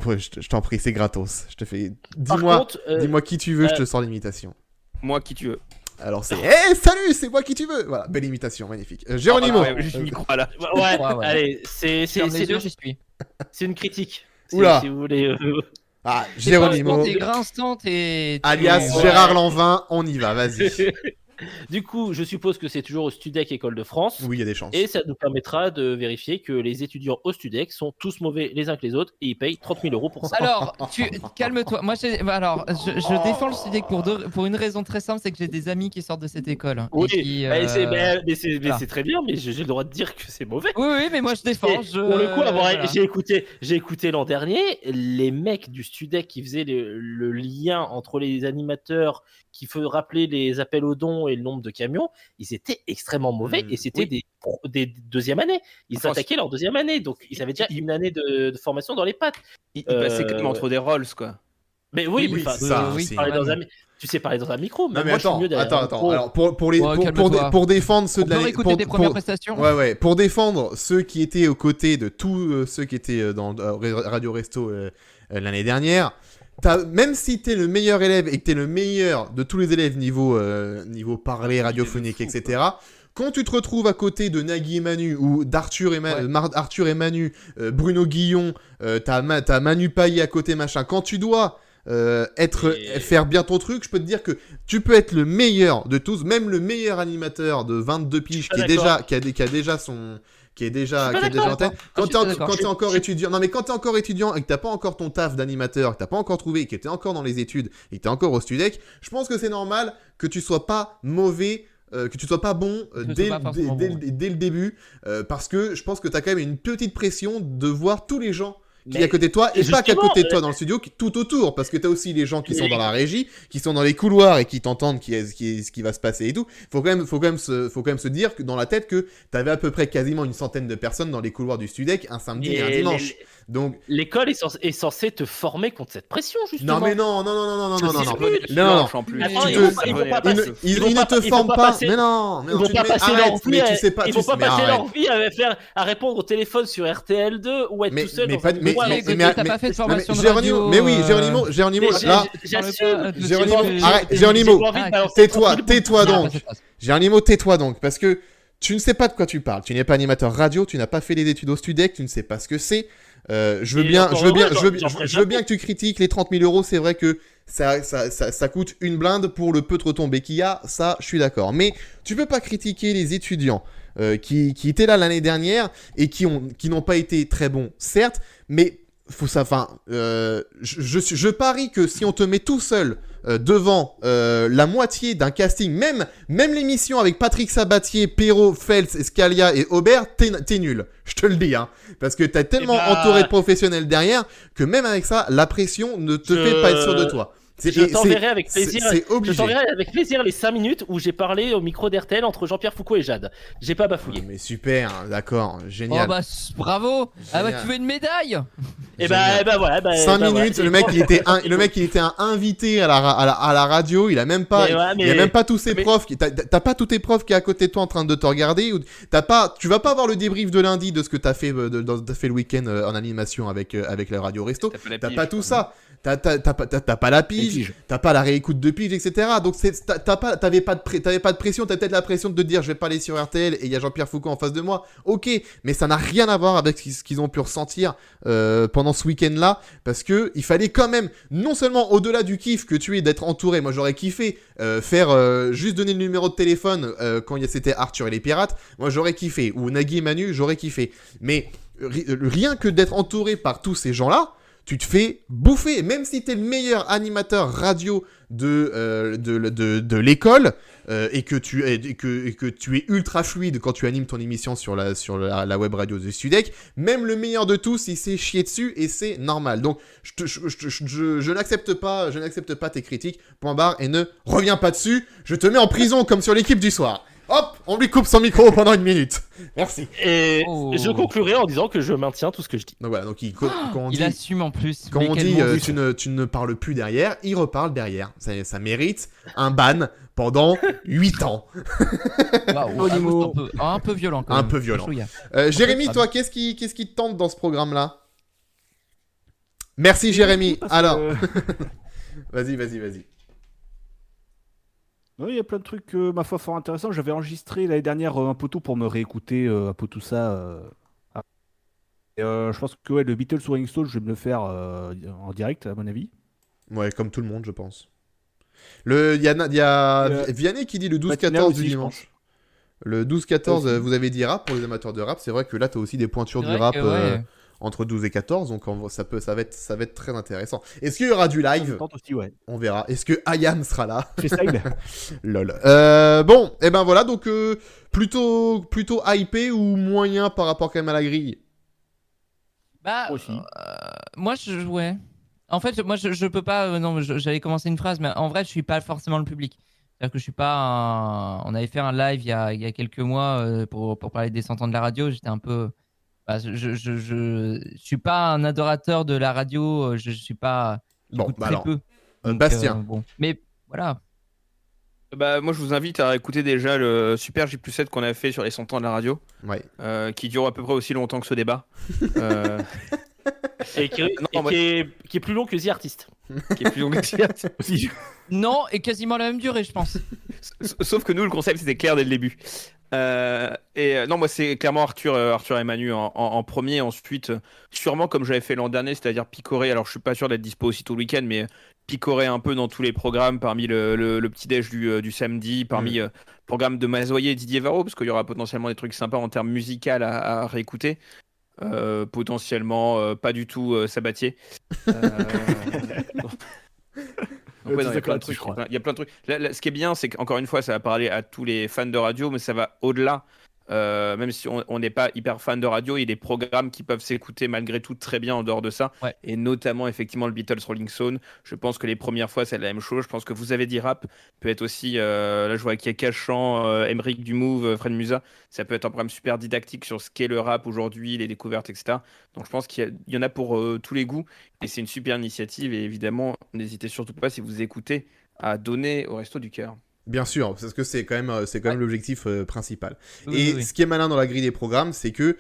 prie, c'est gratos. Je te fais. Par Dis-moi, contre, dis-moi qui tu veux, je te sors l'imitation. Moi, qui tu veux. Alors c'est. Eh, salut, c'est moi qui tu veux. Voilà, belle imitation, magnifique. Géronimo. Ah, ouais, je m'y crois là. ouais, Ouais. allez, c'est Ferme les yeux, j'y suis. une critique. Oula. Si vous voulez. Ah, C'est Géronimo. T'es grinçant, t'es. Alias Ouais. Gérard Lanvin, on y va, vas-y. Du coup, je suppose que c'est toujours au Studec École de France. Oui, il y a des chances. Et ça nous permettra de vérifier que les étudiants au Studec sont tous mauvais les uns que les autres et ils payent 30 000 euros pour ça. Alors, calme-toi. Moi, je défends le Studec pour une raison très simple, c'est que j'ai des amis qui sortent de cette école. Oui, Et qui, mais c'est voilà. très bien, mais j'ai le droit de dire que c'est mauvais. Oui, mais moi je défends. Et pour le coup, voilà. j'ai écouté l'an dernier les mecs du Studec qui faisaient le lien entre les animateurs qui font rappeler les appels aux dons et le nombre de camions. Ils étaient extrêmement mauvais et c'était des deuxième année. Ils Enfin, attaquaient leur deuxième année, donc ils avaient déjà une année de formation dans les pattes. Il passait quand même entre des rolls, quoi. Mais oui, Oui, enfin, ça, tu aussi. parlais tu sais parler dans un micro, mais Non mais moi je suis attends, mieux derrière un attends. micro. Alors pour défendre ceux On de peut la réécouter tes premières prestations. Ouais, pour défendre ceux qui étaient aux côtés de tous ceux qui étaient dans Radio Resto l'année dernière, même si t'es le meilleur élève et que t'es le meilleur de tous les élèves niveau parler, radiophonique, etc. Quand tu te retrouves à côté de Nagui et Manu ou d'Arthur et Manu, Bruno Guillon, t'as Manu Paillet à côté, machin. Quand tu dois faire bien ton truc, je peux te dire que tu peux être le meilleur de tous, même le meilleur animateur de 22 piges qui a déjà en tête. Quand t'es encore étudiant, non mais quand t'es encore étudiant et que t'as pas encore ton taf d'animateur, que t'as pas encore trouvé, que t'es encore dans les études et que t'es encore au Studec, je pense que c'est normal que tu sois pas mauvais. Que tu sois pas bon dès le début, parce que je pense que t'as quand même une petite pression de voir tous les gens qui est à côté de toi, et pas qu'à justement, côté de toi dans le studio, tout autour, parce que t'as aussi les gens qui sont dans la régie, qui sont dans les couloirs et qui t'entendent ce qui va se passer et tout. Faut quand même se dire que dans la tête que t'avais à peu près quasiment une centaine de personnes dans les couloirs du Studec un samedi et un dimanche. Donc l'école est censée te former contre cette pression, justement. non mais non. En plus. Attends, Ils ne te forment pas. Mais non, Ils vont pas passer leur vie. tu sais pas. Ils vont pas passer leur vie à répondre au téléphone sur RTL2 ou être tout seul dans un couloir. T'as pas fait de formation de Géronimo, radio. mais oui, Géronimo, là, J'assume. Géronimo, tais-toi donc. Géronimo, tais-toi donc, parce que tu ne sais pas de quoi tu parles. Tu n'es pas animateur radio, tu n'as pas fait les études au Studec, tu ne sais pas ce que c'est. Je veux bien que tu critiques les 30 000 euros. C'est vrai que ça coûte une blinde pour le peu de retombées qu'il y a. Ça, je suis d'accord. Mais tu peux pas critiquer les étudiants qui étaient là l'année dernière et qui n'ont pas été très bons, certes. Mais faut ça. Enfin, je parie que si on te met tout seul devant la moitié d'un casting, même l'émission avec Patrick Sabatier, Perrault, Feltz, Scalia et Aubert, t'es nul. Je te le dis, hein. Parce que t'as tellement entouré de professionnels derrière que même avec ça, la pression ne te fait pas être sûr de toi. Je t'enverrai avec plaisir. C'est obligé. Je t'enverrai avec plaisir les 5 minutes où j'ai parlé au micro d'RTL entre Jean-Pierre Foucault et Jade. J'ai pas bafouillé. Mais super, d'accord, génial. Oh bah bravo. Ah bah Génial. tu veux une médaille. Et bah voilà. 5 minutes, le mec il était un invité à la radio, il a même pas il a même pas tous ses profs, t'as pas tous tes profs qui est à côté de toi en train de te regarder, ou tu vas pas avoir le débrief de lundi de ce que t'as fait le week-end en animation avec la radio Resto. T'as pas tout ça. T'as pas la pige, t'as pas la réécoute de pige, etc. Donc t'avais pas de pression, t'as peut-être la pression de te dire je vais pas aller sur RTL et il y a Jean-Pierre Foucault en face de moi. Ok, mais ça n'a rien à voir avec ce qu'ils ont pu ressentir pendant ce week-end-là, parce que il fallait quand même, non seulement au-delà du kiff que tu es d'être entouré, moi j'aurais kiffé faire juste donner le numéro de téléphone quand c'était Arthur et les pirates, moi j'aurais kiffé, ou Nagui et Manu, j'aurais kiffé. Mais rien que d'être entouré par tous ces gens-là, tu te fais bouffer, même si t'es le meilleur animateur radio de l'école et que tu es ultra fluide quand tu animes ton émission sur la web radio de Studec, même le meilleur de tous, il s'est chié dessus et c'est normal. Donc je n'accepte pas tes critiques, point barre, et ne reviens pas dessus. Je te mets en prison comme sur l'équipe du soir. Hop, on lui coupe son micro pendant 1 minute. Merci. Et je conclurai en disant que je maintiens tout ce que je dis. Donc voilà, donc il assume en plus. Quand on dit tu ne parles plus derrière, il reparle derrière. Ça mérite un ban pendant 8 ans. Wow, un peu violent quand même. Un peu violent. Jérémy, toi, qu'est-ce qui te tente dans ce programme-là? Merci Jérémy. Alors, vas-y. Oui, il y a plein de trucs, ma foi, fort intéressants. J'avais enregistré l'année dernière un peu tout pour me réécouter un peu tout ça. Et, je pense que le Beatles Rolling Stones, je vais me le faire en direct, à mon avis. Ouais, comme tout le monde, je pense. Il y a Vianney qui dit le 12-14 du dimanche. Le 12-14, vous avez dit rap pour les amateurs de rap. C'est vrai que là, tu as aussi des pointures du rap entre 12 et 14, donc ça va être très intéressant. Est-ce qu'il y aura du live? Aussi, ouais. On verra. Est-ce que Ayam sera là? Freestyle. Lol. Bon, et ben voilà, donc plutôt hypé ou moyen par rapport quand même à la grille? Bah, Aussi. moi, ouais. En fait, moi, je peux pas. Non, j'avais commencé une phrase, mais en vrai, je suis pas forcément le public. C'est-à-dire que je suis pas. On avait fait un live il y a quelques mois pour parler des 100 ans de la radio. J'étais un peu. Bah, je suis pas un adorateur de la radio. Je suis pas. Bon, bah très alors, peu. Donc, Bastien. Bon. Mais voilà. Bah, moi, je vous invite à écouter déjà le Super J+7 qu'on a fait sur les 100 ans de la radio, Ouais. qui dure à peu près aussi longtemps que ce débat. Et qui est plus long que The Artist. Qui est plus long que Aussi. Non, et quasiment la même durée, je pense. Sauf que nous, le concept, c'était clair dès le début. Non, moi, c'est clairement Arthur et Manu en premier. Ensuite, sûrement comme j'avais fait l'an dernier, c'est-à-dire picorer. Alors, je suis pas sûr d'être dispo aussi tout le week-end, mais picorer un peu dans tous les programmes, parmi le petit-déj du samedi, parmi le programme de Mazoyer et Didier Varro, parce qu'il y aura potentiellement des trucs sympas en termes musicaux à réécouter. Potentiellement pas du tout Sabatier. Donc, ouais, non, il y a plein de trucs. Il y a plein de trucs. Là, ce qui est bien, c'est qu'encore une fois, ça va parler à tous les fans de radio, mais ça va au-delà. Même si on n'est pas hyper fan de radio, il y a des programmes qui peuvent s'écouter malgré tout très bien en dehors de ça. Ouais. Et notamment, effectivement, le Beatles Rolling Stone. Je pense que les premières fois, c'est la même chose. Je pense que Vous avez dit rap peut être aussi. Là, je vois qu'il y a Cachan, Emeric Dumouve, Fred Musa. Ça peut être un programme super didactique sur ce qu'est le rap aujourd'hui, les découvertes, etc. Donc, je pense qu'il y en a pour tous les goûts. Et c'est une super initiative. Et évidemment, n'hésitez surtout pas, si vous écoutez, à donner au Resto du Cœur. Bien sûr, parce que c'est quand même l'objectif principal. Oui, Et oui. ce qui est malin dans la grille des programmes, c'est que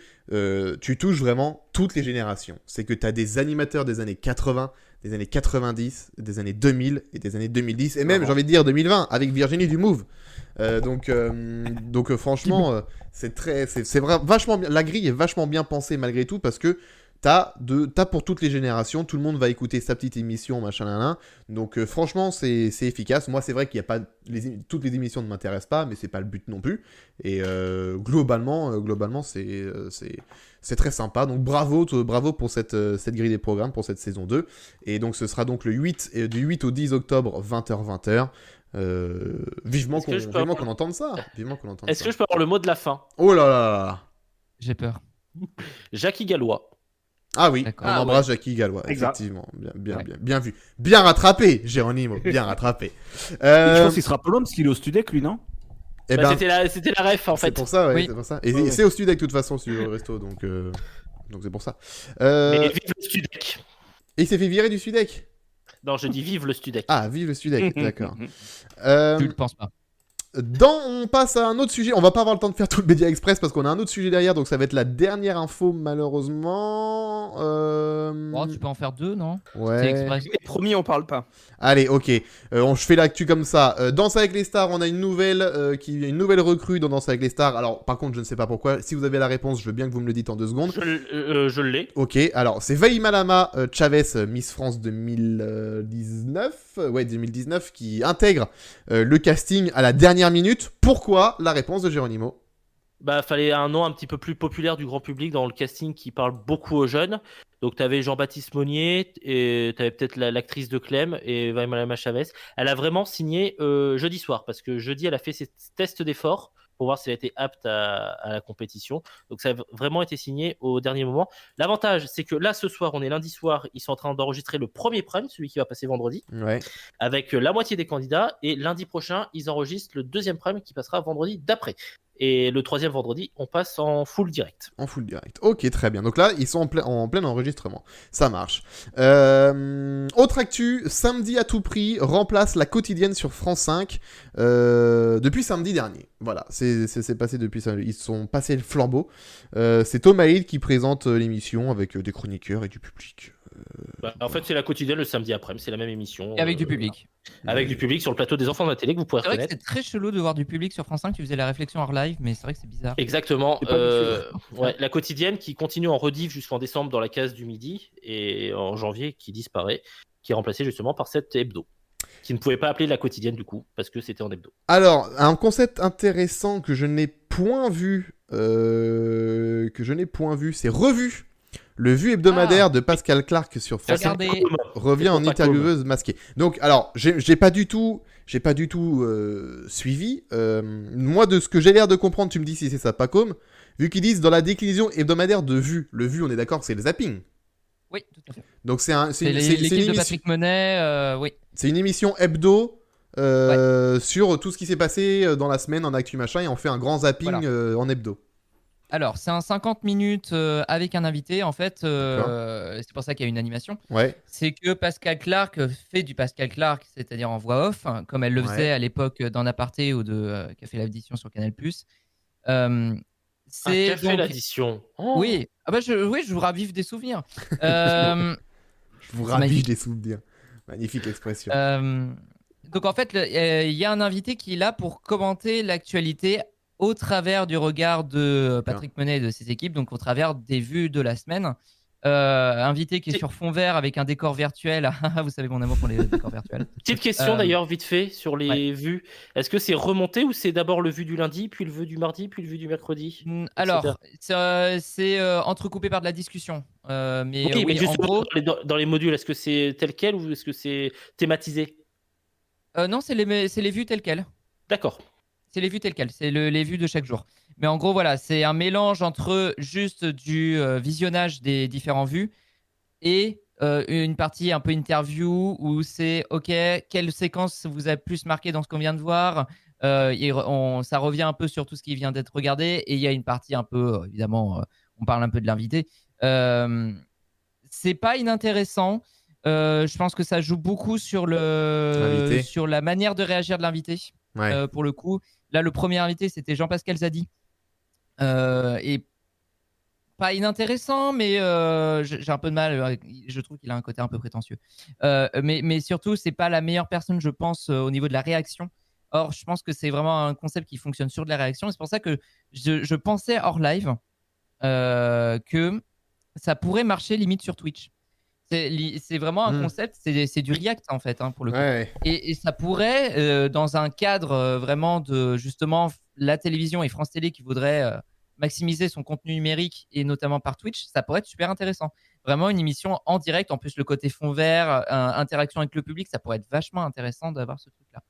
tu touches vraiment toutes les générations. C'est que tu as des animateurs des années 80, des années 90, des années 2000 et des années 2010, et même, j'ai envie de dire, 2020, avec Virginie Dumouve. Donc franchement, vachement bien. La grille est vachement bien pensée malgré tout, parce que t'as pour toutes les générations, tout le monde va écouter sa petite émission, machin, là. Donc franchement, c'est efficace. Moi, c'est vrai qu'il y a pas toutes les émissions ne m'intéressent pas, mais c'est pas le but non plus. Et globalement, c'est très sympa. Donc bravo pour cette grille des programmes pour cette saison 2. Et donc ce sera donc du 8 au 10 octobre 20h. Vivement qu'on entende ça. Est-ce que je peux avoir le mot de la fin? Oh là là. J'ai peur. Jackie Gallois. Ah oui, D'accord. on embrasse Jackie Gallois, Exact. effectivement. Bien, Ouais. bien vu. Bien rattrapé, Geronimo, bien rattrapé. Je pense qu'il sera pas loin parce qu'il est au Studec, lui, non? Eh Bah, ben, c'était la ref en c'est fait. pour ça, ouais, Oui. c'est pour ça. Et Ouais. c'est au Studec, de toute façon, sur le resto, donc c'est pour ça. Mais vive le Studec. Et il s'est fait virer du Studec. Non, je dis vive le Studec. Ah, vive le Studec, d'accord. Je ne pense pas. On passe à un autre sujet. On va pas avoir le temps de faire tout le Média Express parce qu'on a un autre sujet derrière, donc ça va être la dernière info malheureusement. Oh, tu peux en faire deux, non? C'est Ouais. express. Mais promis, on parle pas. Allez, ok. Je fais l'actu comme ça. Danse avec les stars, on a une nouvelle recrue dans Danse avec les stars. Alors, par contre, je ne sais pas pourquoi. Si vous avez la réponse, je veux bien que vous me le dites en 2 secondes. Je l'ai. Ok, alors c'est Malama Chavez, Miss France 2019, ouais 2019, qui intègre le casting à la dernière minute. Pourquoi? La réponse de Geronimo. Bah, fallait un nom un petit peu plus populaire du grand public dans le casting qui parle beaucoup aux jeunes. Donc, tu avais Jean-Baptiste Monnier et tu avais peut-être l'actrice de Clem et Malama Chavez. Elle a vraiment signé jeudi soir parce que jeudi, elle a fait ses tests d'effort pour voir si elle était apte à la compétition. Donc, ça a vraiment été signé au dernier moment. L'avantage, c'est que là, ce soir, on est lundi soir, ils sont en train d'enregistrer le premier prime, celui qui va passer vendredi, Ouais. avec la moitié des candidats. Et lundi prochain, ils enregistrent le deuxième prime qui passera vendredi d'après. Et le troisième vendredi, on passe en full direct. En full direct. Ok, très bien. Donc là, ils sont en plein enregistrement. Ça marche. Autre actu, Samedi à tout prix remplace La Quotidienne sur France 5 depuis samedi dernier. Voilà, c'est passé depuis samedi. Ils sont passés le flambeau. C'est Thomas Hill qui présente l'émission avec des chroniqueurs et du public. En fait, c'est La Quotidienne le samedi après, c'est la même émission. Et avec du public. Avec du public sur le plateau des enfants de la télé que vous pourrez C'est vrai que reconnaître. c'est très chelou de voir du public sur France 5. Tu faisais la réflexion hors live, mais c'est vrai que c'est bizarre. Exactement. C'est pas Ouais, La Quotidienne qui continue en rediff jusqu'en décembre dans la case du midi et en janvier qui disparaît, qui est remplacée justement par cette hebdo. Qui ne pouvait pas appeler La Quotidienne du coup, parce que c'était en hebdo. Alors, un concept intéressant que je n'ai point vu, c'est Revue. Le Vue hebdomadaire de Pascal Clark sur France 5 Regardez. revient en intervieweuse masquée. Donc, alors, j'ai pas du tout suivi. Moi, de ce que j'ai l'air de comprendre, tu me dis si c'est ça, Pacôme, vu qu'ils disent dans la déclinaison hebdomadaire de Vue. Le Vue, on est d'accord, c'est le zapping. Oui, tout à fait. Donc, c'est L'équipe une de émission. Patrick Monet, oui. C'est une émission hebdo sur tout ce qui s'est passé dans la semaine en actu machin et on fait un grand zapping Voilà. en hebdo. Alors, c'est un 50 minutes avec un invité. En fait, c'est pour ça qu'il y a une animation. Ouais. C'est que Pascal Clark fait du Pascal Clark, c'est-à-dire en voix off, hein, comme elle le faisait à l'époque d'En Aparté ou de qui a fait l'addition sur Canal+. C'est Qu'a fait donc... l'addition. Oh. Oui, je vous ravive des souvenirs. Je vous ravive magnifique. des souvenirs. Magnifique expression. Donc en fait, il y a un invité qui est là pour commenter l'actualité au travers du regard de Patrick Monet et de ses équipes, donc au travers des vues de la semaine. Invité qui est sur fond vert avec un décor virtuel. Vous savez mon amour pour les décors virtuels. Petite question d'ailleurs, vite fait, sur les vues. Est-ce que c'est remonté ou c'est d'abord le vu du lundi, puis le vu du mardi, puis le vu du mercredi? Alors, c'est entrecoupé par de la discussion. Mais oui, mais en justement, gros, dans les modules, est-ce que c'est tel quel ou est-ce que c'est thématisé? non, c'est les vues telles quelles. D'accord. C'est les vues telles quelles, c'est les vues de chaque jour. Mais en gros, voilà, c'est un mélange entre juste du visionnage des différents vues et une partie un peu interview où c'est OK, quelle séquence vous a plus marqué dans ce qu'on vient de voir. Ça revient un peu sur tout ce qui vient d'être regardé. Et il y a une partie un peu, évidemment, on parle un peu de l'invité. C'est pas inintéressant. Je pense que ça joue beaucoup sur L'invité. sur la manière de réagir de l'invité. Ouais. Pour le coup, là, le premier invité, c'était Jean-Pascal Zadi. Et pas inintéressant, mais j'ai un peu de mal. Je trouve qu'il a un côté un peu prétentieux. Mais surtout, c'est pas la meilleure personne, je pense, au niveau de la réaction. Or, je pense que c'est vraiment un concept qui fonctionne sur de la réaction. Et c'est pour ça que je pensais hors live que ça pourrait marcher limite sur Twitch. C'est vraiment un concept, c'est du React en fait, hein, pour le coup. Ouais. Et ça pourrait, dans un cadre vraiment de justement la télévision et France Télé qui voudrait maximiser son contenu numérique et notamment par Twitch, ça pourrait être super intéressant. Vraiment une émission en direct, en plus le côté fond vert, interaction avec le public, ça pourrait être vachement intéressant d'avoir ce truc-là.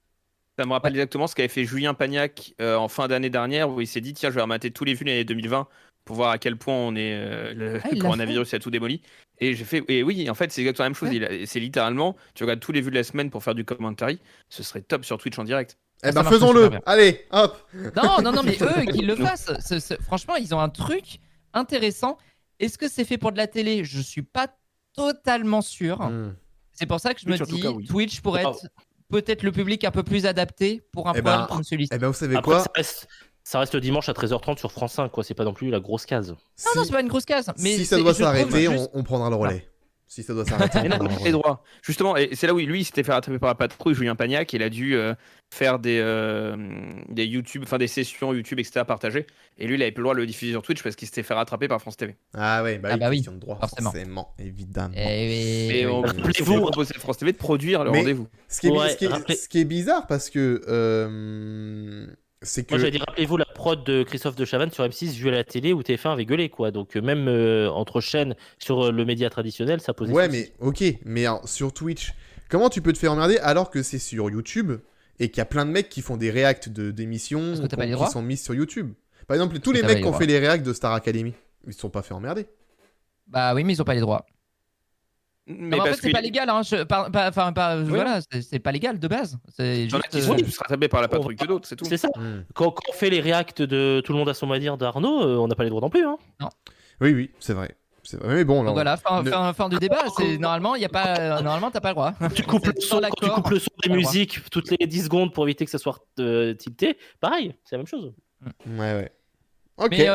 Ça me rappelle exactement ce qu'avait fait Julien Pagnac en fin d'année dernière, où il s'est dit tiens, je vais remater tous les vues l'année 2020 pour voir à quel point on est le Ah, il l'a coronavirus a tout démoli. Et j'ai fait et oui, en fait, c'est exactement la même chose. Ouais. C'est littéralement, tu regardes tous les vues de la semaine pour faire du commentary. Ce serait top sur Twitch en direct. Eh ça ben marche faisons-le. super bien. Allez, hop. Non, mais eux, qu'ils le fassent. Franchement, ils ont un truc intéressant. Est-ce que c'est fait pour de la télé? Je suis pas totalement sûr. C'est pour ça que je me Twitch, en tout dis, cas, oui. Twitch pourrait Wow. être peut-être le public un peu plus adapté pour un Eh programme ben, comme celui-ci. Eh ben vous savez Après, quoi ça reste le dimanche à 13h30 sur France 5, quoi. C'est pas non plus la grosse case. Non, Si- c'est pas une grosse case. Mais si ça c'est- doit je trouve s'arrêter, juste- on prendra le relais. Si ça doit s'arrêter, Mais on non, prendra il le a les relais. droits. Justement, et c'est là où lui, il s'était fait rattraper par la patrouille, Julien Pagnac, il a dû faire des YouTube, enfin des sessions YouTube, etc. partagées. Et lui, il avait plus le droit de le diffuser sur Twitch parce qu'il s'était fait rattraper par France TV. Ah ouais, bah Ah oui, bah oui, question de droit, forcément. évidemment. Et on Rappelez-vous- propose à France TV de produire le Mais- rendez-vous. Ce qui est, Ouais, ce qui est- rappelez- ce qui est bizarre parce que c'est que Moi, j'avais dit, rappelez-vous la prod de Christophe de Chavannes sur M6 vue à la télé où TF1 avait gueulé, quoi. Donc, même entre chaînes sur le média traditionnel, ça posait ouais, souci. mais ok, mais alors, sur Twitch, comment tu peux te faire emmerder alors que c'est sur YouTube et qu'il y a plein de mecs qui font des reacts d'émissions Parce que t'as pas les qui droits sont mises sur YouTube. Par exemple, tous que les t'as mecs pas qui ont les fait les reacts de Star Academy, ils se sont pas fait emmerder. Bah oui, mais ils ont pas les droits. Mais Non, en parce fait, c'est que pas légal. Hein. Voilà, c'est pas légal de base. C'est il y en a juste. qui sont plus rattrapés par la patrouille que d'autres, c'est tout. C'est ça. Hmm. Quand on fait les reacts de Tout le monde a son mot à dire d'Arnaud, on n'a pas les droits non plus. Hein. Oui, c'est vrai. C'est vrai. Mais bon, là, Donc voilà, fin du débat. C'est normalement, normalement, t'as pas le droit. Tu coupes le C'est son, sans quand tu l'accord. coupes le son des Pas le droit. musiques toutes les 10 secondes pour éviter que ça soit tilté, pareil, c'est la même chose. ouais. Ok. Mais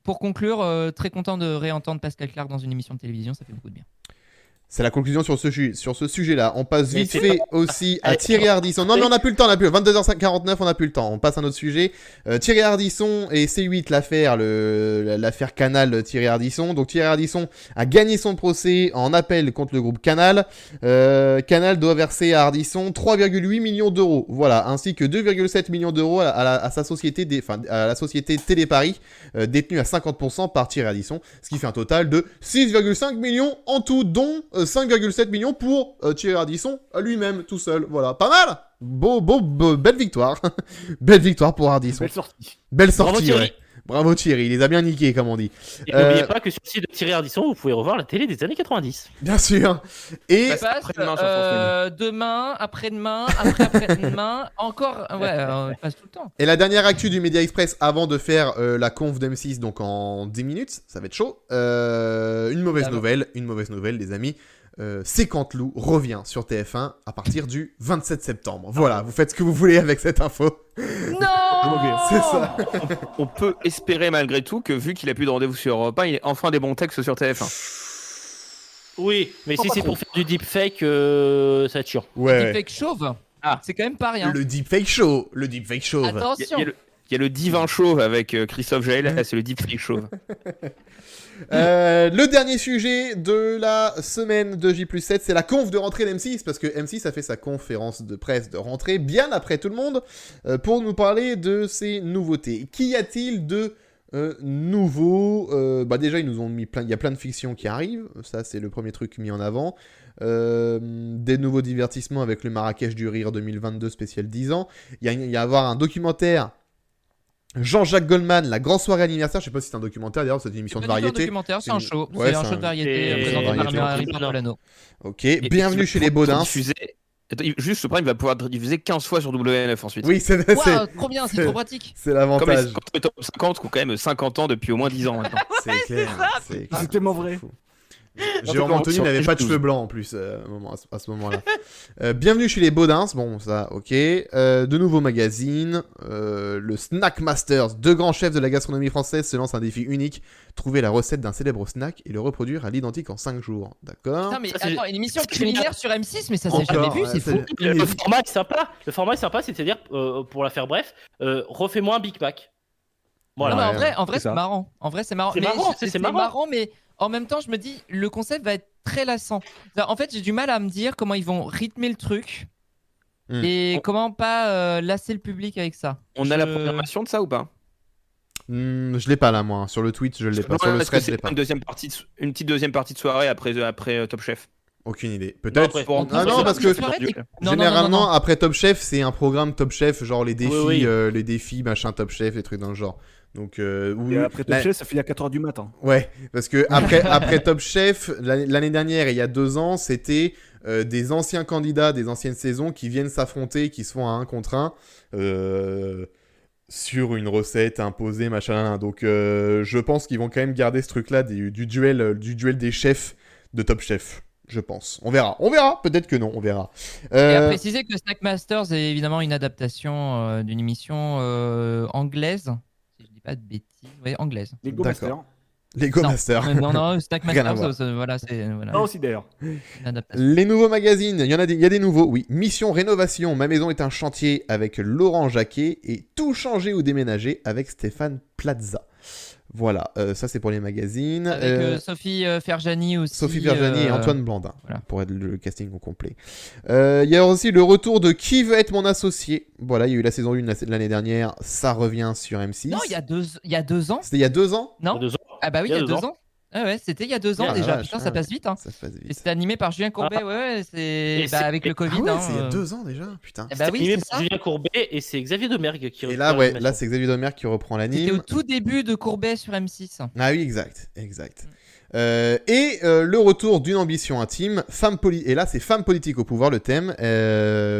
pour conclure, très content de réentendre Pascal Clark dans une émission de télévision, ça fait beaucoup de bien. C'est la conclusion sur ce sujet-là. On passe Mais vite c'est fait aussi à Thierry Ardisson. Non, mais on n'a plus le temps, 22h49, on n'a plus le temps. On passe à un autre sujet. Thierry Ardisson et C8, l'affaire Canal Thierry Ardisson. Donc Thierry Ardisson a gagné son procès en appel contre le groupe Canal. Canal doit verser à Ardisson 3,8 millions d'euros. Voilà, ainsi que 2,7 millions d'euros à sa société, à la société Télé Paris, détenue à 50% par Thierry Ardisson. Ce qui fait un total de 6,5 millions en tout, dont 5,7 millions pour Thierry Ardisson à lui-même, tout seul. Voilà, pas mal. Belle victoire. Belle victoire pour Ardisson. Belle sortie. Belle Bravo sortie, Thierry. ouais. Bravo Thierry, il les a bien niqués, comme on dit. Et n'oubliez pas que sur le site de Thierry Ardisson, vous pouvez revoir la télé des années 90. Bien sûr. Et Bah, Ça passe après-demain sur France demain, après-demain, après-demain, encore. Ouais, on passe tout le temps. Et la dernière actu du Média Express avant de faire la conf d'M6, donc en 10 minutes, ça va être chaud. Une mauvaise nouvelle, les amis. C'est Canteloup revient sur TF1 à partir du 27 septembre. Voilà, vous faites ce que vous voulez avec cette info. Non. C'est ça. On peut espérer malgré tout que vu qu'il a plus de rendez-vous sur Europe 1, il ait enfin des bons textes sur TF1. Oui, mais si c'est pour faire du deepfake, ça va être chiant. Ouais. Deepfake chauve. Ah. C'est quand même pas rien. Le deepfake show. Attention. Il y a le divin chauve avec Christophe Jaël, là c'est le deepfake chauve. Le dernier sujet de la semaine de J+7, c'est la conf de rentrée d'M6, parce que M6 a fait sa conférence de presse de rentrée bien après tout le monde, pour nous parler de ses nouveautés. Qu'y a-t-il de nouveau? Déjà, ils nous ont mis il y a plein de fictions qui arrivent, ça c'est le premier truc mis en avant. Des nouveaux divertissements avec le Marrakech du Rire 2022 spécial 10 ans. Il va y avoir un documentaire Jean-Jacques Goldman, la grande soirée anniversaire. Je sais pas si c'est un documentaire d'ailleurs, c'est une émission de C'est pas du tout un variété. documentaire, c'est un show. Ouais, C'est un show de variété Et- présenté par variété. Marie Et- Bartolano. Ok, Et bienvenue il chez va les pouvoir Baudins. diffuser- Attends, juste ce problème, il va pouvoir diffuser 15 fois sur W9 ensuite. Oui, c'est Waouh, trop bien, c'est trop pratique. c'est Comme les l'avantage. 50 top 50 qui ont quand même 50 ans depuis au moins 10 ans maintenant. C'est clair. C'est clair. C'est tellement vrai. Fou. Jérôme Anthony sur n'avait pas de 12. cheveux blancs en plus à ce moment-là. Bienvenue chez les Baudins, bon ça ok. De nouveaux magazines, le Snack Masters, deux grands chefs de la gastronomie française se lancent un défi unique, trouver la recette d'un célèbre snack et le reproduire à l'identique en 5 jours. D'accord. Putain, mais Ça, c'est- attends, une émission c'est culinaire sur M6, mais ça s'est Encore, jamais vu, ouais, c'est fou. Le format est sympa. Le format est sympa, c'est-à-dire, pour la faire bref, refais-moi un Big Mac. Voilà. Non, mais Ouais, en vrai, c'est ça. c'est marrant. En vrai, c'est marrant. C'est Mais marrant, c'est c'est marrant. mais en même temps, je me dis, le concept va être très lassant. En fait, j'ai du mal à me dire comment ils vont rythmer le truc Hmm. et comment pas lasser le public avec ça. On a la programmation de ça ou pas? Je l'ai pas là moi, sur le tweet je l'ai pas, sur le Est-ce que thread je c'est l'ai pas. une petite deuxième partie de soirée après Top Chef? Aucune idée. Non, Peut-être. après, Pour- Ah non, parce que Non, généralement après Top Chef c'est un programme Top Chef, genre les défis, Oui, oui. les défis machin Top Chef, des trucs dans le genre. Donc oui, Et après Top Chef, ça finit à 4h du matin. ouais, parce que après Top Chef, l'année dernière et il y a 2 ans, c'était des anciens candidats des anciennes saisons qui viennent s'affronter, qui se font à 1 contre 1 sur une recette imposée, machin. Donc je pense qu'ils vont quand même garder ce truc-là du duel des chefs de Top Chef. Je pense. On verra. Peut-être que non. On verra. Et à préciser que Snack Masters est évidemment une adaptation d'une émission anglaise. Si je dis pas de bêtises. Oui, anglaise. Les Go D'accord. Master. Lego Non. Master. Non, Snack Rien à Masters, voir. voilà, c'est voilà, Ah aussi d'ailleurs. une adaptation. Les nouveaux magazines, il y a des nouveaux, oui. Mission Rénovation, Ma maison est un chantier avec Laurent Jacquet et Tout changer ou déménager avec Stéphane Plaza. Voilà, ça c'est pour les magazines. Avec Sophie Ferjani aussi. Sophie Ferjani et Antoine Blandin, voilà. pour être le casting au complet. Il y a aussi le retour de Qui veut être mon associé. Voilà, il y a eu la saison 1 l'année dernière, ça revient sur M6. Non, il y a 2 ans. C'était il y a 2 ans. Non. 2 ans. Ah bah oui, il y a 2 ans. Ah ouais, c'était il y a 2 ans Ah, déjà. vache, Putain, ah ça ouais. passe vite. Hein. Ça se passe Et vite. c'était animé par Julien Courbet. Ouais, c'est Et bah, c'est- avec le Covid. Ah ouais, hein, c'est il y a 2 ans déjà, putain. Eh bah oui, animé c'est par ça. Julien Courbet et c'est Xavier Domergue qui Et récupère là, ouais, l'animation. là c'est Xavier Domergue qui reprend C'était l'anime. au tout début de Courbet sur M6. Ah oui, exact. Le retour d'une ambition intime, et là c'est femme politique au pouvoir le thème.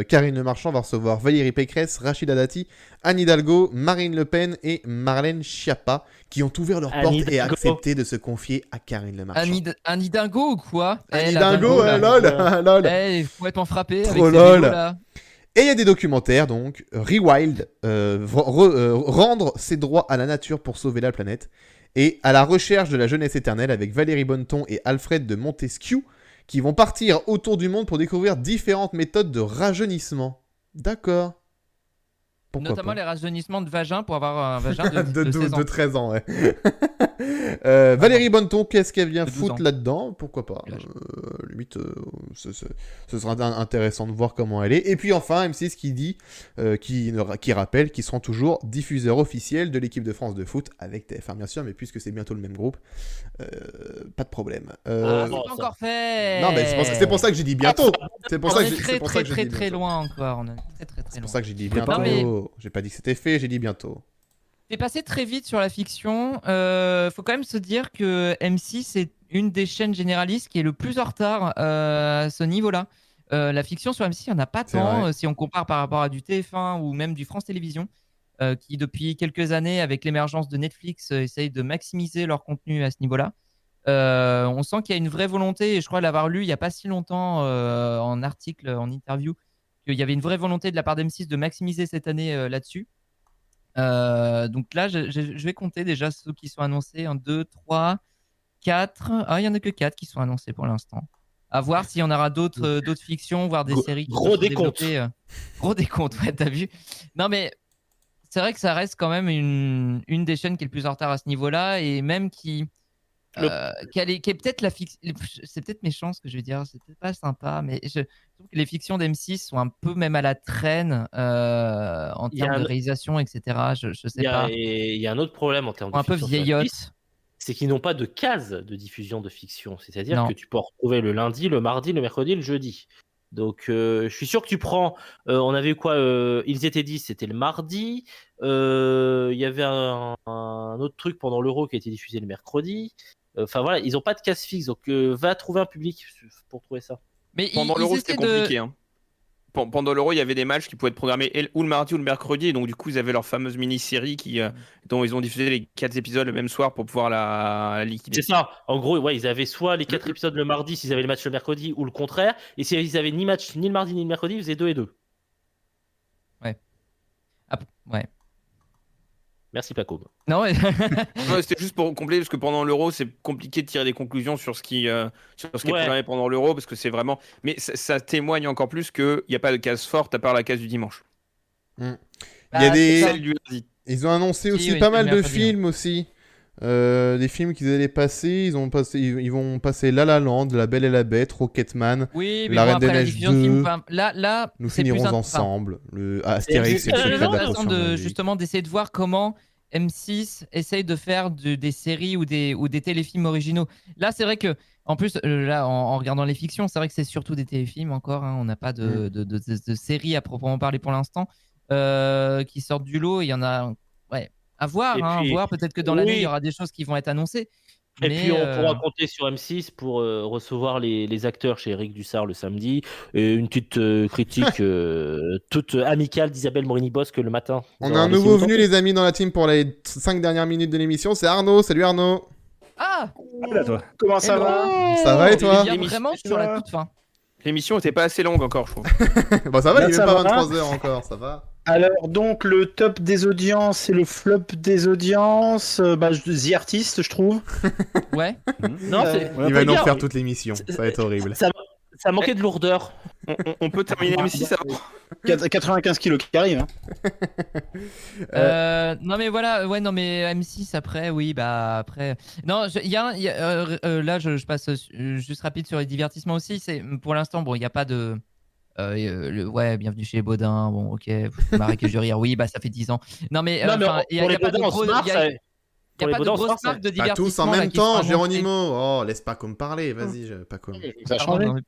Karine Le Marchand va recevoir Valérie Pécresse, Rachida Dati, Anne Hidalgo, Marine Le Pen et Marlène Schiappa qui ont ouvert leurs Anne portes et Hidalgo. accepté de se confier à Karine Le Marchand. Un Hidalgo ou quoi Anne Eh, la Hidalgo, dingo, là. lol. Eh, complètement frappé Trop avec ces lol. vélos, là. Et il y a des documentaires, donc, Rewild, rendre ses droits à la nature pour sauver la planète, et À la recherche de la jeunesse éternelle avec Valérie Bonneton et Alfred de Montesquieu, qui vont partir autour du monde pour découvrir différentes méthodes de rajeunissement. D'accord. Pourquoi Notamment pas. les rajeunissements de vagin pour avoir un vagin de 16 ans. de 13 ans, ouais. Valérie Bonneton, qu'est-ce qu'elle vient De 12 foutre ans. là-dedans? Pourquoi pas. Quel âge Limite, ce sera intéressant de voir comment elle est. Et puis enfin, M6 qui dit, qui rappelle qu'ils seront toujours diffuseurs officiels de l'équipe de France de foot avec TF1 bien sûr, mais puisque c'est bientôt le même groupe, pas de problème. Ah, C'est non, pas ça. encore fait. Non, mais c'est pour ça que j'ai dit bientôt. C'est pour On ça que est j'ai- très c'est pour ça très que j'ai très dit très bientôt. loin encore. On est très très très C'est pour loin. ça que j'ai dit Non, bientôt. mais- J'ai pas dit que c'était fait, j'ai dit bientôt. C'est passé très vite sur la fiction. Faut quand même se dire que M6 est une des chaînes généralistes qui est le plus en retard à ce niveau-là. La fiction sur M6, il n'y en a pas C'est tant vrai. si on compare par rapport à du TF1 ou même du France Télévisions, qui depuis quelques années, avec l'émergence de Netflix, essayent de maximiser leur contenu à ce niveau-là. On sent qu'il y a une vraie volonté, et je crois l'avoir lu il n'y a pas si longtemps en article, en interview, qu'il y avait une vraie volonté de la part d'M6 de maximiser cette année là-dessus. Donc là, je vais compter déjà ceux qui sont annoncés. 1, 2, 3, 4. Ah, il n'y en a que 4 qui sont annoncés pour l'instant. À voir s'il y en aura d'autres fictions, voire des séries qui Gros peuvent se décompte. développer. Gros décompte, ouais, t'as vu. Non, mais c'est vrai que ça reste quand même une des chaînes qui est le plus en retard à ce niveau-là, et même qui est peut-être la fiction. C'est peut-être méchant ce que je vais dire, c'est peut-être pas sympa, mais je trouve que les fictions d'M6 sont un peu même à la traîne en Il y a termes de un- réalisation, etc. Je sais Il y a- pas. et il y a un autre problème en termes de Un peu fiction sur vieillotte. M6, c'est qu'ils n'ont pas de case de diffusion de fiction. C'est-à-dire Non. que tu peux en retrouver le lundi, le mardi, le mercredi, le jeudi. Donc, je suis sûr que tu prends. On avait quoi Ils étaient 10, c'était le mardi. Il y avait un autre truc pendant l'Euro qui a été diffusé le mercredi. Enfin voilà, ils n'ont pas de casse fixe. Donc, va trouver un public pour trouver ça. Mais Pendant l'Euro, c'était compliqué. Hein. Pendant l'Euro, il y avait des matchs qui pouvaient être programmés ou le mardi ou le mercredi. Et donc, du coup, ils avaient leur fameuse mini-série dont ils ont diffusé les 4 épisodes le même soir pour pouvoir la liquider. C'est ça. En gros, ouais, ils avaient soit les 4 épisodes le mardi s'ils avaient le match le mercredi ou le contraire. Et s'ils avaient ni match ni le mardi ni le mercredi, ils faisaient 2 et 2. Ouais. Merci Paco. Non, ouais. Ouais, c'était juste pour compléter parce que pendant l'Euro, c'est compliqué de tirer des conclusions sur ce qui est programmé pendant l'Euro parce que c'est vraiment. Mais ça témoigne encore plus qu'il n'y a pas de case forte à part la case du dimanche. Il y a des. Celle du lundi. Ils ont annoncé aussi oui, pas mal c'est de mercredi, films aussi. Des films qu'ils allaient passer. Ils vont passer La La Land, La Belle et la Bête, Rocketman. Oui, mais La bon, Reine des après la Neiges diffusion de 2. films, enfin, là, Nous c'est plus finirons enfin, ensemble. Le Astérix et le C'est secret de la intéressant potion de magique. justement d'essayer de voir comment M6 essaye de faire des séries ou des téléfilms originaux. Là, c'est vrai que, en plus, là, en regardant les fictions, c'est vrai que c'est surtout des téléfilms encore. Hein, on n'a pas de séries à proprement parler pour l'instant qui sortent du lot. Il y en a, ouais, à voir. Et Hein, puis- voir. Peut-être que dans oui. l'année, il y aura des choses qui vont être annoncées. Et Mais, puis on pourra compter sur M6 pour recevoir les acteurs chez Eric Dussard le samedi et une petite critique toute amicale d'Isabelle Morini-Bosque le matin. On a un nouveau venu, les amis, dans la team pour les 5 dernières minutes de l'émission. C'est Arnaud. Salut Arnaud. Ah, Là, toi. Comment ça hello. va Ça va et toi? Il vient vraiment sur la toute fin. L'émission n'était pas assez longue encore, je trouve. Bon, ça va, Là, il est ça même pas va. 23h encore, ça va. Alors, donc, le top des audiences et le flop des audiences, The Artist, je trouve. Ouais. Non, c'est- Il va nous regarde, refaire toute l'émission. Ça va être horrible. ça manquait de lourdeur. On peut terminer M6 avant. 95 kilos qui arrivent. Hein. Non mais voilà, ouais non mais M6 après, oui bah après. Non, là je passe juste rapide sur les divertissements aussi. C'est pour l'instant bon, il y a pas de ouais, bienvenue chez les Baudins. Bon ok, Marrakech du rire, oui bah ça fait 10 ans. Non mais Non, mais enfin, il y pour a les pas de Baudins, on gros, se marre, il y a ça- pas pour les de Baudins, on se grosses marre, ça- marques de Pas divertissement. tous en là, même qui sont temps, annoncées. Géronimo. Oh, laisse pas comme parler. Vas-y, pas comme. Ça a Pardon, changé. non, mais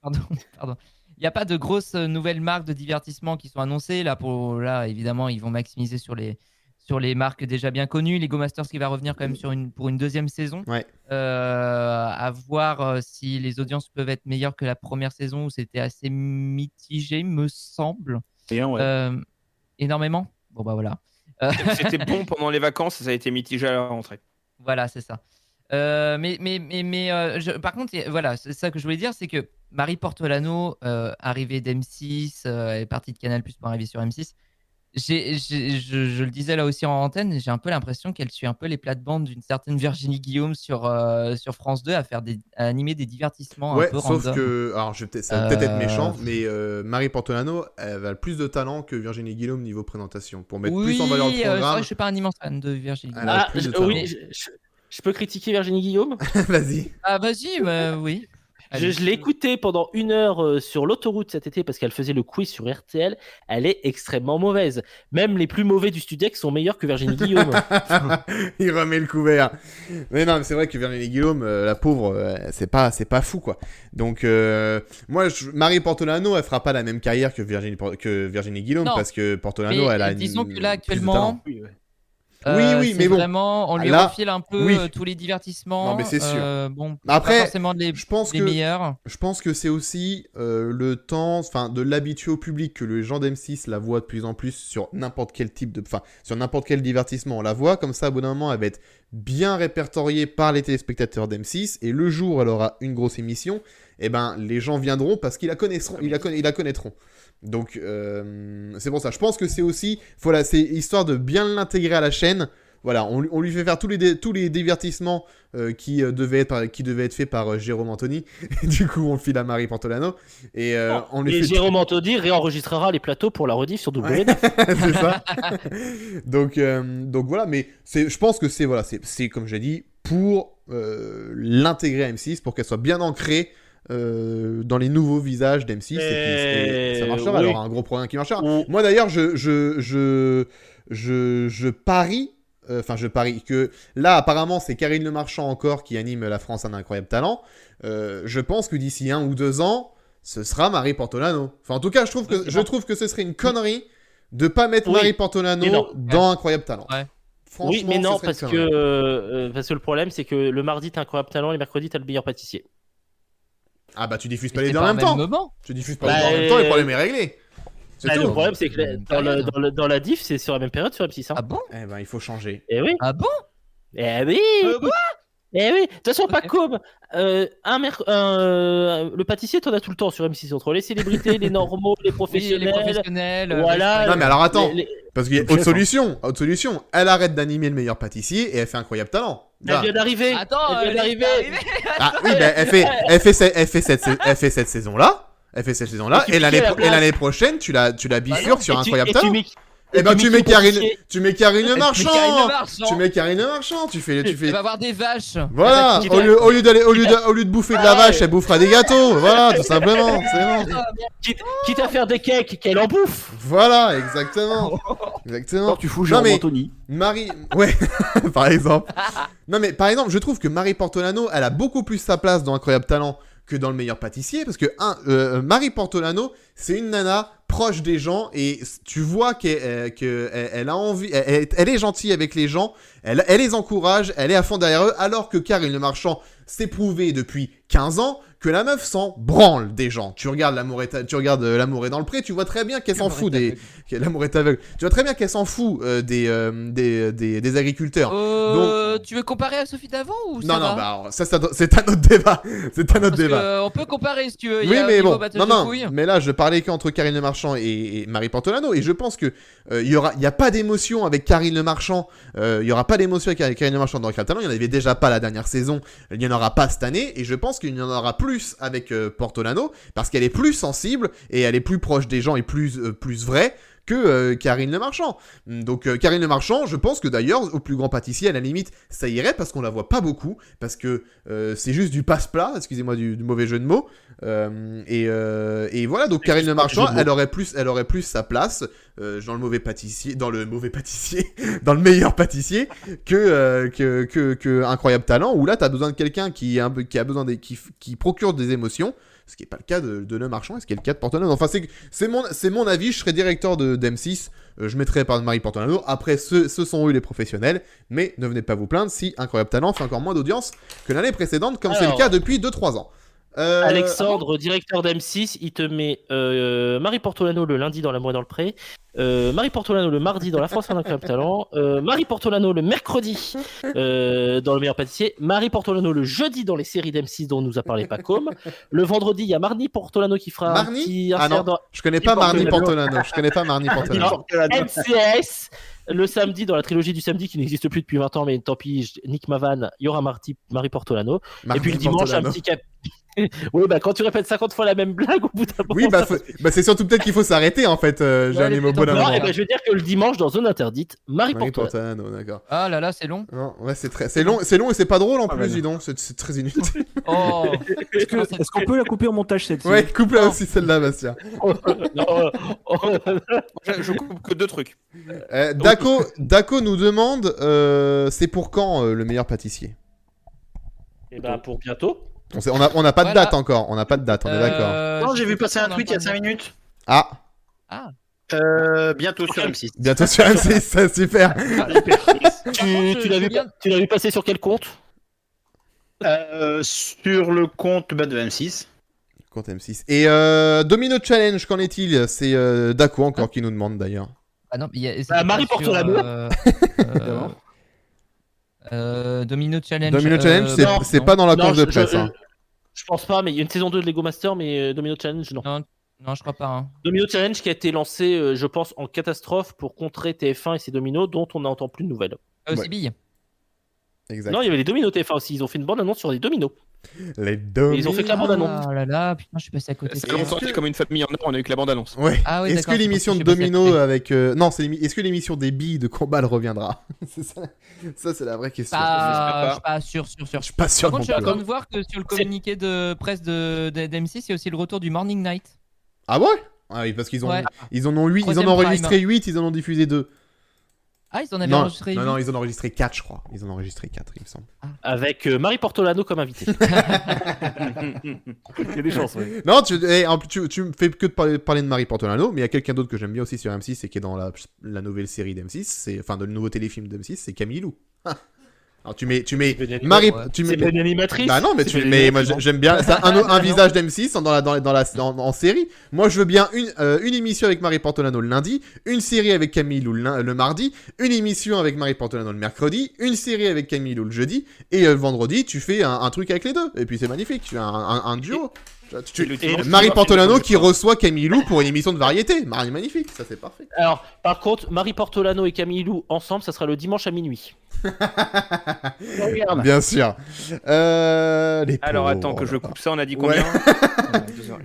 pardon. Il n'y a pas de grosses nouvelles marques de divertissement qui sont annoncées. Là, évidemment, ils vont maximiser sur les marques déjà bien connues. Lego Masters qui va revenir quand même pour une deuxième saison. Ouais. À voir si les audiences peuvent être meilleures que la première saison où c'était assez mitigé, me semble. Rien, ouais. Énormément. Bon, bah voilà. C'était bon pendant les vacances et ça a été mitigé à la rentrée. Voilà, c'est ça. Par contre, voilà, c'est ça que je voulais dire, c'est que Marie Portolano, arrivée d'M6, est partie de Canal+ pour arriver sur M6. Je le disais là aussi en antenne, j'ai un peu l'impression qu'elle suit un peu les plates-bandes d'une certaine Virginie Guillaume sur France 2 à animer des divertissements Ouais, un peu sauf random. que. Alors, ça va peut-être être méchant, mais Marie Portolano, elle a plus de talent que Virginie Guillaume niveau présentation. Pour mettre plus en valeur le c'est vrai programme. que je suis pas un immense fan de Virginie Elle Guillaume. a plus de talent. oui, je peux critiquer Virginie Guillaume. Vas-y. Ah, vas-y, oui. Je l'ai écoutée pendant 1 heure sur l'autoroute cet été parce qu'elle faisait le quiz sur RTL. Elle est extrêmement mauvaise. Même les plus mauvais du Studex sont meilleurs que Virginie Guillaume. Il remet le couvert. Mais non, mais c'est vrai que Virginie Guillaume, la pauvre, c'est pas fou, quoi. Donc, moi, Marie Portolano, elle fera pas la même carrière que Virginie Guillaume, Non. parce que Portolano, Mais elle a disons que là, plus de actuellement, talent. Oui, c'est mais bon. vraiment, on lui Là, refile un peu oui. tous les divertissements. Non, mais c'est sûr. Bon, Après, pas forcément les Je pense meilleurs. Je pense que c'est aussi le temps, enfin, de l'habituer au public que les gens d'M6 la voient de plus en plus sur n'importe quel type de, enfin, sur n'importe quel divertissement. On la voit comme ça, au bout d'un moment, elle va être bien répertoriée par les téléspectateurs d'M6 et le jour où elle aura une grosse émission, eh ben, les gens viendront parce qu'ils la connaîtront, ils la connaîtront. Donc, c'est pour ça. Je pense que c'est aussi, voilà, c'est histoire de bien l'intégrer à la chaîne. Voilà, on lui fait faire tous les divertissements qui devaient être faits par Jérôme Anthony. Du coup, on le file à Marie Portolano. Et on lui Et fait Jérôme Anthony réenregistrera les plateaux pour la rediff sur W9. c'est ça. donc voilà, mais je pense que c'est comme j'ai dit, pour l'intégrer à M6, pour qu'elle soit bien ancrée dans les nouveaux visages d'M6. Et ça marchera, oui. alors un gros programme qui marchera. Ou- Moi d'ailleurs, je parie. Enfin, je parie que là, apparemment, c'est Karine Le Marchand encore qui anime La France a un incroyable talent. Je pense que d'ici 1 ou 2 ans, ce sera Marie Portolano. Enfin, en tout cas, je trouve que ce serait une connerie de pas mettre Oui, Marie mais Portolano non. dans Incroyable Talent. Ouais. Franchement, Oui, mais non, ce serait parce une connerie. parce que le problème, c'est que le mardi, t'as Incroyable Talent, et le mercredi, t'as le meilleur pâtissier. Ah bah, tu diffuses pas Mais les c'est deux en pas même au temps. moment. Tu diffuses pas les deux en même temps, le problème est réglé. C'est Bah, tout. le problème, c'est que Période. dans la diff, c'est sur la même période sur M6. Hein. Ah bon? Eh ben, il faut changer. Eh oui. Ah bon? Eh oui. Eh oui. De toute façon, pas Ok. comme le pâtissier, t'en as tout le temps sur M6 entre les célébrités, les normaux, les Oui, professionnels. les professionnels. Voilà. Non, mais alors attends. les- Parce qu'il y a Le autre chef, solution. Autre solution. Elle arrête d'animer le meilleur pâtissier et elle fait Incroyable Talent. Elle vient d'arriver. Attends, Elle vient d'arriver. Ah oui, ben elle fait cette saison-là. Elle fait cette saison-là. Et tu Et mets qui à la place l'année prochaine, tu la bifurques sur Incroyable Et tu Talent. mets- Eh ben, tu mets qui tu mets Karine Karine Marchand. Marchand. Tu mets Karine Marchand. Tu fais. Elle va avoir des vaches. Voilà. Quitte Au lieu de bouffer de la vache, elle bouffera des gâteaux. Voilà, tout simplement. C'est bon. Quitte à faire des cakes, qu'elle en bouffe. Voilà, exactement. Exactement. Alors, tu fous Non, Jérôme mais- Anthony. Marie, ouais, par exemple. Non mais par exemple, je trouve que Marie Portolano, elle a beaucoup plus sa place dans Incroyable Talent que dans Le Meilleur Pâtissier, parce que Marie Portolano, c'est une nana proche des gens et tu vois qu'elle a envie, elle est gentille avec les gens, elle les encourage, elle est à fond derrière eux, alors que Karine Le Marchand s'est prouvé depuis 15 ans que la meuf s'en branle des gens. Tu regardes L'amour est dans le pré, tu vois très bien qu'elle s'en fout des... L'amour est aveugle. Tu vois très bien qu'elle s'en fout des agriculteurs. Tu veux comparer à Sophie d'avant ou ça Non, va? non, bah alors, ça, c'est un autre débat. C'est un autre Parce que, débat. on peut comparer si tu veux. Il Oui, y a mais au niveau bon, battage non, de non, couilles. mais là, je parlais qu'entre Karine Le Marchand et Marie Portolano, et je pense que il y a pas d'émotion avec Karine Le Marchand, il y aura pas d'émotion avec Karine Le Marchand dans Incroyable Talent, il y en avait déjà pas la dernière saison, il y en aura pas cette année, et je pense qu'il y en aura plus avec Portolano, parce qu'elle est plus sensible, et elle est plus proche des gens, et plus vraie, que Karine Le Marchand. Donc Karine Le Marchand, je pense que d'ailleurs, au plus grand pâtissier, à la limite, ça irait parce qu'on la voit pas beaucoup, parce que c'est juste du passe-plat, excusez-moi du mauvais jeu de mots. Et voilà, donc Karine Le Marchand, elle aurait plus sa place dans le mauvais pâtissier, dans le meilleur pâtissier que Incroyable Talent, où là t'as besoin de quelqu'un qui procure des émotions. Ce qui n'est pas le cas de Le Marchand et ce qui est le cas de Portolano. Enfin, c'est mon avis, je serais directeur d'M6, je mettrais par Marie Portolano. Après, ce sont eux les professionnels, mais ne venez pas vous plaindre si Incroyable Talent fait encore moins d'audience que l'année précédente, comme c'est le Alors, cas depuis 2-3 ans. Alexandre, directeur d'M6, il te met Marie Portolano le lundi dans L'amour est dans le pré, Marie Portolano le mardi dans La France a un incroyable talent, Marie Portolano le mercredi dans Le meilleur pâtissier, Marie Portolano le jeudi dans les séries d'M6 dont nous a parlé Pacôme, le vendredi il y a Marnie Portolano qui fera un Marnie petit Ah insert non, dans je connais pas Marnie Portolano. Portolano. Je connais pas Marnie Portolano. MCS. Le samedi, dans la trilogie du samedi qui n'existe plus depuis 20 ans, mais tant pis, Nick Mavan, il y aura Marie Portolano. Et puis le dimanche, Portolano. un petit cap. Oui, bah quand tu répètes 50 fois la même blague, au bout d'un moment. Oui, bah, ça- c'est surtout peut-être qu'il faut s'arrêter en fait, Jérémy, au bout d'un Non, moment. et ben je veux dire que le dimanche, dans Zone Interdite, Marie Marie Portolano. Portolano, d'accord. Ah là là, c'est long. Non, ouais, c'est long et c'est pas drôle en Ah, plus, bah, dis donc, c'est très inutile. Oh. Est-ce qu'on peut la couper au montage celle-ci? Ouais, coupe-la aussi celle-là, Bastien. Je coupe que deux trucs. Daco nous demande c'est pour quand le meilleur pâtissier? Et ben pour bientôt. On n'a pas de Voilà. date encore, on n'a pas de date, on est d'accord. Non, j'ai vu passer un tweet il y a 5 minutes. Ah, Bientôt sur M6. bientôt sur M6, ça, super. Tu l'as vu passer sur quel compte? Sur le compte de M6. Compte M6. Et Domino Challenge, qu'en est-il? C'est Daco encore qui nous demande d'ailleurs. Ah non, mais il y a. Bah, Marie c'était pas Portolano. Domino Challenge. Domino Challenge, non, c'est non. pas dans la Non, conf de presse. Hein. Je pense pas, mais il y a une saison 2 de Lego Master, mais Domino Challenge, non. Non, je crois pas. Hein. Domino Challenge qui a été lancé, je pense, en catastrophe pour contrer TF1 et ses dominos, dont on n'entend plus de nouvelles. Ouais. Sibylle. Exact. Non, il y avait les dominos TF1 aussi. Ils ont fait une bande annonce sur les dominos. Les Et dominos. ils ont fait que la bande annonce. Ah là là, putain, je suis passé à côté. C'est longtemps comme une famille en or, on a eu que la bande-annonce. Ouais. Ah oui, Est-ce d'accord, que c'est l'émission pour de ça que je suis passé à Domino côté. avec non, est-ce que l'émission des billes de Combal reviendra? C'est ça, ça c'est la vraie question. Je suis pas sûr. Je suis pas sûr Par non contre, je plus. viens de voir que sur le communiqué de presse d'M6, il y a aussi le retour du Morning Night. Ah ouais? Ah oui, parce qu'ils ont Ouais. ils en ont 8, ils en Troisième ont prime. enregistré 8, ils en ont diffusé 2. Ah, ils en avaient Non, enregistré non, huit. non, ils en ont enregistré 4, je crois. Ils en ont enregistré 4, il me semble. Avec Marie Portolano comme invité. Il y a des chances, ouais. Non, tu me fais que de parler de Marie Portolano, mais il y a quelqu'un d'autre que j'aime bien aussi sur M6 et qui est dans la nouvelle série d'M6, enfin dans le nouveau téléfilm d'M6, c'est Camille Lou. Ah. Alors tu mets Marie, ouais. tu C'est mets. pas une animatrice. Bah non, mais C'est pas une mais moi animatrice. j'aime bien. C'est un visage d'M6 en série. Moi je veux bien une émission avec Marie Portolano le lundi, une série avec Camille Lou le mardi, une émission avec Marie Portolano le mercredi, une série avec Camille Lou le jeudi, et le vendredi tu fais un truc avec les deux. Et puis c'est magnifique, tu as un duo. Marie Portolano qui reçoit Camille Lou pour une émission de variété. Magnifique, ça c'est parfait. Alors, par contre, Marie Portolano et Camille Lou ensemble, ça sera le dimanche à minuit. Bien sûr. Les Alors pauvres. attends que je coupe ça, on a dit combien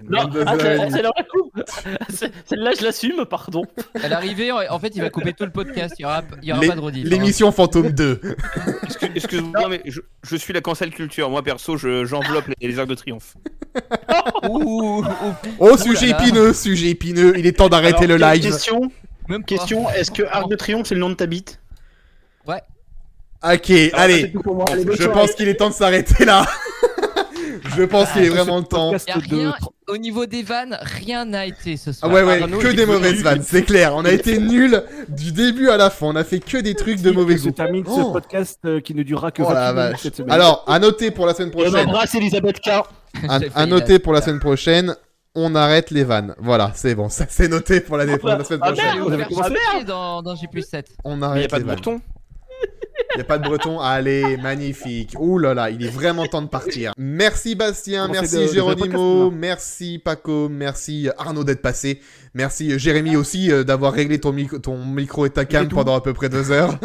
Non, 22 ah, heures et demie. c'est la coupe. Celle-là, je l'assume, pardon. À l'arrivée, en fait, il va couper tout le podcast. Il y aura pas de rediff. L'émission Fantôme 2. Excuse-moi, mais je suis la cancel culture. Moi perso, j'enveloppe les arcs de triomphe. Ouh, Oh, sujet épineux, il est temps d'arrêter le Alors, live. Question, est-ce que Arc de Triomphe c'est le nom de ta bite? Ok, C'est allez, tout pour moi. Allez, bonne je soirée. pense qu'il est temps de s'arrêter là. Je pense qu'il est vraiment le temps. Podcast Y a de rien, au niveau des vannes, rien n'a été ce Ah soir. ouais, Arnaud, que il des faut- mauvaises vannes, c'est clair. On a été nuls du début à la fin. On a fait que des trucs de mauvais Se goût. termine Oh. ce podcast qui ne durera que Oh 28 la minutes vache. cette semaine. Alors, à noter pour la semaine Et on prochaine. embrasse Elisabeth K. À noter pour la semaine prochaine. On arrête les vannes. Voilà, c'est bon. Ça c'est noté pour la semaine Ah, prochaine. merde, vous avez commencé dans J+7. On Il n'y a arrête pas les de vannes. breton. Il n'y a pas de breton. Allez, magnifique. Ouh là là, il est vraiment temps de partir. Merci Bastien, Commencez merci de Géronimo, podcast, merci Paco, merci Arnaud d'être passé. Merci Jérémy aussi d'avoir réglé ton micro et ta cam Et tout. pendant à peu près 2 heures.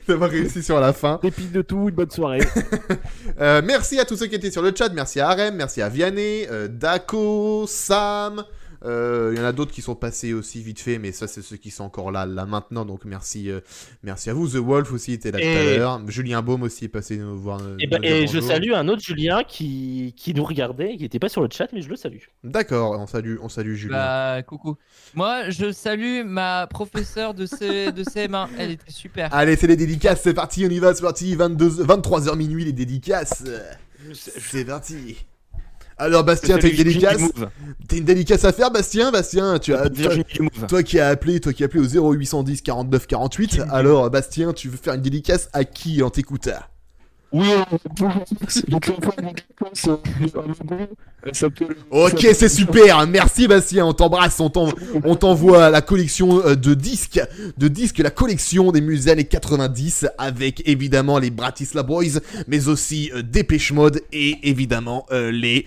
D'avoir réussi sur la fin. Des piles de tout, une bonne soirée. Merci à tous ceux qui étaient sur le chat. Merci à Arem, merci à Vianney, Daco, Sam. Il y en a d'autres qui sont passés aussi vite fait, mais ça c'est ceux qui sont encore là maintenant. Donc merci à vous. The Wolf aussi était là tout à l'heure. Julien Baume aussi est passé nous voir. Et, nous dire je bonjour. salue un autre Julien qui nous regardait, qui n'était pas sur le chat, mais je le salue. D'accord, on salue Julien. Bah, coucou. Moi, je salue ma professeure de CM1. Elle était super. Allez, c'est les dédicaces, c'est parti, on y va, c'est parti. 23h minuit les dédicaces. C'est parti. Alors Bastien, t'as une dédicace? T'as une dédicace à faire, Bastien, tu as toi qui as appelé au 0810 49 48. Alors Bastien, tu veux faire une dédicace à qui en t'écoutant? Oui, donc Ok, c'est super, merci Bastien, on t'embrasse, on t'envoie la collection de disques, la collection des musées années 90 avec évidemment les Bratislava Boys, mais aussi Dépêche Mode et évidemment les...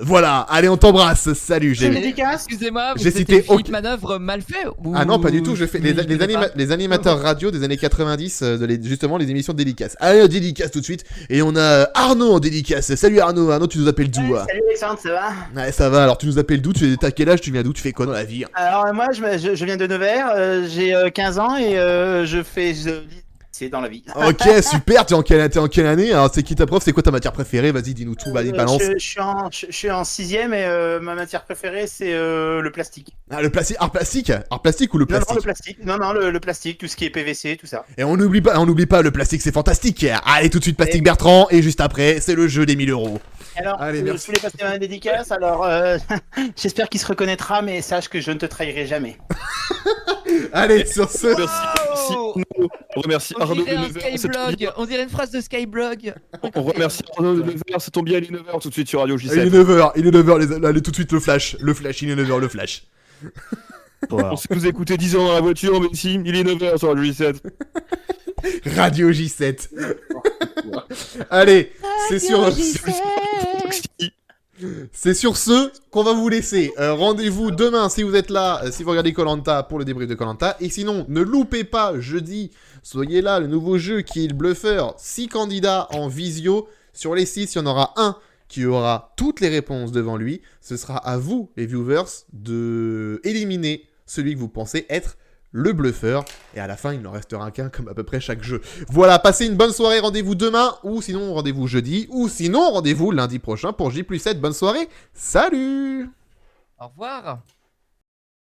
Voilà, allez on t'embrasse, salut, C'est une dédicace. Excusez-moi, vous J'ai cité cité Philippe aucun- Manœuvre mal fait ou... Ah non, pas du tout, je fais je connais pas. les animateurs radio des années 90, justement les émissions de dédicaces. Allez, dédicace tout de suite, et on a Arnaud en dédicace. Salut Arnaud, tu nous appelles d'où? Salut Alexandre, ça va? Ouais, ça va, alors tu nous appelles d'où? T'as quel âge? Tu viens d'où? Tu fais quoi dans la vie? Alors moi je viens de Nevers, j'ai 15 ans et je fais lycée dans la vie. Ok, super, t'es en quelle année? Alors c'est qui ta prof? C'est quoi ta matière préférée? Vas-y, dis-nous tout, vas-y, balance. Je suis en 6ème et ma matière préférée c'est le plastique. Ah, le plastique, art plastique ou le Non, plastique? le plastique. Non, le plastique, tout ce qui est PVC, tout ça. Et on n'oublie pas, le plastique c'est fantastique. Allez, tout de suite, Plastique Bertrand, et juste après, c'est le jeu des 1000 €. Alors, Allez, je merci. voulais passer ma dédicace, alors j'espère qu'il se reconnaîtra, mais sache que je ne te trahirai jamais. Allez, sur ce... Merci Arnaud. On remercie On Arnaud dirait de un Nevers. Skyblog. On dirait une phrase de Skyblog. On remercie Arnaud de Nevers. Ça tombe bien, il est 9h tout de suite sur Radio Il est J7. 9h, allez tout de suite le flash, il est 9h, le flash. On sait que vous écoutez 10 ans dans la voiture, mais si, il est 9h sur Radio J7. Radio J7. Allez, c'est sur ce qu'on va vous laisser. Rendez-vous demain si vous êtes là, si vous regardez Koh-Lanta pour le débrief de Koh-Lanta. Et sinon, ne loupez pas jeudi, soyez là, le nouveau jeu qui est le Bluffeur. 6 candidats en visio. Sur les 6, il y en aura un qui aura toutes les réponses devant lui. Ce sera à vous, les viewers, de éliminer celui que vous pensez être le bluffeur, et à la fin il n'en restera qu'un comme à peu près chaque jeu. Voilà, passez une bonne soirée, rendez-vous demain, ou sinon rendez-vous jeudi, ou sinon rendez-vous lundi prochain pour J+7. Bonne soirée, salut! Au revoir.